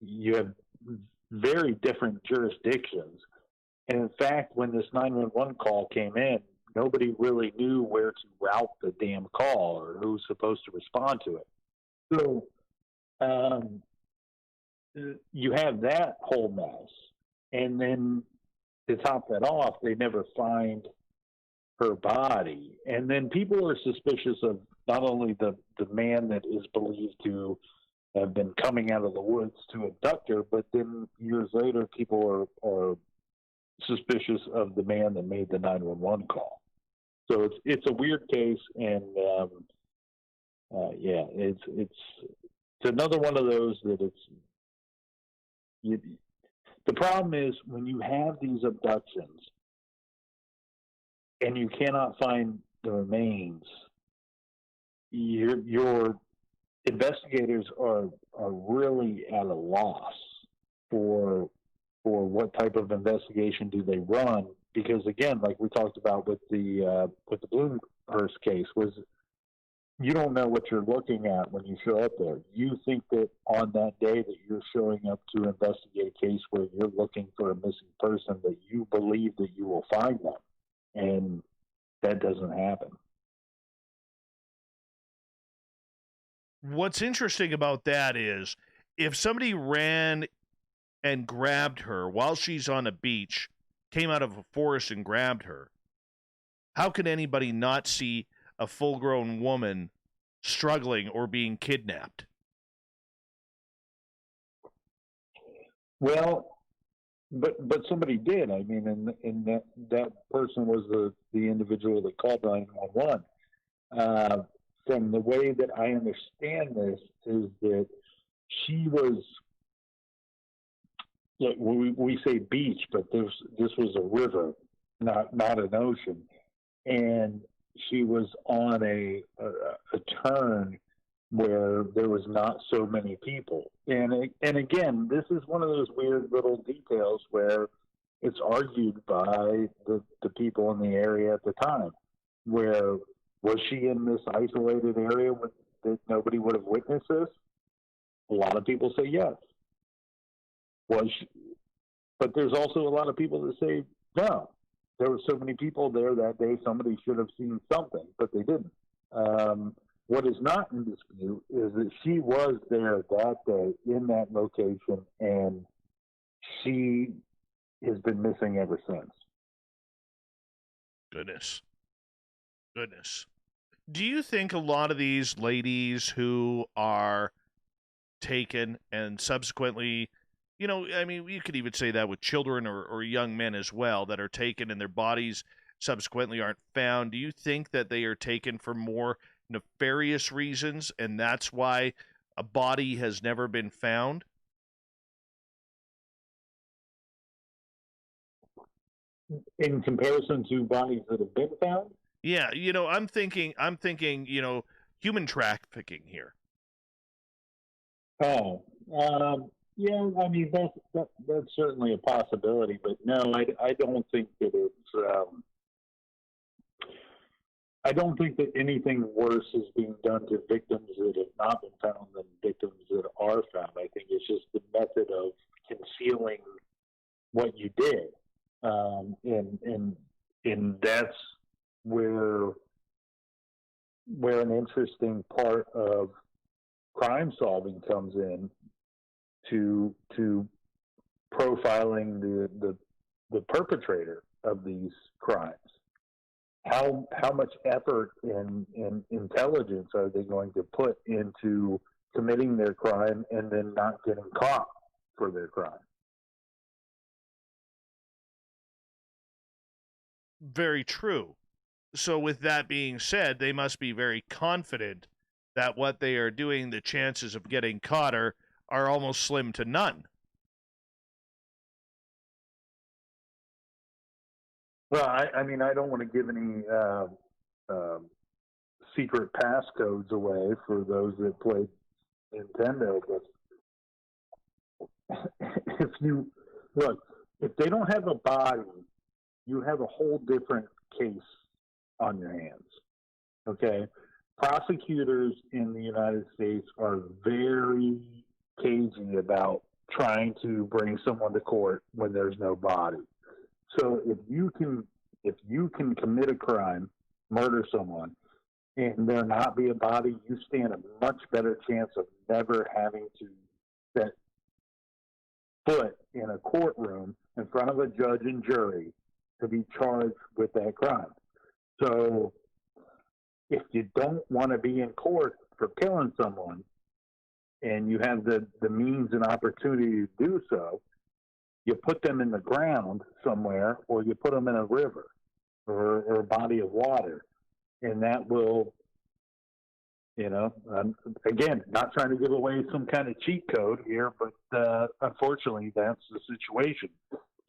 S2: you have very different jurisdictions. And in fact, when this 911 call came in, nobody really knew where to route the damn call or who's supposed to respond to it. So you have that whole mess. And then to top that off, they never find her body. And then people are suspicious of not only the man that is believed to have been coming out of the woods to abduct her, but then years later, people are suspicious of the man that made the 911 call. So it's a weird case, and yeah, it's another one of those that the problem is when you have these abductions and you cannot find the remains, your investigators are really at a loss for what type of investigation do they run, because again, like we talked about with the Bloomhurst case, was you don't know what you're looking at when you show up there. You think that on that day that you're showing up to investigate a case where you're looking for a missing person, that you believe that you will find them, and that doesn't happen.
S1: What's interesting about that is if somebody ran and grabbed her while she's on a beach, came out of a forest and grabbed her, how could anybody not see a full-grown woman struggling or being kidnapped?
S2: Well, but somebody did. I mean, and that person was the individual that called 911. From the way that I understand this is that she was, we say beach, but this was a river, not an ocean, and she was on a turn where there was not so many people, and again, this is one of those weird little details where it's argued by the people in the area at the time, where was she in this isolated area that nobody would have witnessed this? A lot of people say yes. Was she? But there's also a lot of people that say no. There were so many people there that day, somebody should have seen something, but they didn't. What is not in dispute is that she was there that day in that location, and she has been missing ever since.
S1: Goodness. Do you think a lot of these ladies who are taken and subsequently, I mean, you could even say that with children or young men as well that are taken and their bodies subsequently aren't found, do you think that they are taken for more nefarious reasons and that's why a body has never been found?
S2: In comparison to bodies that have been found?
S1: Yeah, I'm thinking, human trafficking here.
S2: Oh, yeah, I mean, that's certainly a possibility, but no, I don't think that it's, I don't think that anything worse is being done to victims that have not been found than victims that are found. I think it's just the method of concealing what you did. And that's where an interesting part of crime solving comes in to profiling the perpetrator of these crimes. How much effort and intelligence are they going to put into committing their crime and then not getting caught for their crime?
S1: Very true. So with that being said, they must be very confident that what they are doing, the chances of getting caught are almost slim to none.
S3: Well, I mean, I don't want to give any secret passcodes away for those that play Nintendo, but if you look, if they don't have a body, you have a whole different case on your hands. Okay? Prosecutors in the United States are very cagey about trying to bring someone to court when there's no body. So if you can commit a crime, murder someone, and there not be a body, you stand a much better chance of never having to set foot in a courtroom in front of a judge and jury to be charged with that crime. So if you don't want to be in court for killing someone and you have the means and opportunity to do so, you put them in the ground somewhere, or you put them in a river or a body of water, and that will, again, not trying to give away some kind of cheat code here, but unfortunately, that's the situation.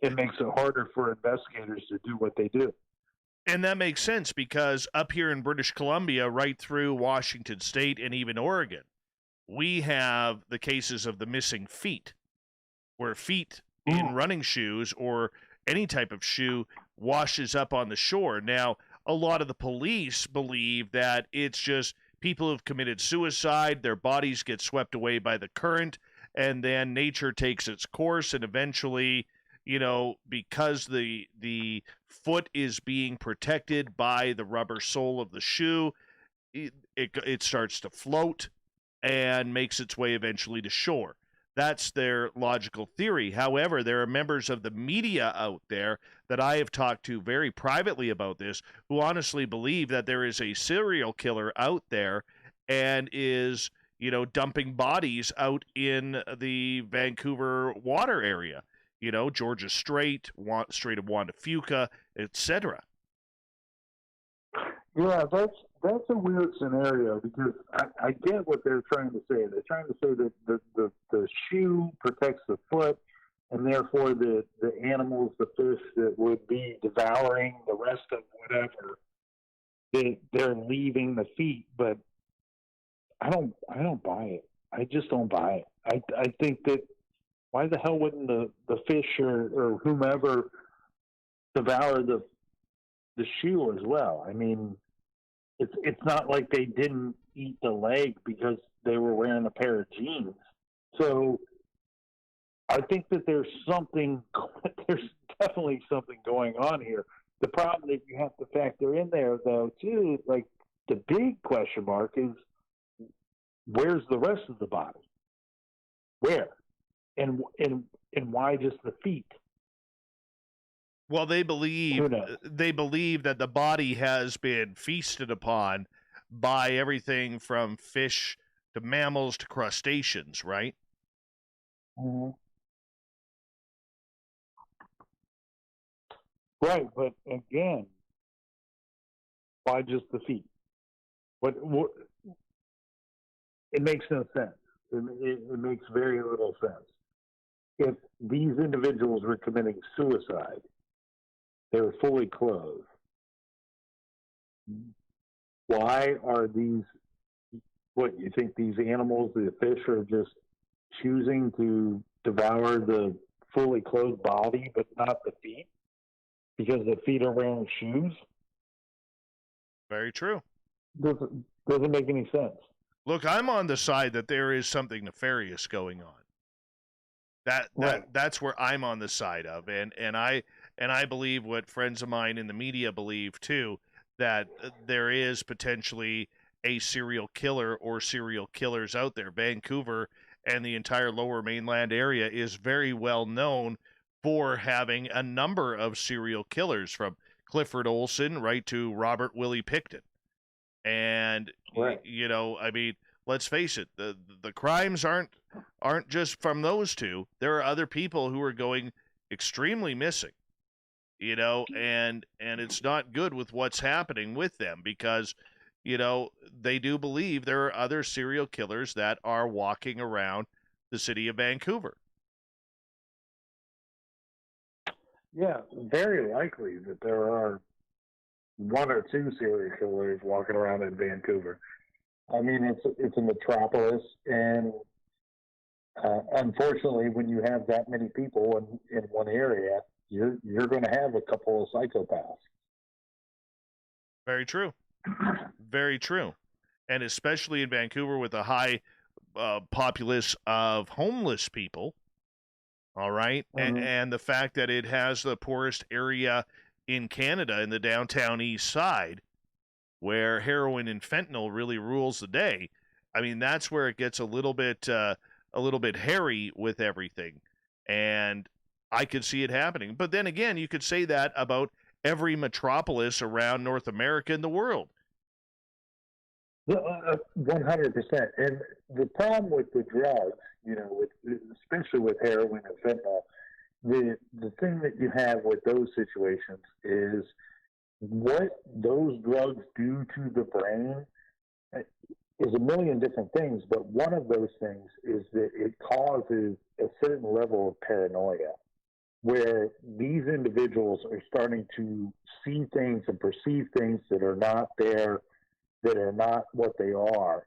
S3: It makes it harder for investigators to do what they do.
S1: And that makes sense because up here in British Columbia, right through Washington State and even Oregon, we have the cases of the missing feet, where feet in running shoes or any type of shoe washes up on the shore. Now, a lot of the police believe that it's just people who've committed suicide, their bodies get swept away by the current, and then nature takes its course, and eventually, because the foot is being protected by the rubber sole of the shoe, it starts to float and makes its way eventually to shore. That's their logical theory. However, there are members of the media out there that I have talked to very privately about this who honestly believe that there is a serial killer out there and is, dumping bodies out in the Vancouver water area. Georgia Strait, Strait of Juan de Fuca, etc.
S3: Yeah, that's a weird scenario because I get what they're trying to say. They're trying to say that the shoe protects the foot, and therefore the animals, the fish that would be devouring the rest of whatever, they're leaving the feet. But I don't buy it. I just don't buy it. I think that why the hell wouldn't the fish or whomever devour the shoe as well? I mean, it's not like they didn't eat the leg because they were wearing a pair of jeans. So I think that there's definitely something going on here. The problem that you have to factor in there, though, too, like the big question mark is where's the rest of the body? Where? And why just the feet?
S1: Well, they believe that the body has been feasted upon by everything from fish to mammals to crustaceans, right?
S3: Mm-hmm. Right, but again, why just the feet? What? It makes no sense. It makes very little sense. If these individuals were committing suicide, they were fully clothed. Why are these, what, you think these animals, the fish, are just choosing to devour the fully clothed body but not the feet? Because the feet are wearing shoes?
S1: Very true.
S3: Doesn't make any sense.
S1: Look, I'm on the side that there is something nefarious going on. That's where I'm on the side of, and I believe what friends of mine in the media believe too, that there is potentially a serial killer or serial killers out there. Vancouver and the entire Lower Mainland area is very well known for having a number of serial killers, from Clifford Olson right to Robert Willie Pickton. And
S3: right.
S1: I mean, let's face it, the crimes aren't just from those two. There are other people who are going extremely missing, and it's not good with what's happening with them because, they do believe there are other serial killers that are walking around the city of Vancouver.
S3: Yeah, very likely that there are one or two serial killers walking around in Vancouver. I mean, it's a metropolis, and unfortunately, when you have that many people in one area, you're going to have a couple of psychopaths.
S1: Very true. Very true. And especially in Vancouver with a high populace of homeless people, all right? And the fact that it has the poorest area in Canada in the downtown east side, where heroin and fentanyl really rules the day. I mean, that's where it gets a little bit hairy with everything. And I could see it happening. But then again, you could say that about every metropolis around North America and the world.
S3: 100%. And the problem with the drugs, especially with heroin and fentanyl, the thing that you have with those situations is what those drugs do to the brain is a million different things, but one of those things is that it causes a certain level of paranoia, where these individuals are starting to see things and perceive things that are not there, that are not what they are,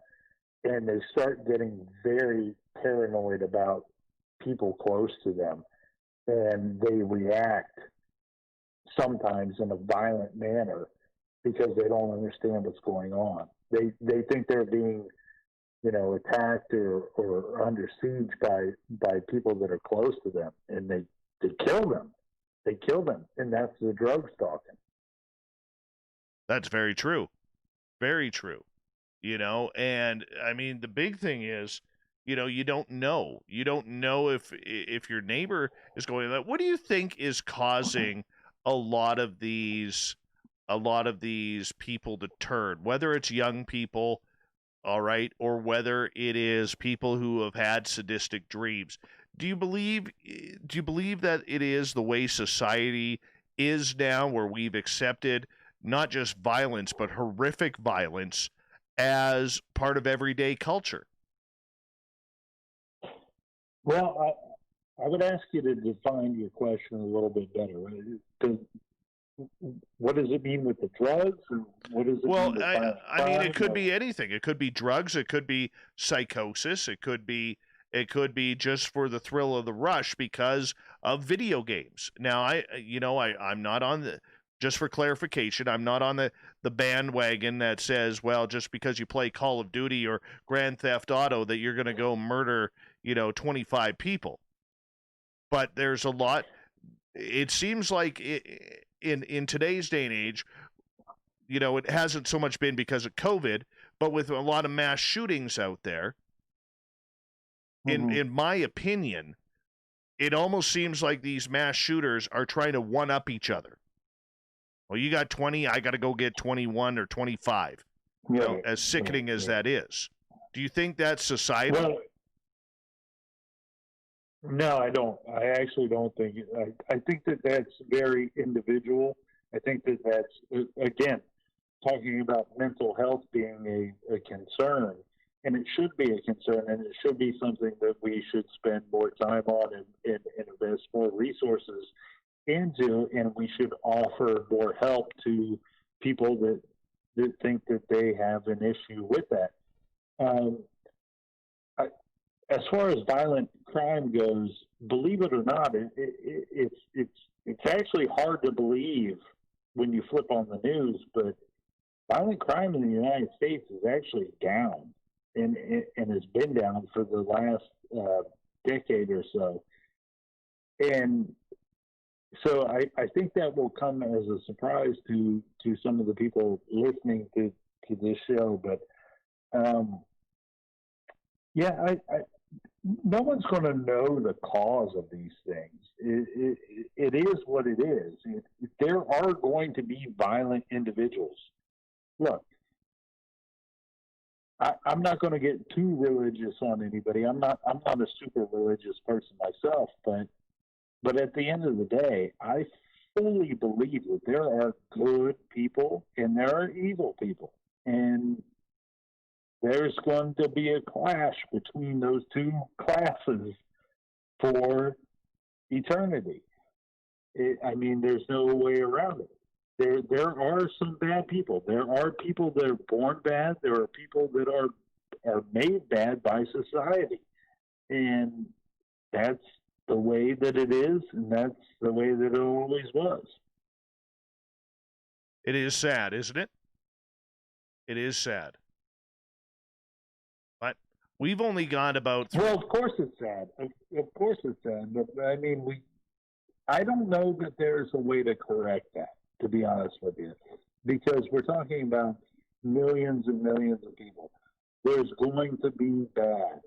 S3: and they start getting very paranoid about people close to them, and they react sometimes in a violent manner because they don't understand what's going on. They think they're being, attacked or under siege by people that are close to them, and they kill them. They kill them, and that's the drugs talking.
S1: That's very true. Very true. And I mean, the big thing is, you don't know. You don't know if your neighbor is going that. What do you think is causing a lot of these people to turn, whether it's young people, all right, or whether it is people who have had sadistic dreams? Do you believe that it is the way society is now, where we've accepted not just violence, but horrific violence as part of everyday culture?
S3: Well, I would ask you to define your question a little bit better. What does it mean with the drugs? Or what does it mean with
S1: I mean, it could be anything. It could be drugs. It could be psychosis. It could be just for the thrill of the rush because of video games. Now, I'm not on the. Just for clarification, I'm not on the bandwagon that says, well, just because you play Call of Duty or Grand Theft Auto that you're going to go murder, 25 people. But there's a lot. It seems like in today's day and age, it hasn't so much been because of COVID, but with a lot of mass shootings out there, in my opinion, it almost seems like these mass shooters are trying to one-up each other. Well, you got 20, I got to go get 21 or 25, as sickening as that is. Do you think that's societal?
S3: Well, no, I don't. I actually don't think it. I think that that's very individual. I think that that's, again, talking about mental health being a concern, and it should be a concern, and it should be something that we should spend more time on and invest more resources into, and we should offer more help to people that think that they have an issue with that. As far as violent crime goes, believe it or not, it's actually hard to believe when you flip on the news, but violent crime in the United States is actually down, and has been down for the last decade or so. And so I think that will come as a surprise to some of the people listening to this show. But no one's going to know the cause of these things. It is what it is. There are going to be violent individuals. Look, I'm not going to get too religious on anybody. I'm not a super religious person myself, but at the end of the day, I fully believe that there are good people and there are evil people. And there's going to be a clash between those two classes for eternity. There's no way around it. There are some bad people. There are people that are born bad. There are people that are made bad by society. And that's the way that it is, and that's the way that it always was.
S1: It is sad, isn't it? It is sad. But we've only got about...
S3: Well, of course it's sad. Of course it's sad. But, I don't know that there's a way to correct that, to be honest with you. Because we're talking about millions and millions of people. There's going to be bad.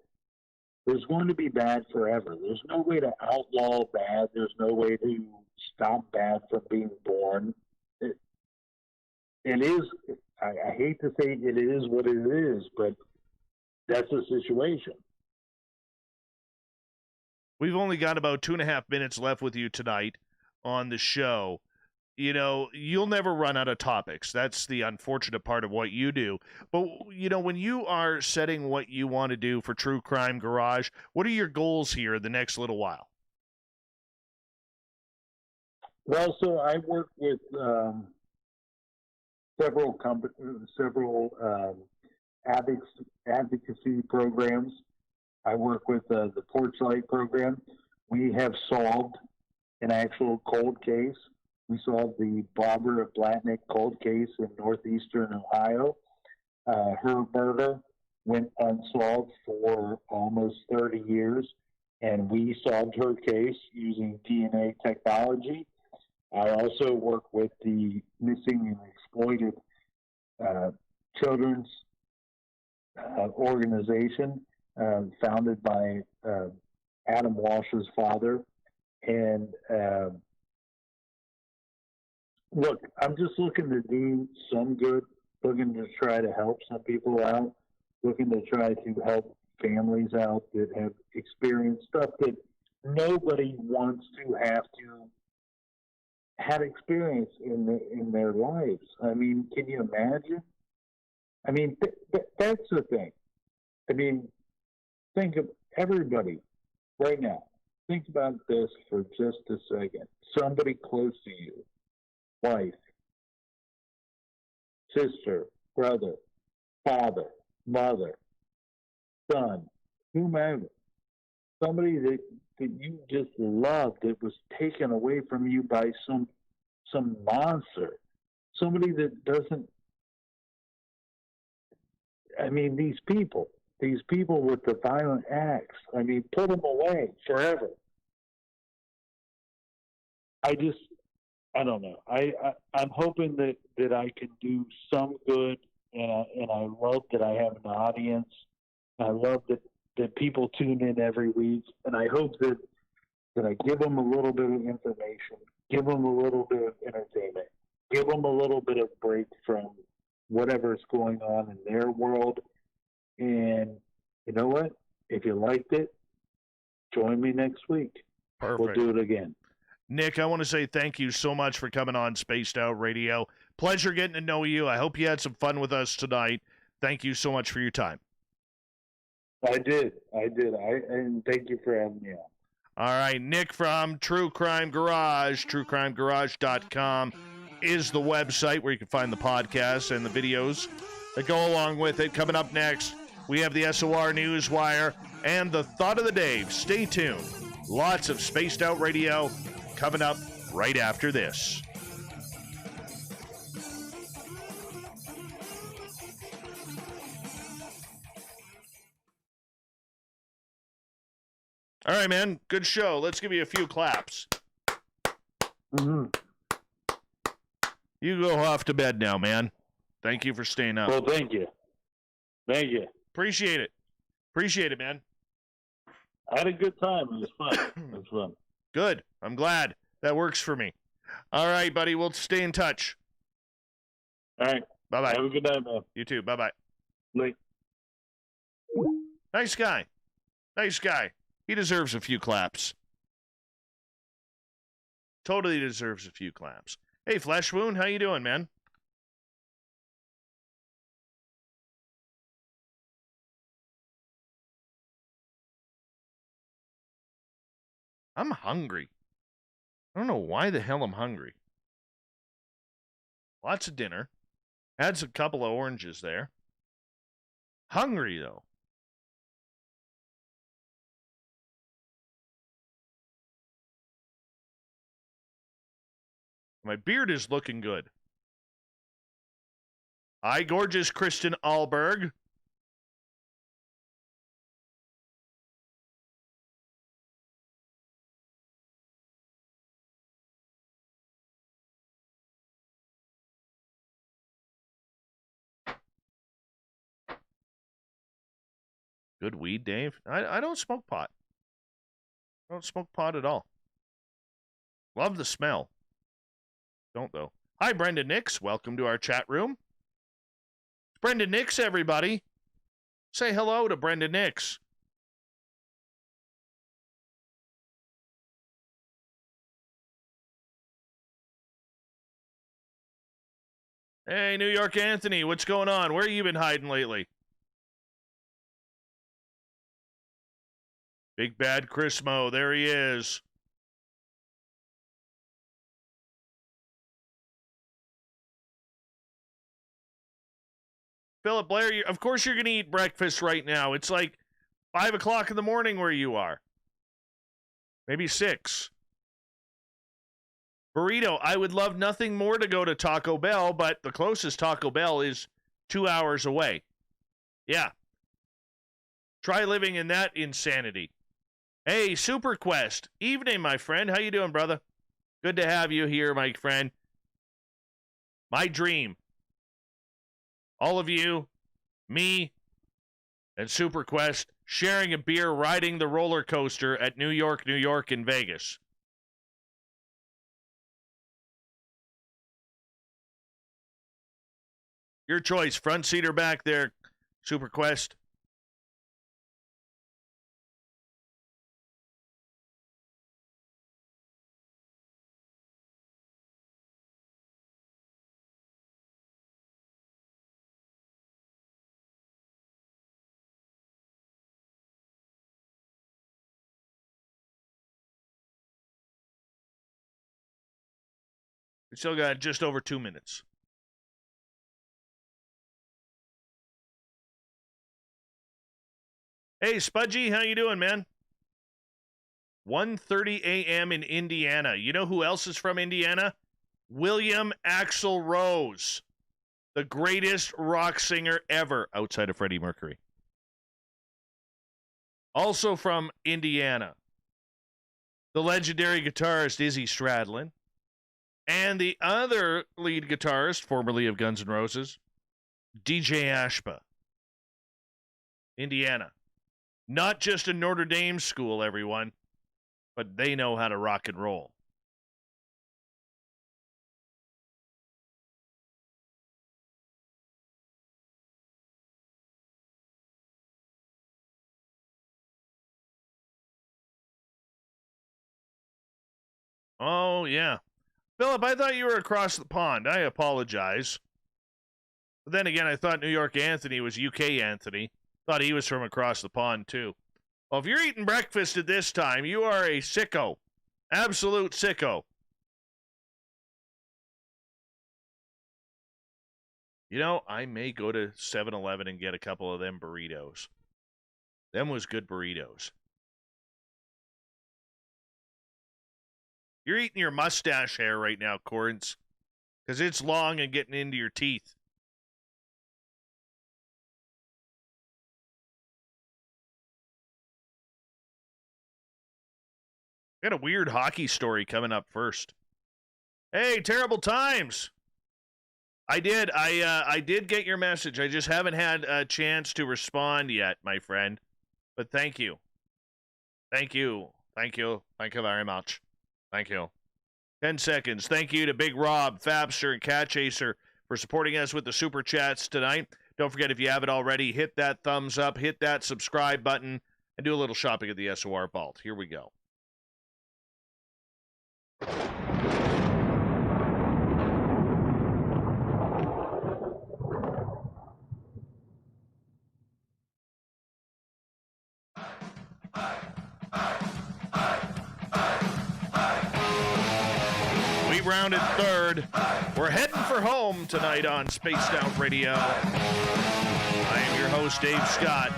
S3: There's going to be bad forever. There's no way to outlaw bad. There's no way to stop bad from being born. It is, I hate to say it is what it is, but that's the situation.
S1: We've only got about 2.5 minutes left with you tonight on the show. You'll never run out of topics. That's the unfortunate part of what you do. But, when you are setting what you want to do for True Crime Garage, what are your goals here the next little while?
S3: Well, so I work with several advocacy programs. I work with the Porchlight program. We have solved an actual cold case. We solved the Barbara Blatnick cold case in northeastern Ohio. Her murder went unsolved for almost 30 years, and we solved her case using DNA technology. I also work with the Missing and Exploited Children's organization founded by Adam Walsh's father. And look, I'm just looking to do some good, looking to try to help some people out, looking to try to help families out that have experienced stuff that nobody wants to have experience in their lives. Can you imagine? That's the thing. Think of everybody right now. Think about this for just a second. Somebody close to you, wife, sister, brother, father, mother, son, whomever, somebody that you just loved that was taken away from you by some monster, somebody that doesn't. These people with the violent acts. Put them away forever. I don't know. I'm hoping that I can do some good, and I love that I have an audience. I love that people tune in every week, and I hope that I give them a little bit of information, give them a little bit of entertainment, give them a little bit of break from whatever's going on in their world. And you know what? If you liked it, join me next week.
S1: Perfect.
S3: We'll do it again.
S1: Nick, I want to say thank you so much for coming on Spaced Out Radio. Pleasure getting to know you. I hope you had some fun with us tonight. Thank you so much for your time.
S3: I did. And thank you for having me on.
S1: All right, Nick from True Crime Garage, truecrimegarage.com is the website where you can find the podcast and the videos that go along with it. Coming up next, we have the SOR Newswire and the Thought of the Day. Stay tuned. Lots of Spaced Out Radio coming up right after this. All right, man. Good show. Let's give you a few claps.
S3: Mm-hmm.
S1: You go off to bed now, man. Thank you for staying up.
S3: Well, thank you. Thank you.
S1: Appreciate it. Appreciate it, man.
S3: I had a good time. It was fun. It was fun.
S1: Good. I'm glad. That works for me. All right, buddy. We'll stay in touch.
S3: All right.
S1: Bye-bye.
S3: Have a good night, man.
S1: You too. Bye-bye.
S3: Late.
S1: Nice guy. Nice guy. He deserves a few claps. Totally deserves a few claps. Hey, Flesh Wound, how you doing, man? I'm hungry. I don't know why the hell I'm hungry. Lots of dinner. Had a couple of oranges there. Hungry, though. My beard is looking good. Hi, gorgeous Kristen Alberg. Good weed, Dave. I don't smoke pot. I don't smoke pot at all. Love the smell. Don't, though. Hi, Brenda Nix. Welcome to our chat room. It's Brenda Nix, everybody. Say hello to Brenda Nix. Hey, New York Anthony, what's going on? Where you been hiding lately? Big Bad Chris Mo, there he is. Philip Blair, of course you're going to eat breakfast right now. It's like 5 o'clock in the morning where you are. Maybe 6. Burrito, I would love nothing more to go to Taco Bell, but the closest Taco Bell is 2 hours away. Yeah. Try living in that insanity. Hey, Super Quest. Evening, my friend. How you doing, brother? Good to have you here, my friend. My dream. All of you, me, and Super Quest sharing a beer, riding the roller coaster at New York, and Vegas. Your choice, front seat or back there, Super Quest. We still got just over 2 minutes. Hey, Spudgy, how you doing, man? 1:30 a.m. in Indiana. You know who else is from Indiana? William Axl Rose, the greatest rock singer ever outside of Freddie Mercury. Also from Indiana, the legendary guitarist Izzy Stradlin, and the other lead guitarist, formerly of Guns N' Roses, DJ Ashba. Indiana. Not just a Notre Dame school, everyone, but they know how to rock and roll. Oh, yeah. Philip, I thought you were across the pond. I apologize. But then again, I thought New York Anthony was UK Anthony. Thought he was from across the pond, too. Well, if you're eating breakfast at this time, you are a sicko. Absolute sicko. You know, I may go to 7-Eleven and get a couple of them burritos. Them was good burritos. You're eating your mustache hair right now, Corrins, because it's long and getting into your teeth. Got a weird hockey story coming up first. Hey, terrible times. I did. I did get your message. I just haven't had a chance to respond yet, my friend. But thank you. Thank you. Thank you. Thank you very much. Thank you. 10 seconds. Thank you to Big Rob, Fabster, and Cat Chaser for supporting us with the Super Chats tonight. Don't forget, if you haven't already, hit that thumbs up, hit that subscribe button, and do a little shopping at the SOR Vault. Here we go. round in third. We're heading for home tonight on Spaced Out Radio. I am your host, Dave Scott,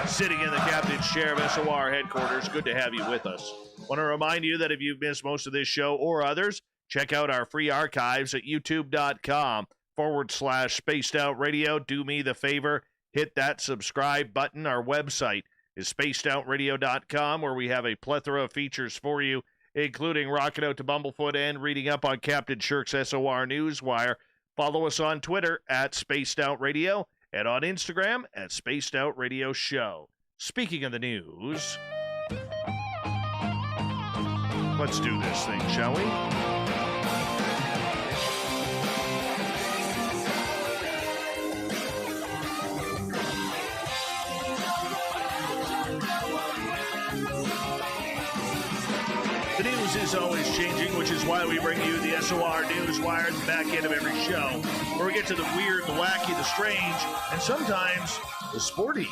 S1: sitting in the captain's chair of SOR headquarters. Good to have you with us. Want to remind you that if you've missed most of this show or others, check out our free archives at youtube.com/Spaced Out Radio. Do me the favor, hit that subscribe button. Our website is spacedoutradio.com, where we have a plethora of features for you, including rocking out to Bumblefoot and reading up on Captain Shirk's SOR Newswire. Follow us on Twitter at Spaced Out Radio and on Instagram at Spaced Out Radio Show. Speaking of the news, let's do this thing, shall we? The news is always changing, which is why we bring you the SOR Newswire at the back end of every show, where we get to the weird, the wacky, the strange, and sometimes the sporty.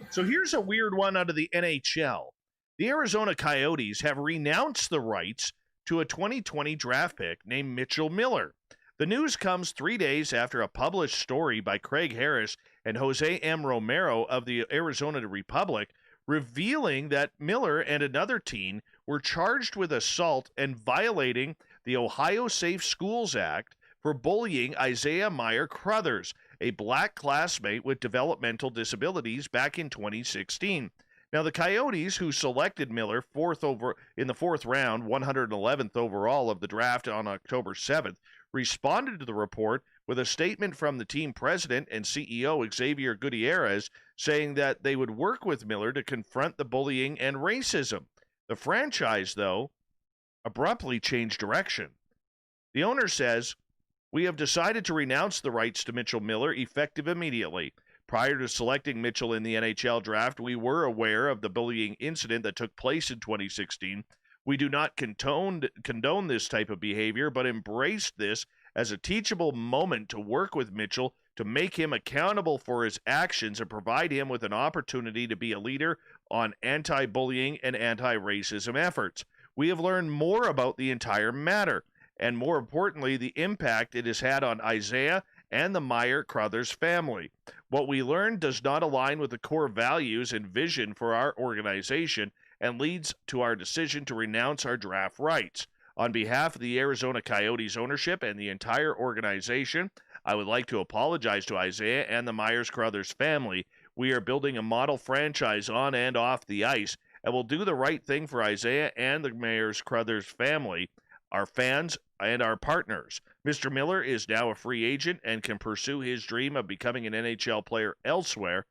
S1: So here's a weird one out of the NHL. The Arizona Coyotes have renounced the rights to a 2020 draft pick named Mitchell Miller. The news comes 3 days after a published story by Craig Harris and Jose M. Romero of the Arizona Republic revealing that Miller and another teen were charged with assault and violating the Ohio Safe Schools Act for bullying Isaiah Meyer Crothers, a black classmate with developmental disabilities, back in 2016. Now, the Coyotes, who selected Miller in the fourth round, 111th overall of the draft on October 7th, responded to the report with a statement from the team president and CEO, Xavier Gutierrez, saying that they would work with Miller to confront the bullying and racism. The franchise, though, abruptly changed direction. The owner says, "We have decided to renounce the rights to Mitchell Miller effective immediately. Prior to selecting Mitchell in the NHL draft, we were aware of the bullying incident that took place in 2016. We do not condone this type of behavior, but embraced this as a teachable moment to work with Mitchell to make him accountable for his actions and provide him with an opportunity to be a leader on anti-bullying and anti-racism efforts. We have learned more about the entire matter, and more importantly, the impact it has had on Isaiah and the Meyer Crothers family. What we learned does not align with the core values and vision for our organization and leads to our decision to renounce our draft rights. On behalf of the Arizona Coyotes ownership and the entire organization, I would like to apologize to Isaiah and the Myers Crothers family. We are building a model franchise on and off the ice, and will do the right thing for Isaiah and the Myers Crothers family, our fans, and our partners. Mr. Miller is now a free agent and can pursue his dream of becoming an NHL player elsewhere."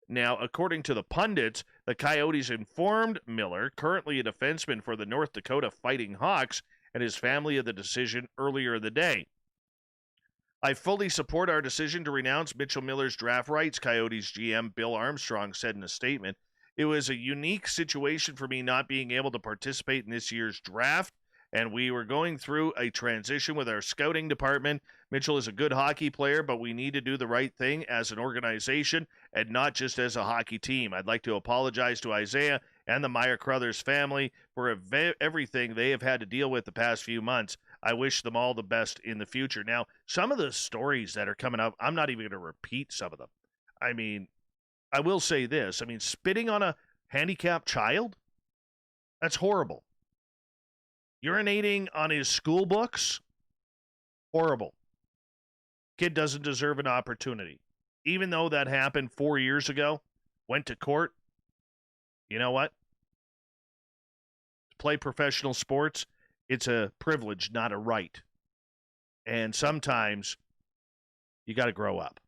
S1: Now, according to the pundits, the Coyotes informed Miller, currently a defenseman for the North Dakota Fighting Hawks, and his family of the decision earlier in the day. "I fully support our decision to renounce Mitchell Miller's draft rights," Coyotes GM Bill Armstrong said in a statement. "It was a unique situation for me not being able to participate in this year's draft, and we were going through a transition with our scouting department. Mitchell is a good hockey player, but we need to do the right thing as an organization and not just as a hockey team. I'd like to apologize to Isaiah and the Meyer Crothers family for everything they have had to deal with the past few months. I wish them all the best in the future." Now, some of the stories that are coming up, I'm not even going to repeat some of them. I mean, I will say this. I mean, spitting on a handicapped child? That's horrible. Urinating on his school books? Horrible. Kid doesn't deserve an opportunity. Even though that happened 4 years ago, went to court, you know what? To play professional sports, it's a privilege, not a right. And sometimes you got to grow up.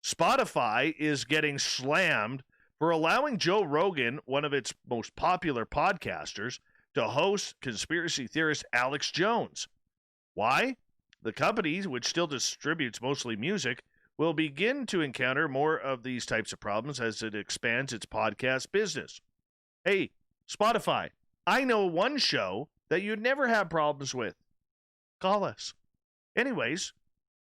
S1: Spotify is getting slammed for allowing Joe Rogan, one of its most popular podcasters, to host conspiracy theorist Alex Jones. Why? The company, which still distributes mostly music, will begin to encounter more of these types of problems as it expands its podcast business. Hey, Spotify, I know one show that you'd never have problems with. Call us. Anyways,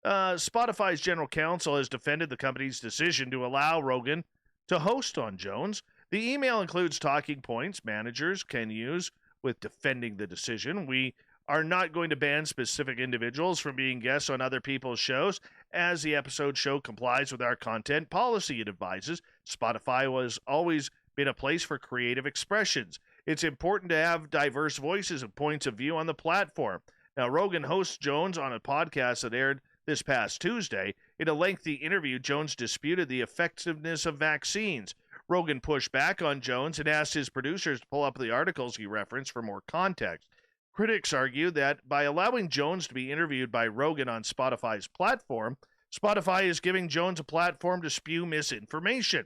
S1: Spotify's general counsel has defended the company's decision to allow Rogan to host on Jones. The email includes talking points managers can use with defending the decision. We are not going to ban specific individuals from being guests on other people's shows, as the episode show complies with our content policy. It advises Spotify has always been a place for creative expressions. It's important to have diverse voices and points of view on the platform. Now, Rogan hosts Jones on a podcast that aired this past Tuesday. In a lengthy interview, Jones disputed the effectiveness of vaccines. Rogan pushed back on Jones and asked his producers to pull up the articles he referenced for more context. Critics argue that by allowing Jones to be interviewed by Rogan on Spotify's platform, Spotify is giving Jones a platform to spew misinformation.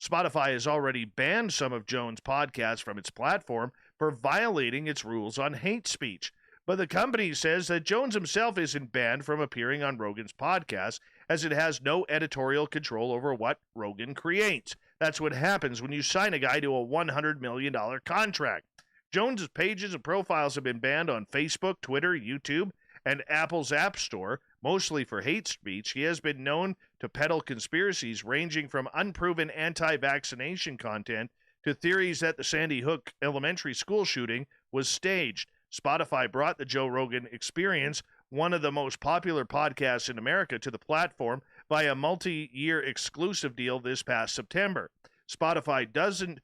S1: Spotify has already banned some of Jones' podcasts from its platform for violating its rules on hate speech. But the company says that Jones himself isn't banned from appearing on Rogan's podcast, as it has no editorial control over what Rogan creates. That's what happens when you sign a guy to a $100 million contract. Jones's pages and profiles have been banned on Facebook, Twitter, YouTube, and Apple's App Store, mostly for hate speech. He has been known to peddle conspiracies ranging from unproven anti-vaccination content to theories that the Sandy Hook elementary school shooting was staged. Spotify brought the Joe Rogan Experience, one of the most popular podcasts in America, to the platform by a multi-year exclusive deal this past September. Spotify doesn't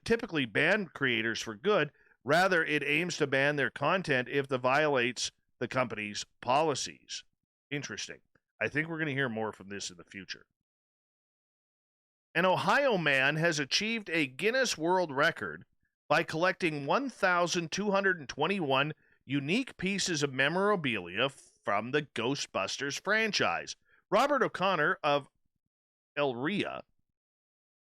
S1: typically ban creators for good. Rather, it aims to ban their content if it violates the company's policies. Interesting. I think we're going to hear more from this in the future. An Ohio man has achieved a Guinness World Record by collecting 1,221 unique pieces of memorabilia from the Ghostbusters franchise. Robert O'Connor of Elrea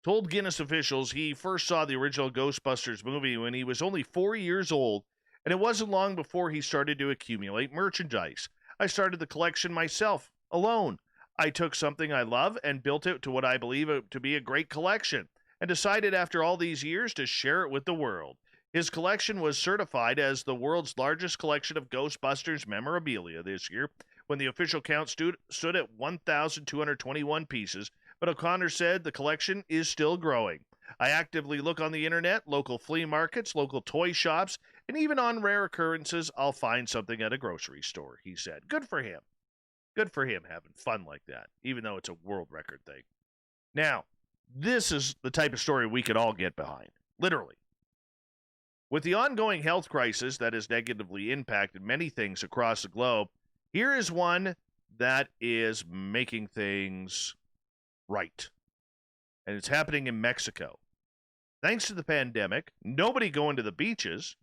S1: told Guinness officials he first saw the original Ghostbusters movie when he was only 4 years old, and it wasn't long before he started to accumulate merchandise. I started the collection myself, alone. I took something I love and built it to what I believe to be a great collection, and decided after all these years to share it with the world. His collection was certified as the world's largest collection of Ghostbusters memorabilia this year, when the official count stood at 1,221 pieces, but O'Connor said the collection is still growing. I actively look on the internet, local flea markets, local toy shops, and even on rare occurrences, I'll find something at a grocery store, he said. Good for him. Good for him having fun like that, even though it's a world record thing. Now, this is the type of story we could all get behind, literally. With the ongoing health crisis that has negatively impacted many things across the globe, here is one that is making things right. And it's happening in Mexico. Thanks to the pandemic, nobody going to the beaches.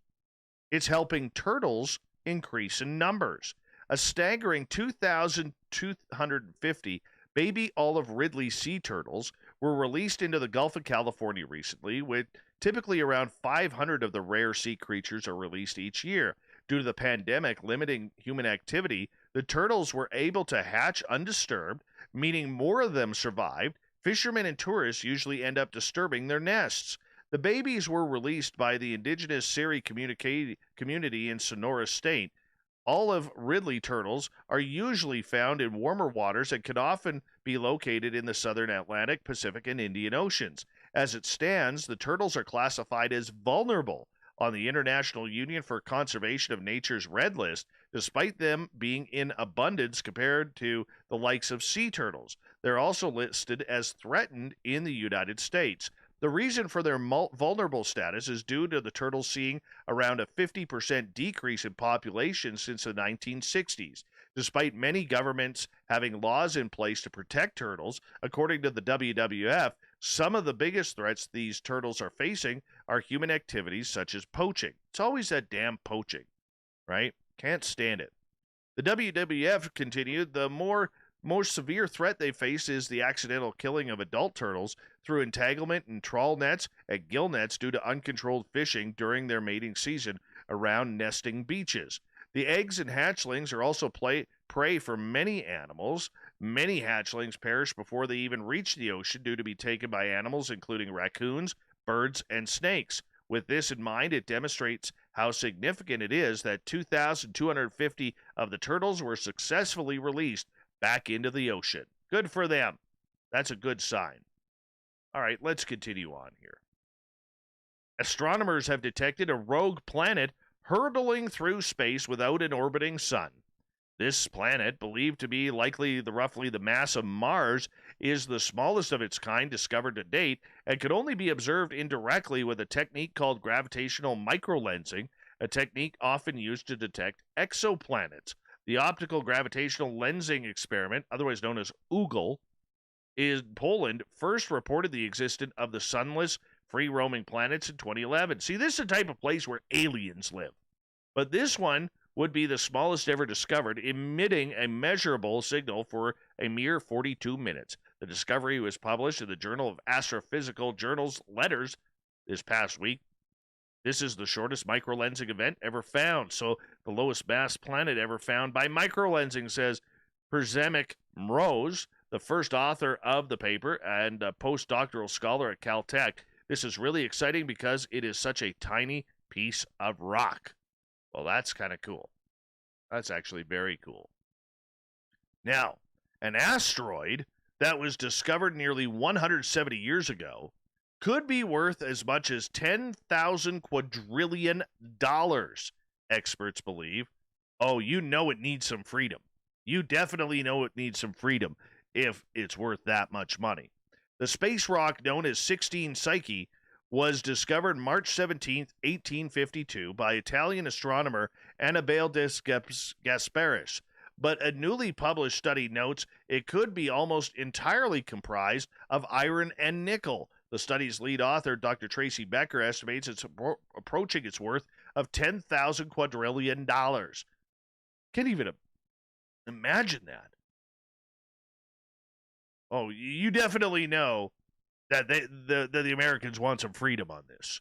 S1: It's helping turtles increase in numbers. A staggering 2,250 baby olive Ridley sea turtles were released into the Gulf of California recently, with typically around 500 of the rare sea creatures are released each year. Due to the pandemic limiting human activity, the turtles were able to hatch undisturbed, meaning more of them survived. Fishermen and tourists usually end up disturbing their nests. The babies were released by the indigenous Seri community in Sonora State. Olive Ridley turtles are usually found in warmer waters and can often be located in the southern Atlantic, Pacific, and Indian Oceans. As it stands, the turtles are classified as vulnerable on the International Union for Conservation of Nature's Red List, despite them being in abundance compared to the likes of sea turtles. They're also listed as threatened in the United States. The reason for their vulnerable status is due to the turtles seeing around a 50% decrease in population since the 1960s. Despite many governments having laws in place to protect turtles, according to the WWF, some of the biggest threats these turtles are facing are human activities such as poaching. It's always that damn poaching, right? Can't stand it. The WWF continued, the more severe threat they face is the accidental killing of adult turtles through entanglement in trawl nets and gill nets due to uncontrolled fishing during their mating season around nesting beaches. The eggs and hatchlings are also prey for many animals. Many hatchlings perish before they even reach the ocean due to be taken by animals including raccoons, birds, and snakes. With this in mind, it demonstrates how significant it is that 2,250 of the turtles were successfully released back into the ocean. Good for them. That's a good sign. All right, let's continue on here. Astronomers have detected a rogue planet hurtling through space without an orbiting sun. This planet, believed to be likely roughly the mass of Mars, is the smallest of its kind discovered to date and could only be observed indirectly with a technique called gravitational microlensing, a technique often used to detect exoplanets. The optical gravitational lensing experiment, otherwise known as UGL, in Poland, first reported the existence of the sunless, free-roaming planets in 2011. See, this is the type of place where aliens live. But this one would be the smallest ever discovered, emitting a measurable signal for a mere 42 minutes. The discovery was published in the Journal of Astrophysical Journal's Letters this past week. This is the shortest microlensing event ever found, so the lowest mass planet ever found by microlensing, says Przemysław Mroz, the first author of the paper and a postdoctoral scholar at Caltech. This is really exciting because it is such a tiny piece of rock. Well, that's kind of cool. That's actually very cool. Now, an asteroid that was discovered nearly 170 years ago could be worth as much as $10,000 quadrillion, experts believe. Oh, you know it needs some freedom. You definitely know it needs some freedom if it's worth that much money. The space rock known as 16 Psyche was discovered March 17, 1852, by Italian astronomer Annibale de Gasparis, but a newly published study notes it could be almost entirely comprised of iron and nickel. The study's lead author, Dr. Tracy Becker, estimates it's approaching its worth of $10,000 quadrillion. Can't even imagine that. Oh, you definitely know that the Americans want some freedom on this.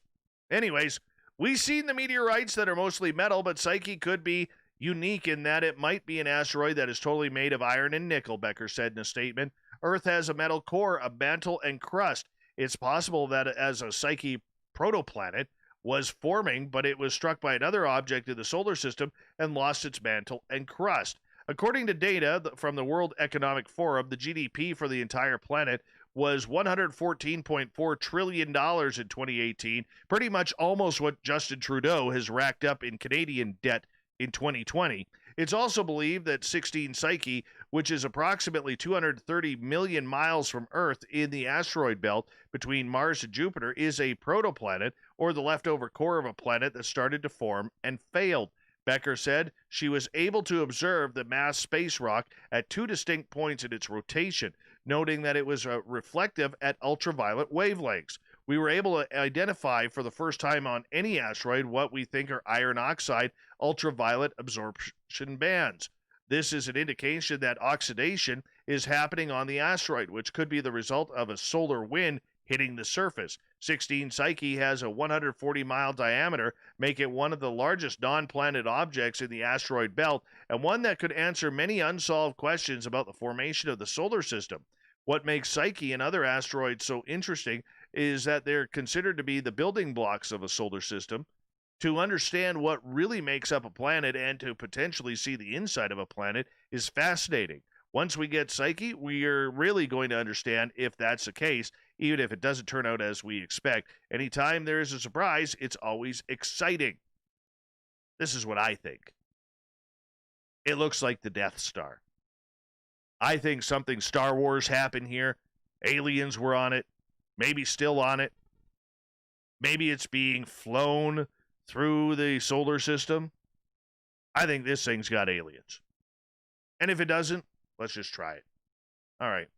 S1: Anyways, we've seen the meteorites that are mostly metal, but Psyche could be unique in that it might be an asteroid that is totally made of iron and nickel, Becker said in a statement. Earth has a metal core, a mantle, and crust. It's possible that as a Psyche protoplanet was forming, but it was struck by another object in the solar system and lost its mantle and crust. According to data from the World Economic Forum, the GDP for the entire planet was $114.4 trillion in 2018, pretty much almost what Justin Trudeau has racked up in Canadian debt in 2020. It's also believed that 16 Psyche, which is approximately 230 million miles from Earth in the asteroid belt between Mars and Jupiter, is a protoplanet, or the leftover core of a planet that started to form and failed. Becker said she was able to observe the mass space rock at two distinct points in its rotation, noting that it was reflective at ultraviolet wavelengths. We were able to identify for the first time on any asteroid what we think are iron oxide ultraviolet absorption bands. This is an indication that oxidation is happening on the asteroid, which could be the result of a solar wind hitting the surface. 16 Psyche has a 140-mile diameter, make it one of the largest non-planet objects in the asteroid belt, and one that could answer many unsolved questions about the formation of the solar system. What makes Psyche and other asteroids so interesting is that they're considered to be the building blocks of a solar system. To understand what really makes up a planet and to potentially see the inside of a planet is fascinating. Once we get Psyche, we are really going to understand if that's the case, even if it doesn't turn out as we expect. Anytime there is a surprise, it's always exciting. This is what I think. It looks like the Death Star. I think something Star Wars happened here. Aliens were on it. Maybe still on it. Maybe it's being flown through the solar system. I think this thing's got aliens. And if it doesn't, let's just try it. All right.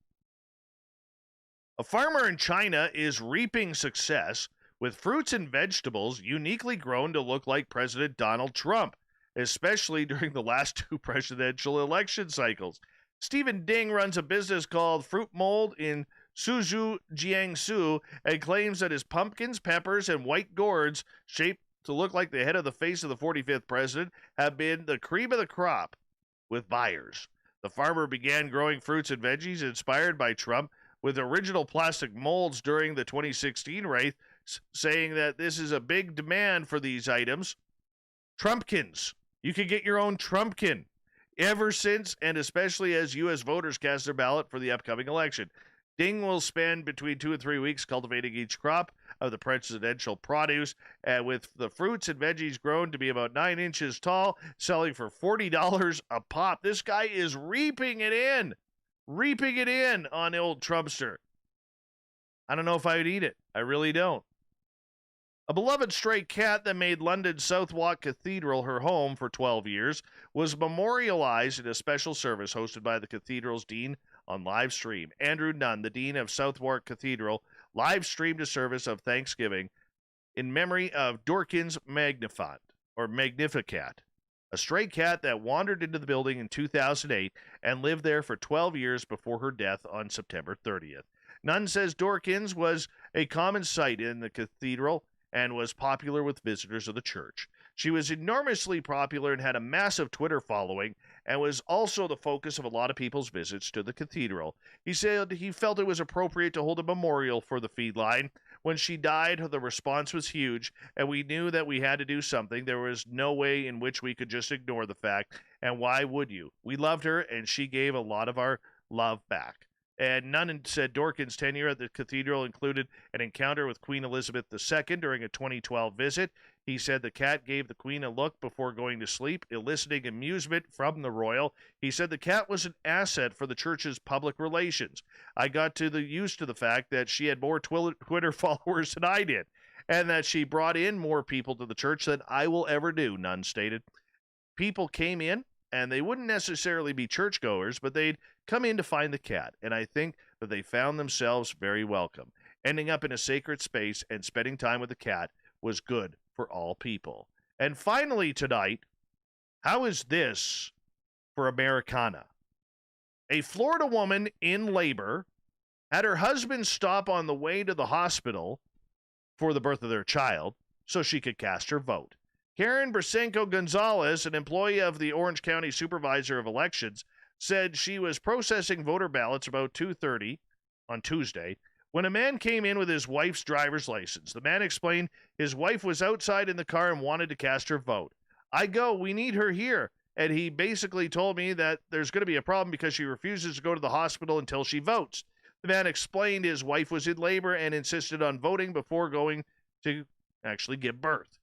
S1: A farmer in China is reaping success with fruits and vegetables uniquely grown to look like President Donald Trump, especially during the last two presidential election cycles. Stephen Ding runs a business called Fruit Mold in Suzhou, Jiangsu, and claims that his pumpkins, peppers, and white gourds, shaped to look like the head of the face of the 45th president, have been the cream of the crop with buyers. The farmer began growing fruits and veggies inspired by Trump with original plastic molds during the 2016 race, saying that this is a big demand for these items. Trumpkins. You can get your own Trumpkin. Ever since, and especially as U.S. voters cast their ballot for the upcoming election. Ding will spend between 2 and 3 weeks cultivating each crop of the presidential produce, with the fruits and veggies grown to be about 9 inches tall, selling for $40 a pop. This guy is reaping it in on old Trumpster. I don't know if I would eat it. I really don't. A beloved stray cat that made London's Southwark Cathedral her home for 12 years was memorialized in a special service hosted by the cathedral's dean on live stream. Andrew Nunn, the dean of Southwark Cathedral, live streamed a service of Thanksgiving in memory of Dorkins Magnificat, a stray cat that wandered into the building in 2008 and lived there for 12 years before her death on September 30th. Nunn says Dorkins was a common sight in the cathedral and was popular with visitors of the church. She was enormously popular and had a massive Twitter following and was also the focus of a lot of people's visits to the cathedral. He said he felt it was appropriate to hold a memorial for the feline. When she died, the response was huge, and we knew that we had to do something. There was no way in which we could just ignore the fact, and why would you? We loved her, and she gave a lot of our love back. And Nunn said Dorkins' tenure at the cathedral included an encounter with Queen Elizabeth II during a 2012 visit. He said the cat gave the Queen a look before going to sleep, eliciting amusement from the royal. He said the cat was an asset for the church's public relations. I got used to the fact that she had more Twitter followers than I did, and that she brought in more people to the church than I will ever do, Nunn stated. People came in, and they wouldn't necessarily be churchgoers, but they'd come in to find the cat, and I think that they found themselves very welcome. Ending up in a sacred space and spending time with the cat was good for all people. And finally tonight, how is this for Americana? A Florida woman in labor had her husband stop on the way to the hospital for the birth of their child so she could cast her vote. Karen Brisenko Gonzalez, an employee of the Orange County Supervisor of Elections, said she was processing voter ballots about 2:30 on Tuesday when a man came in with his wife's driver's license. The man explained his wife was outside in the car and wanted to cast her vote. We need her here. And he basically told me that there's going to be a problem because she refuses to go to the hospital until she votes. The man explained his wife was in labor and insisted on voting before going to actually give birth.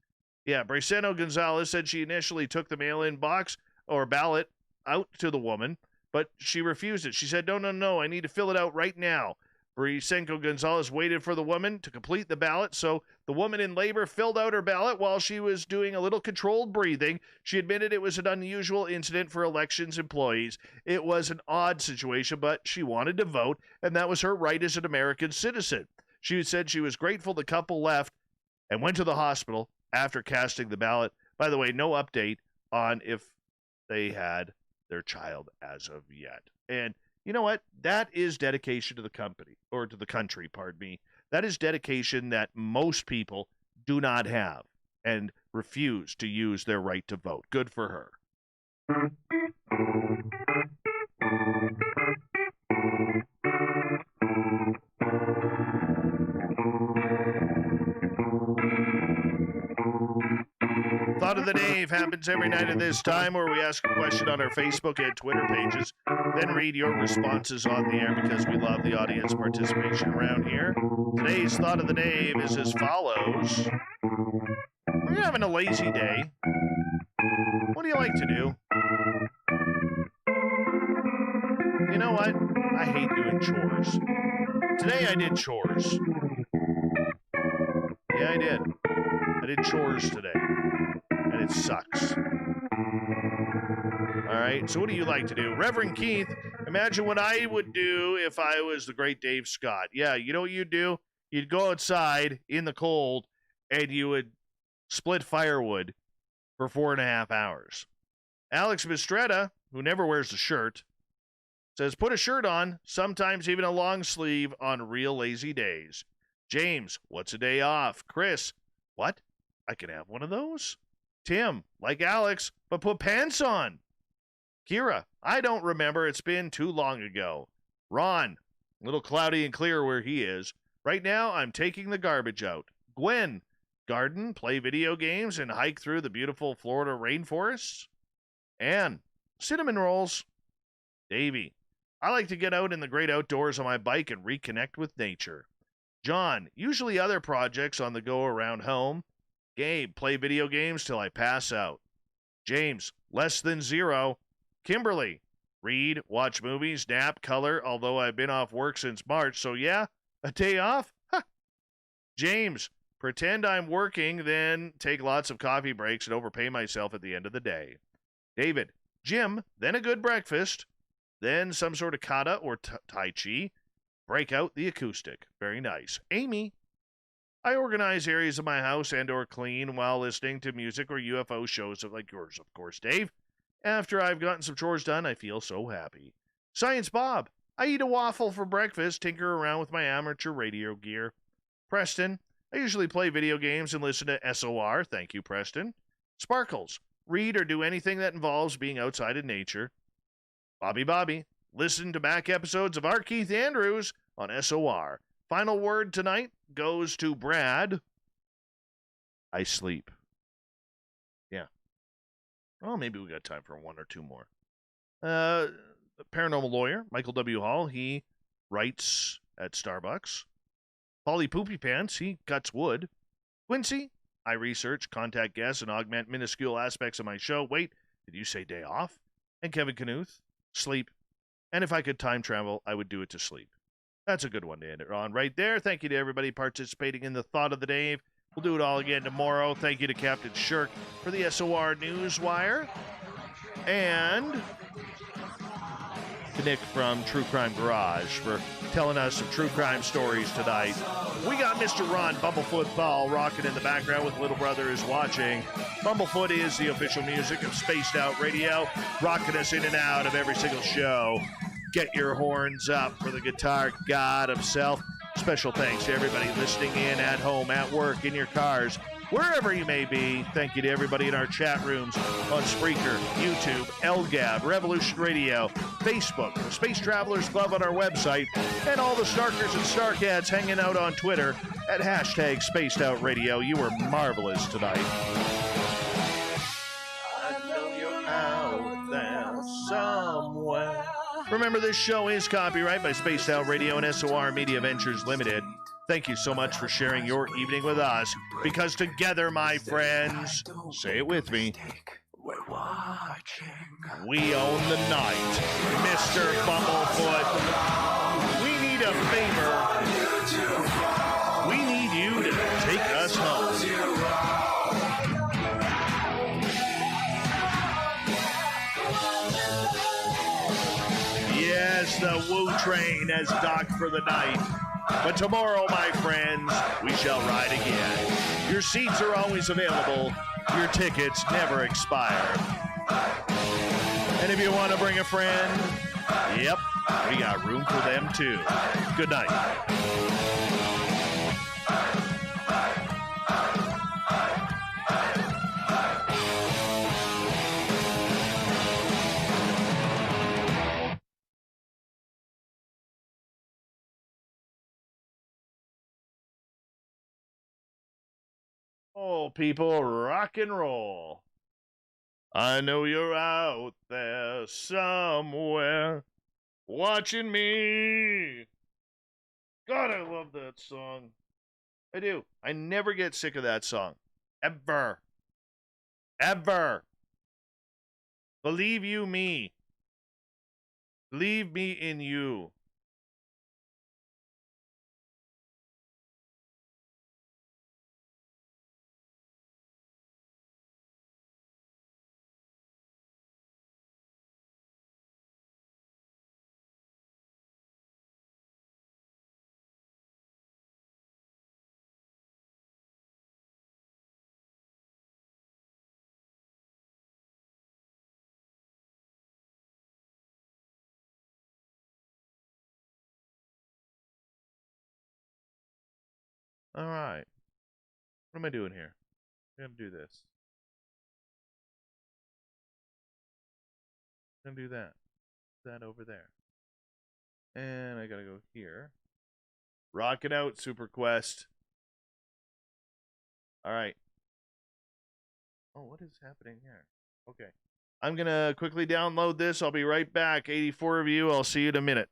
S1: Yeah, Briseno Gonzalez said she initially took the mail-in box or ballot out to the woman, but she refused it. She said, no, I need to fill it out right now. Brisenko Gonzalez waited for the woman to complete the ballot, so the woman in labor filled out her ballot while she was doing a little controlled breathing. She admitted it was an unusual incident for elections employees. It was an odd situation, but she wanted to vote, and that was her right as an American citizen. She said she was grateful the couple left and went to the hospital after casting the ballot. By the way, no update on if they had their child as of yet. And you know what? That is dedication to the company, or to the country, pardon me. That is dedication that most people do not have and refuse to use their right to vote. Good for her. Thought of the Dave happens every night at this time, where we ask a question on our Facebook and Twitter pages, then read your responses on the air because we love the audience participation around here. Today's Thought of the Dave is as follows. We're having a lazy day. What do you like to do? You know what? I hate doing chores. Today I did chores. Yeah, I did. I did chores today. And it sucks. All right, so what do you like to do? Reverend Keith, imagine what I would do if I was the great Dave Scott. Yeah, you know what you'd do? You'd go outside in the cold, and you would split firewood for 4.5 hours. Alex Mistretta, who never wears a shirt, says, put a shirt on, sometimes even a long sleeve on real lazy days. James, what's a day off? Chris, what? I can have one of those? Tim, like Alex, but put pants on. Kira, I don't remember. It's been too long ago. Ron, a little cloudy and clear where he is. Right now, I'm taking the garbage out. Gwen, garden, play video games, and hike through the beautiful Florida rainforests. Anne, cinnamon rolls. Davey, I like to get out in the great outdoors on my bike and reconnect with nature. John, usually other projects on the go around home. Gabe, play video games till I pass out. James, less than 0. Kimberly, read, watch movies, nap, color, although I've been off work since March, so yeah, a day off? Huh. James, pretend I'm working, then take lots of coffee breaks and overpay myself at the end of the day. David, gym, then a good breakfast, then some sort of kata or tai chi. Break out the acoustic. Very nice. Amy, I organize areas of my house and or clean while listening to music or UFO shows like yours, of course, Dave. After I've gotten some chores done, I feel so happy. Science Bob, I eat a waffle for breakfast, tinker around with my amateur radio gear. Preston, I usually play video games and listen to SOR. Thank you, Preston. Sparkles, read or do anything that involves being outside in nature. Bobby, listen to back episodes of our Keith Andrews on SOR. Final word tonight goes to Brad. I sleep. Yeah. Oh, maybe we got time for one or two more. Paranormal lawyer, Michael W. Hall, he writes at Starbucks. Polly Poopy Pants, he cuts wood. Quincy, I research, contact guests, and augment minuscule aspects of my show. Wait, did you say day off? And Kevin Knuth, sleep. And if I could time travel, I would do it to sleep. That's a good one to end it on right there. Thank you to everybody participating in the Thought of the Day. We'll do it all again tomorrow. Thank you to Captain Shirk for the SOR Newswire. And to Nick from True Crime Garage for telling us some true crime stories tonight. We got Mr. Ron Bumblefoot Ball rocking in the background with Little Brother is Watching. Bumblefoot is the official music of Spaced Out Radio, rocking us in and out of every single show. Get your horns up for the guitar god himself. Special thanks to everybody listening in at home, at work, in your cars, wherever you may be. Thank you to everybody in our chat rooms on Spreaker, YouTube, LGAB, Revolution Radio, Facebook, the Space Travelers Club on our website, and all the Starkers and Starcats hanging out on Twitter at hashtag Spaced Out Radio. You were marvelous tonight. I know you're out there somewhere. Remember, this show is copyright by Spaced Out Radio and SOR Media Ventures Limited. Thank you so much for sharing your evening with us, because together, my friends, say it with me, we own the night. Mr. Bumblefoot, we need a favor. We need you to take us home. Yes, the Woo train has docked for the night. But tomorrow, my friends, we shall ride again. Your seats are always available. Your tickets never expire. And if you want to bring a friend, yep, we got room for them too. Good night. Oh, people, rock and roll. I know you're out there somewhere watching me. God, I love that song. I do. I never get sick of that song. Ever. Ever. Believe you me. Believe me in you. All right. What am I doing here? I'm going to do this. I'm going to do that. That over there. And I got to go here. Rock it out, Super Quest. All right. Oh, what is happening here? Okay. I'm going to quickly download this. I'll be right back. 84 of you. I'll see you in a minute.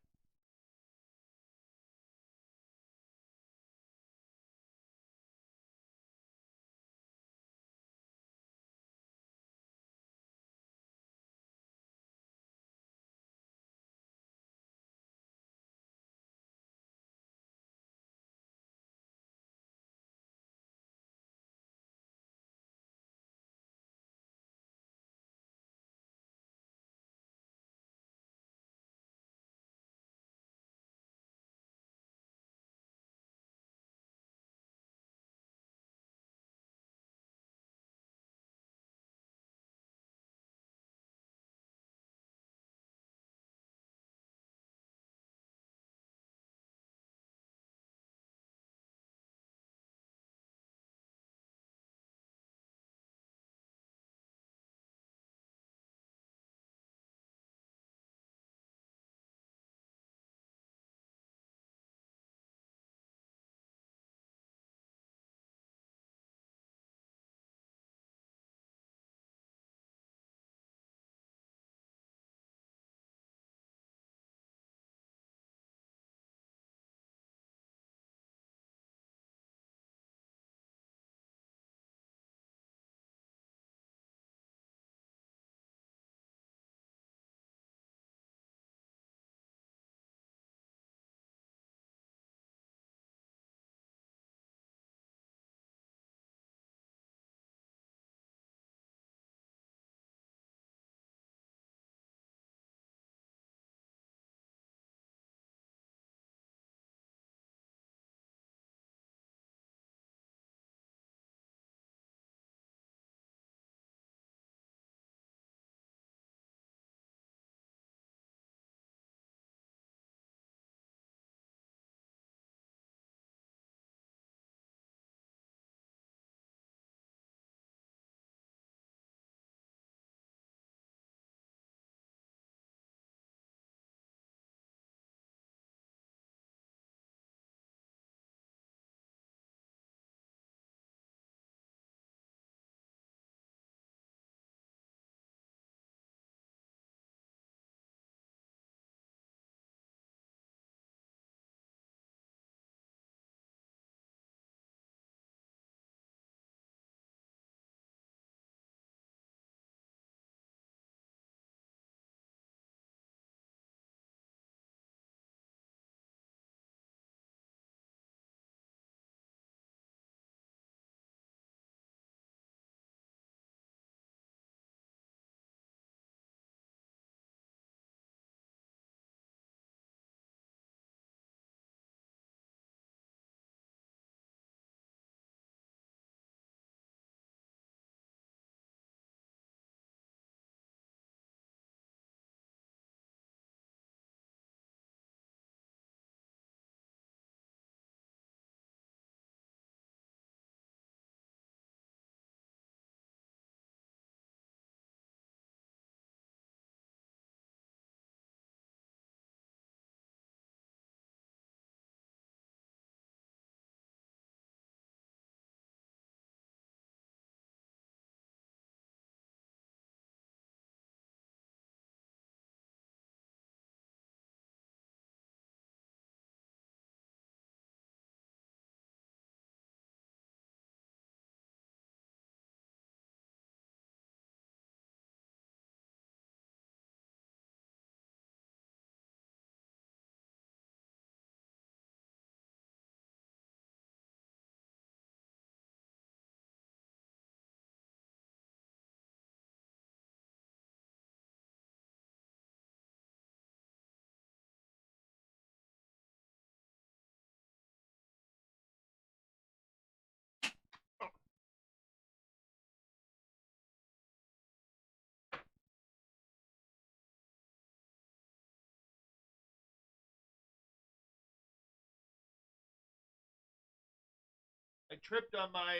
S1: I tripped on my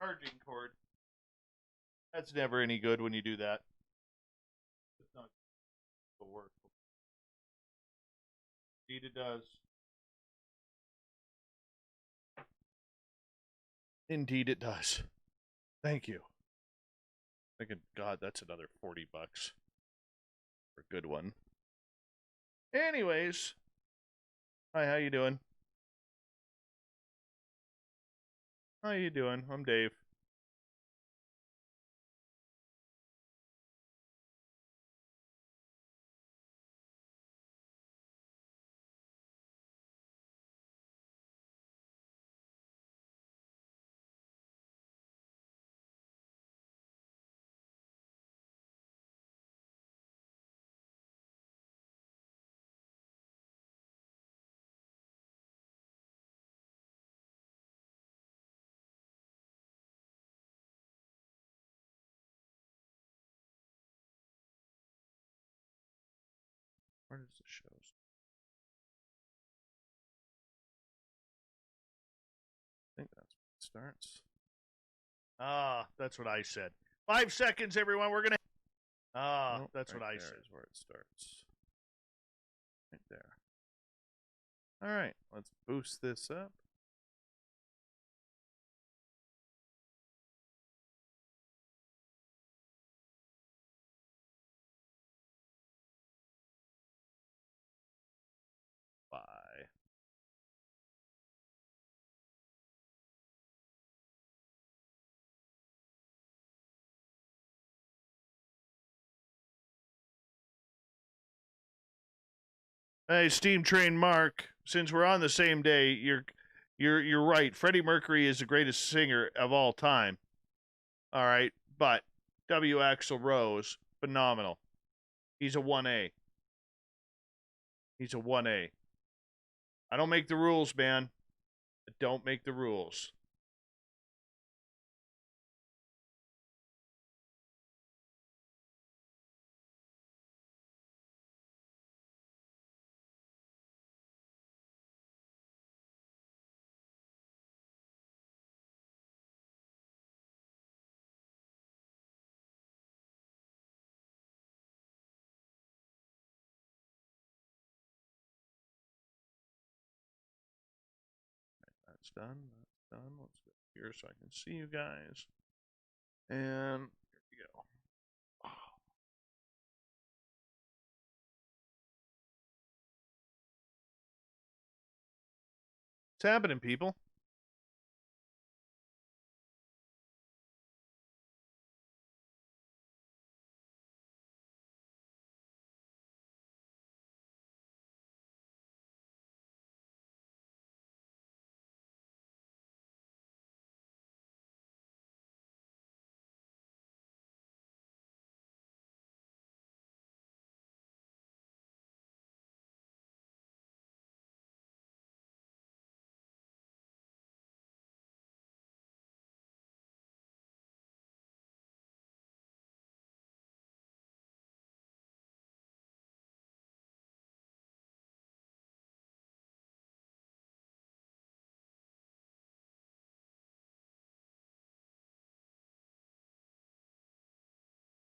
S1: charging cord. That's never any good when you do that. It's not gonna work. Indeed it does. Indeed it does. Thank you. Thinking, God, that's another $40 for a good one. Anyways. Hi, how you doing? How you doing? I'm Dave. Where does the show start? I think that's where it starts. Ah, that's what I said. 5 seconds, everyone. We're gonna. Ah, nope, that's right what I said. Is where it starts. Right there. All right, let's boost this up. Bye. Hey, Steam Train Mark. Since we're on the same day, you're right. Freddie Mercury is the greatest singer of all time. All right, but W. Axl Rose, phenomenal. He's a 1A. He's a 1A. I don't make the rules, man. I don't make the rules. That's done. That's done. Let's go here so I can see you guys. And here we go. What's happening, people?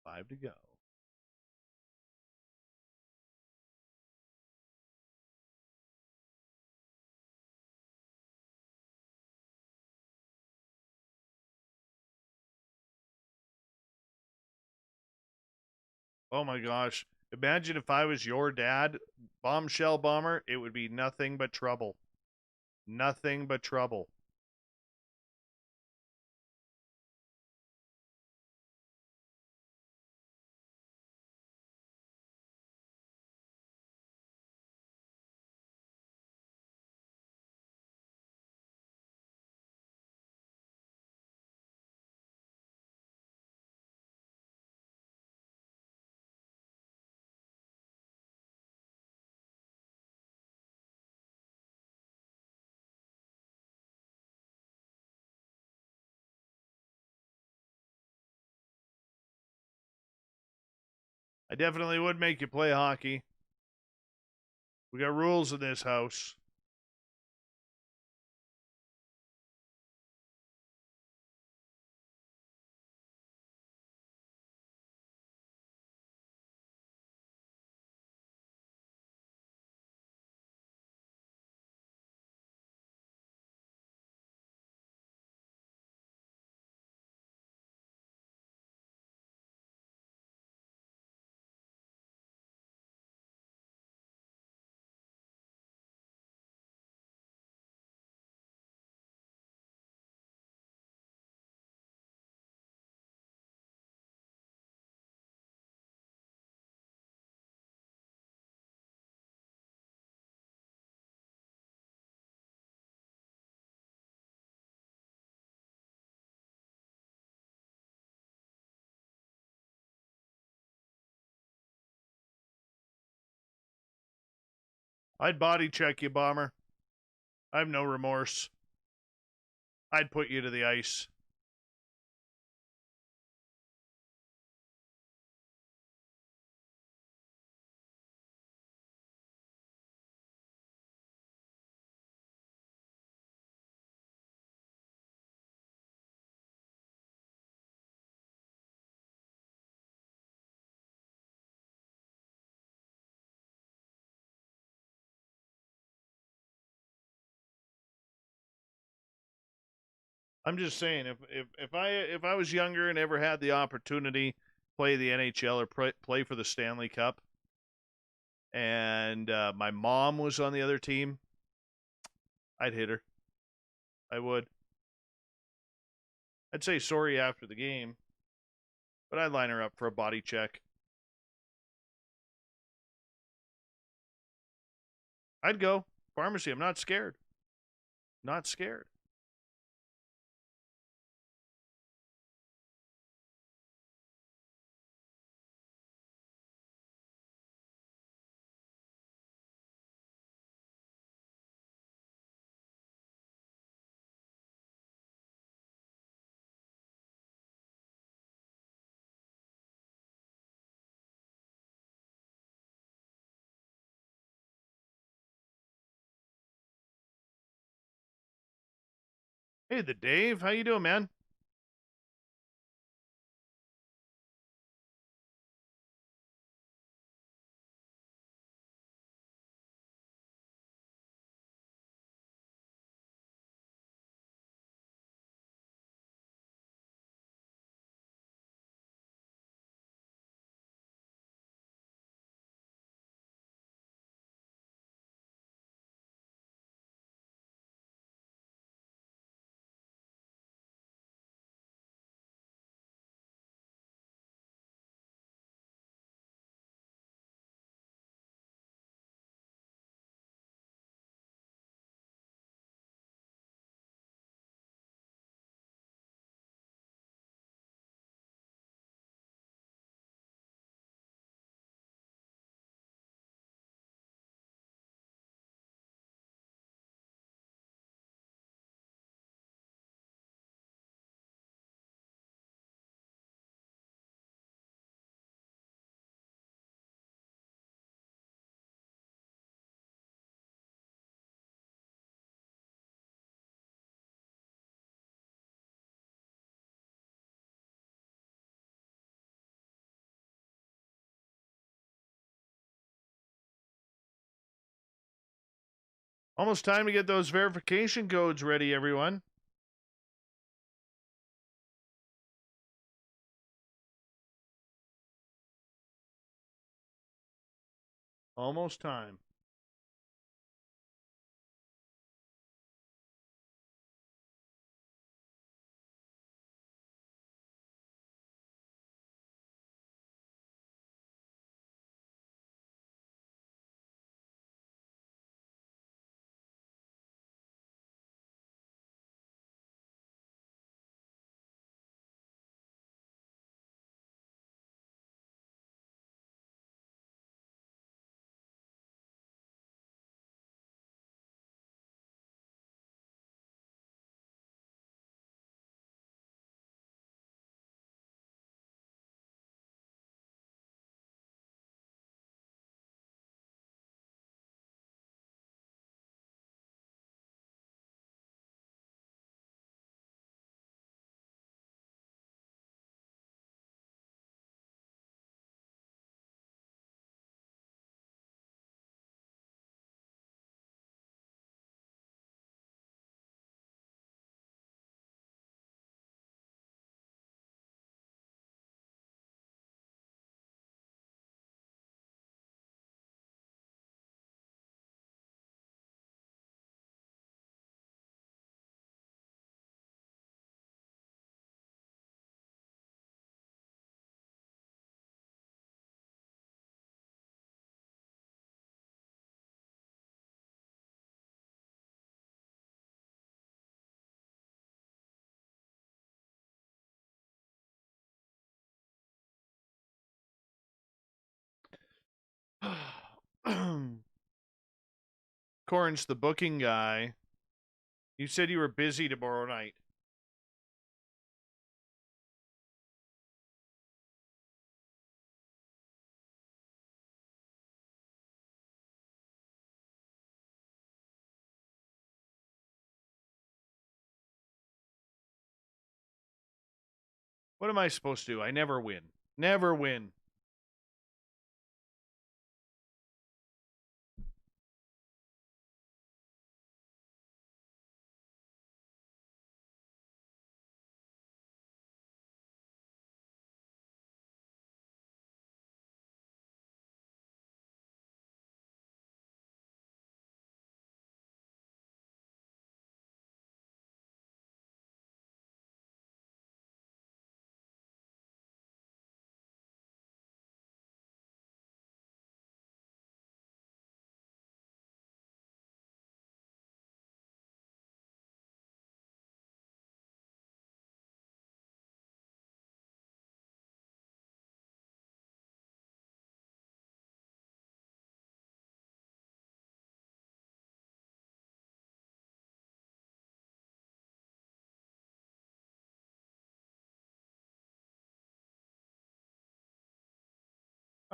S1: Five to go. Oh my gosh. Imagine if I was your dad, bombshell bomber, it would be nothing but trouble. Nothing but trouble. I definitely would make you play hockey. We got rules in this house. I'd body check you, Bomber. I have no remorse. I'd put you to the ice. I'm just saying, if I was younger and ever had the opportunity to play the NHL or play for the Stanley Cup, and my mom was on the other team, I'd hit her. I would. I'd say sorry after the game, but I'd line her up for a body check. I'd go. Pharmacy, I'm not scared. Not scared. Hey, the Dave. How you doing, man? Almost time to get those verification codes ready, everyone. Almost time. Corn's the booking guy. You said you were busy tomorrow night. What am I supposed to do? I never win. Never win.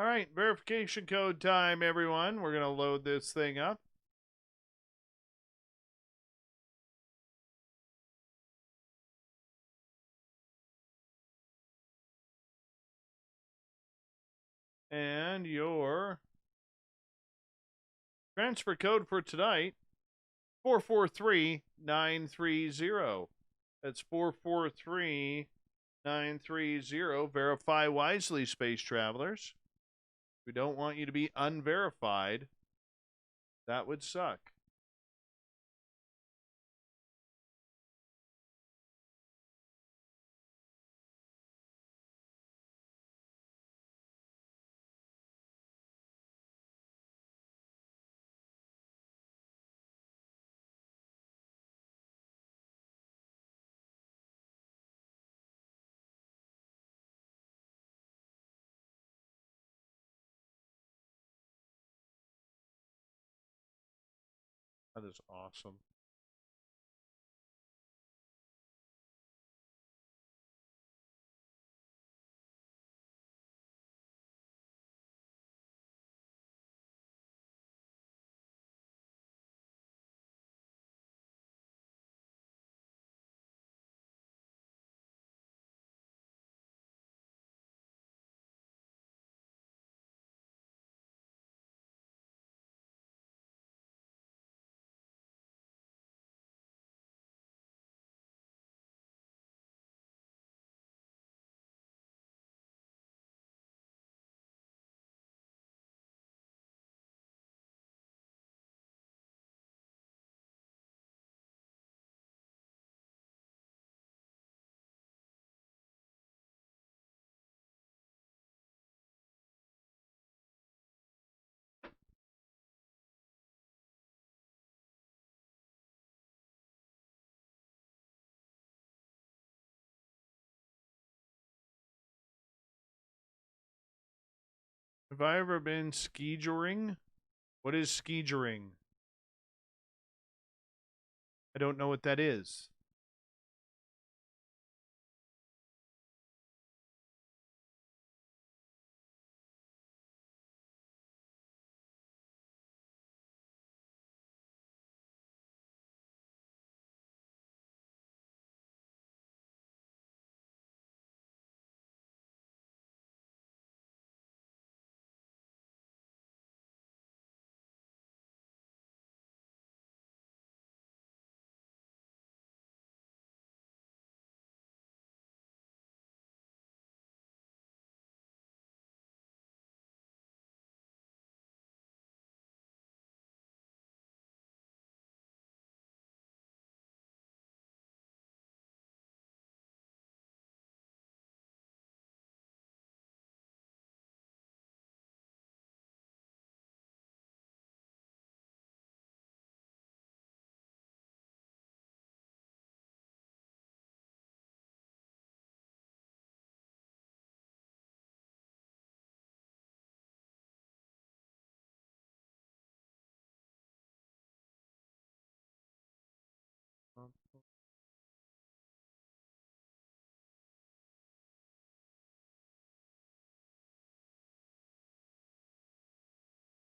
S1: All right, verification code time, everyone. We're going to load this thing up. And your transfer code for tonight, 443930. That's 443930. Verify wisely, space travelers. We don't want you to be unverified. That would suck. That is awesome. Have I ever been ski-joring? What is ski-joring? I don't know what that is.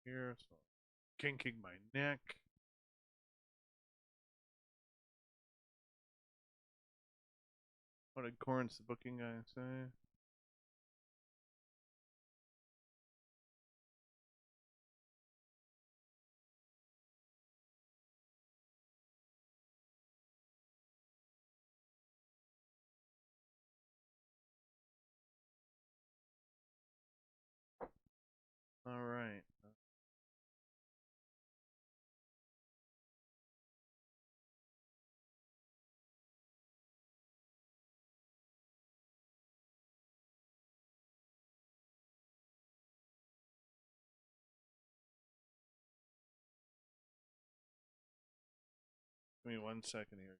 S1: here, so kinking my neck. What did Corns, the booking guy, say? All right. Give me 1 second here.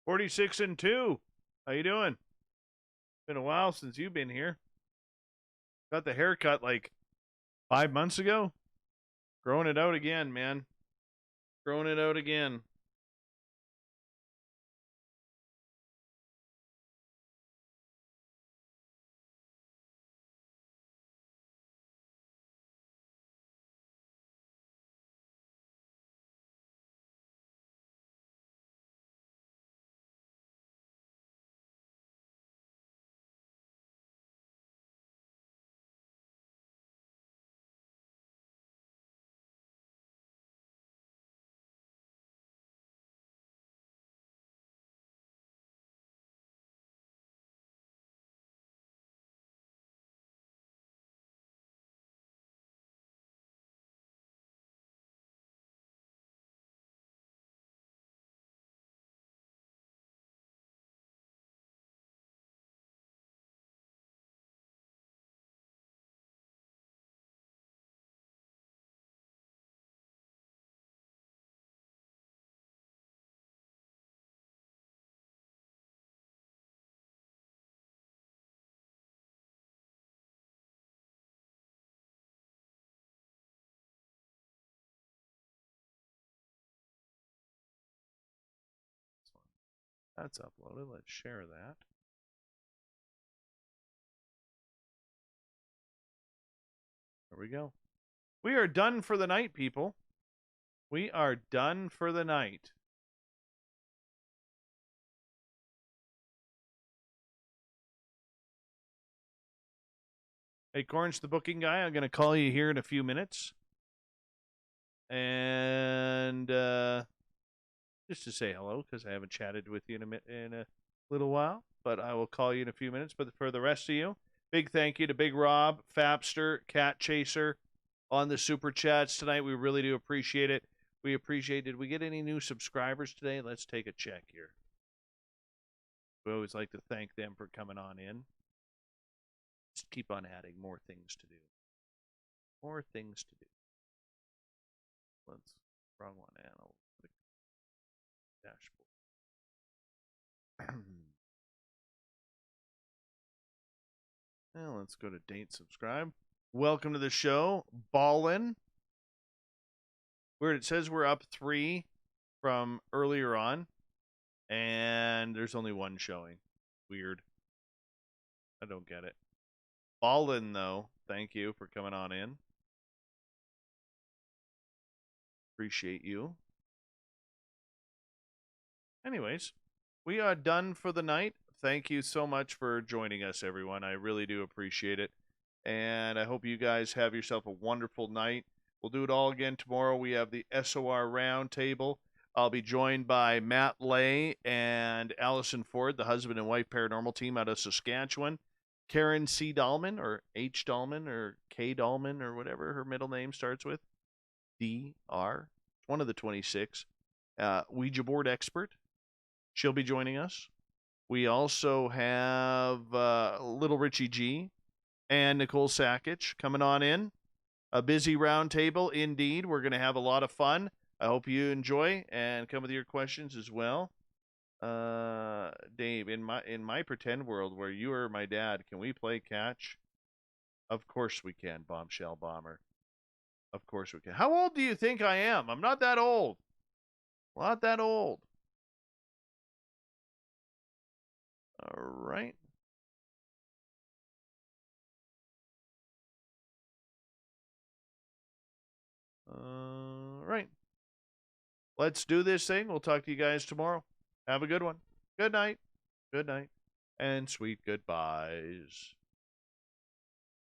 S1: $46-2. How you doing? Been a while since you've been here. Got the haircut like 5 months ago. Growing it out again, man. Growing it out again. That's uploaded. Let's share that. There we go. We are done for the night, people. We are done for the night. Hey, Corns, the booking guy, I'm going to call you here in a few minutes. And just to say hello because I haven't chatted with you in a little while. But I will call you in a few minutes. But for the rest of you, big thank you to Big Rob, Fapster, Cat Chaser on the Super Chats tonight. We really do appreciate it. We appreciate. Did we get any new subscribers today? Let's take a check here. We always like to thank them for coming on in. Just keep on adding more things to do. More things to do. Let's wrong one, and I'll click dashboard. Now let's go to date subscribe. Welcome to the show, Ballin. Where it says we're up 3 from earlier on, and there's only 1 showing. Weird. I don't get it. Ballin, though, thank you for coming on in. Appreciate you. Anyways, we are done for the night. Thank you so much for joining us, everyone. I really do appreciate it. And I hope you guys have yourself a wonderful night. We'll do it all again tomorrow. We have the SOR Roundtable. I'll be joined by Matt Lay and Allison Ford, the husband and wife paranormal team out of Saskatchewan. Karen C. Dahlman, or H. Dahlman, or K. Dahlman, or whatever her middle name starts with. D.R. One of the 26. Ouija board expert. She'll be joining us. We also have Little Richie G and Nicole Sakic coming on in. A busy roundtable indeed. We're going to have a lot of fun. I hope you enjoy and come with your questions as well. Dave, in my pretend world where you are my dad, can we play catch? Of course we can, Bombshell Bomber. Of course we can. How old do you think I am? I'm not that old. Not that old. All right. Right. Let's do this thing. We'll talk to you guys tomorrow. Have a good one. Good night. Good night. And sweet goodbyes.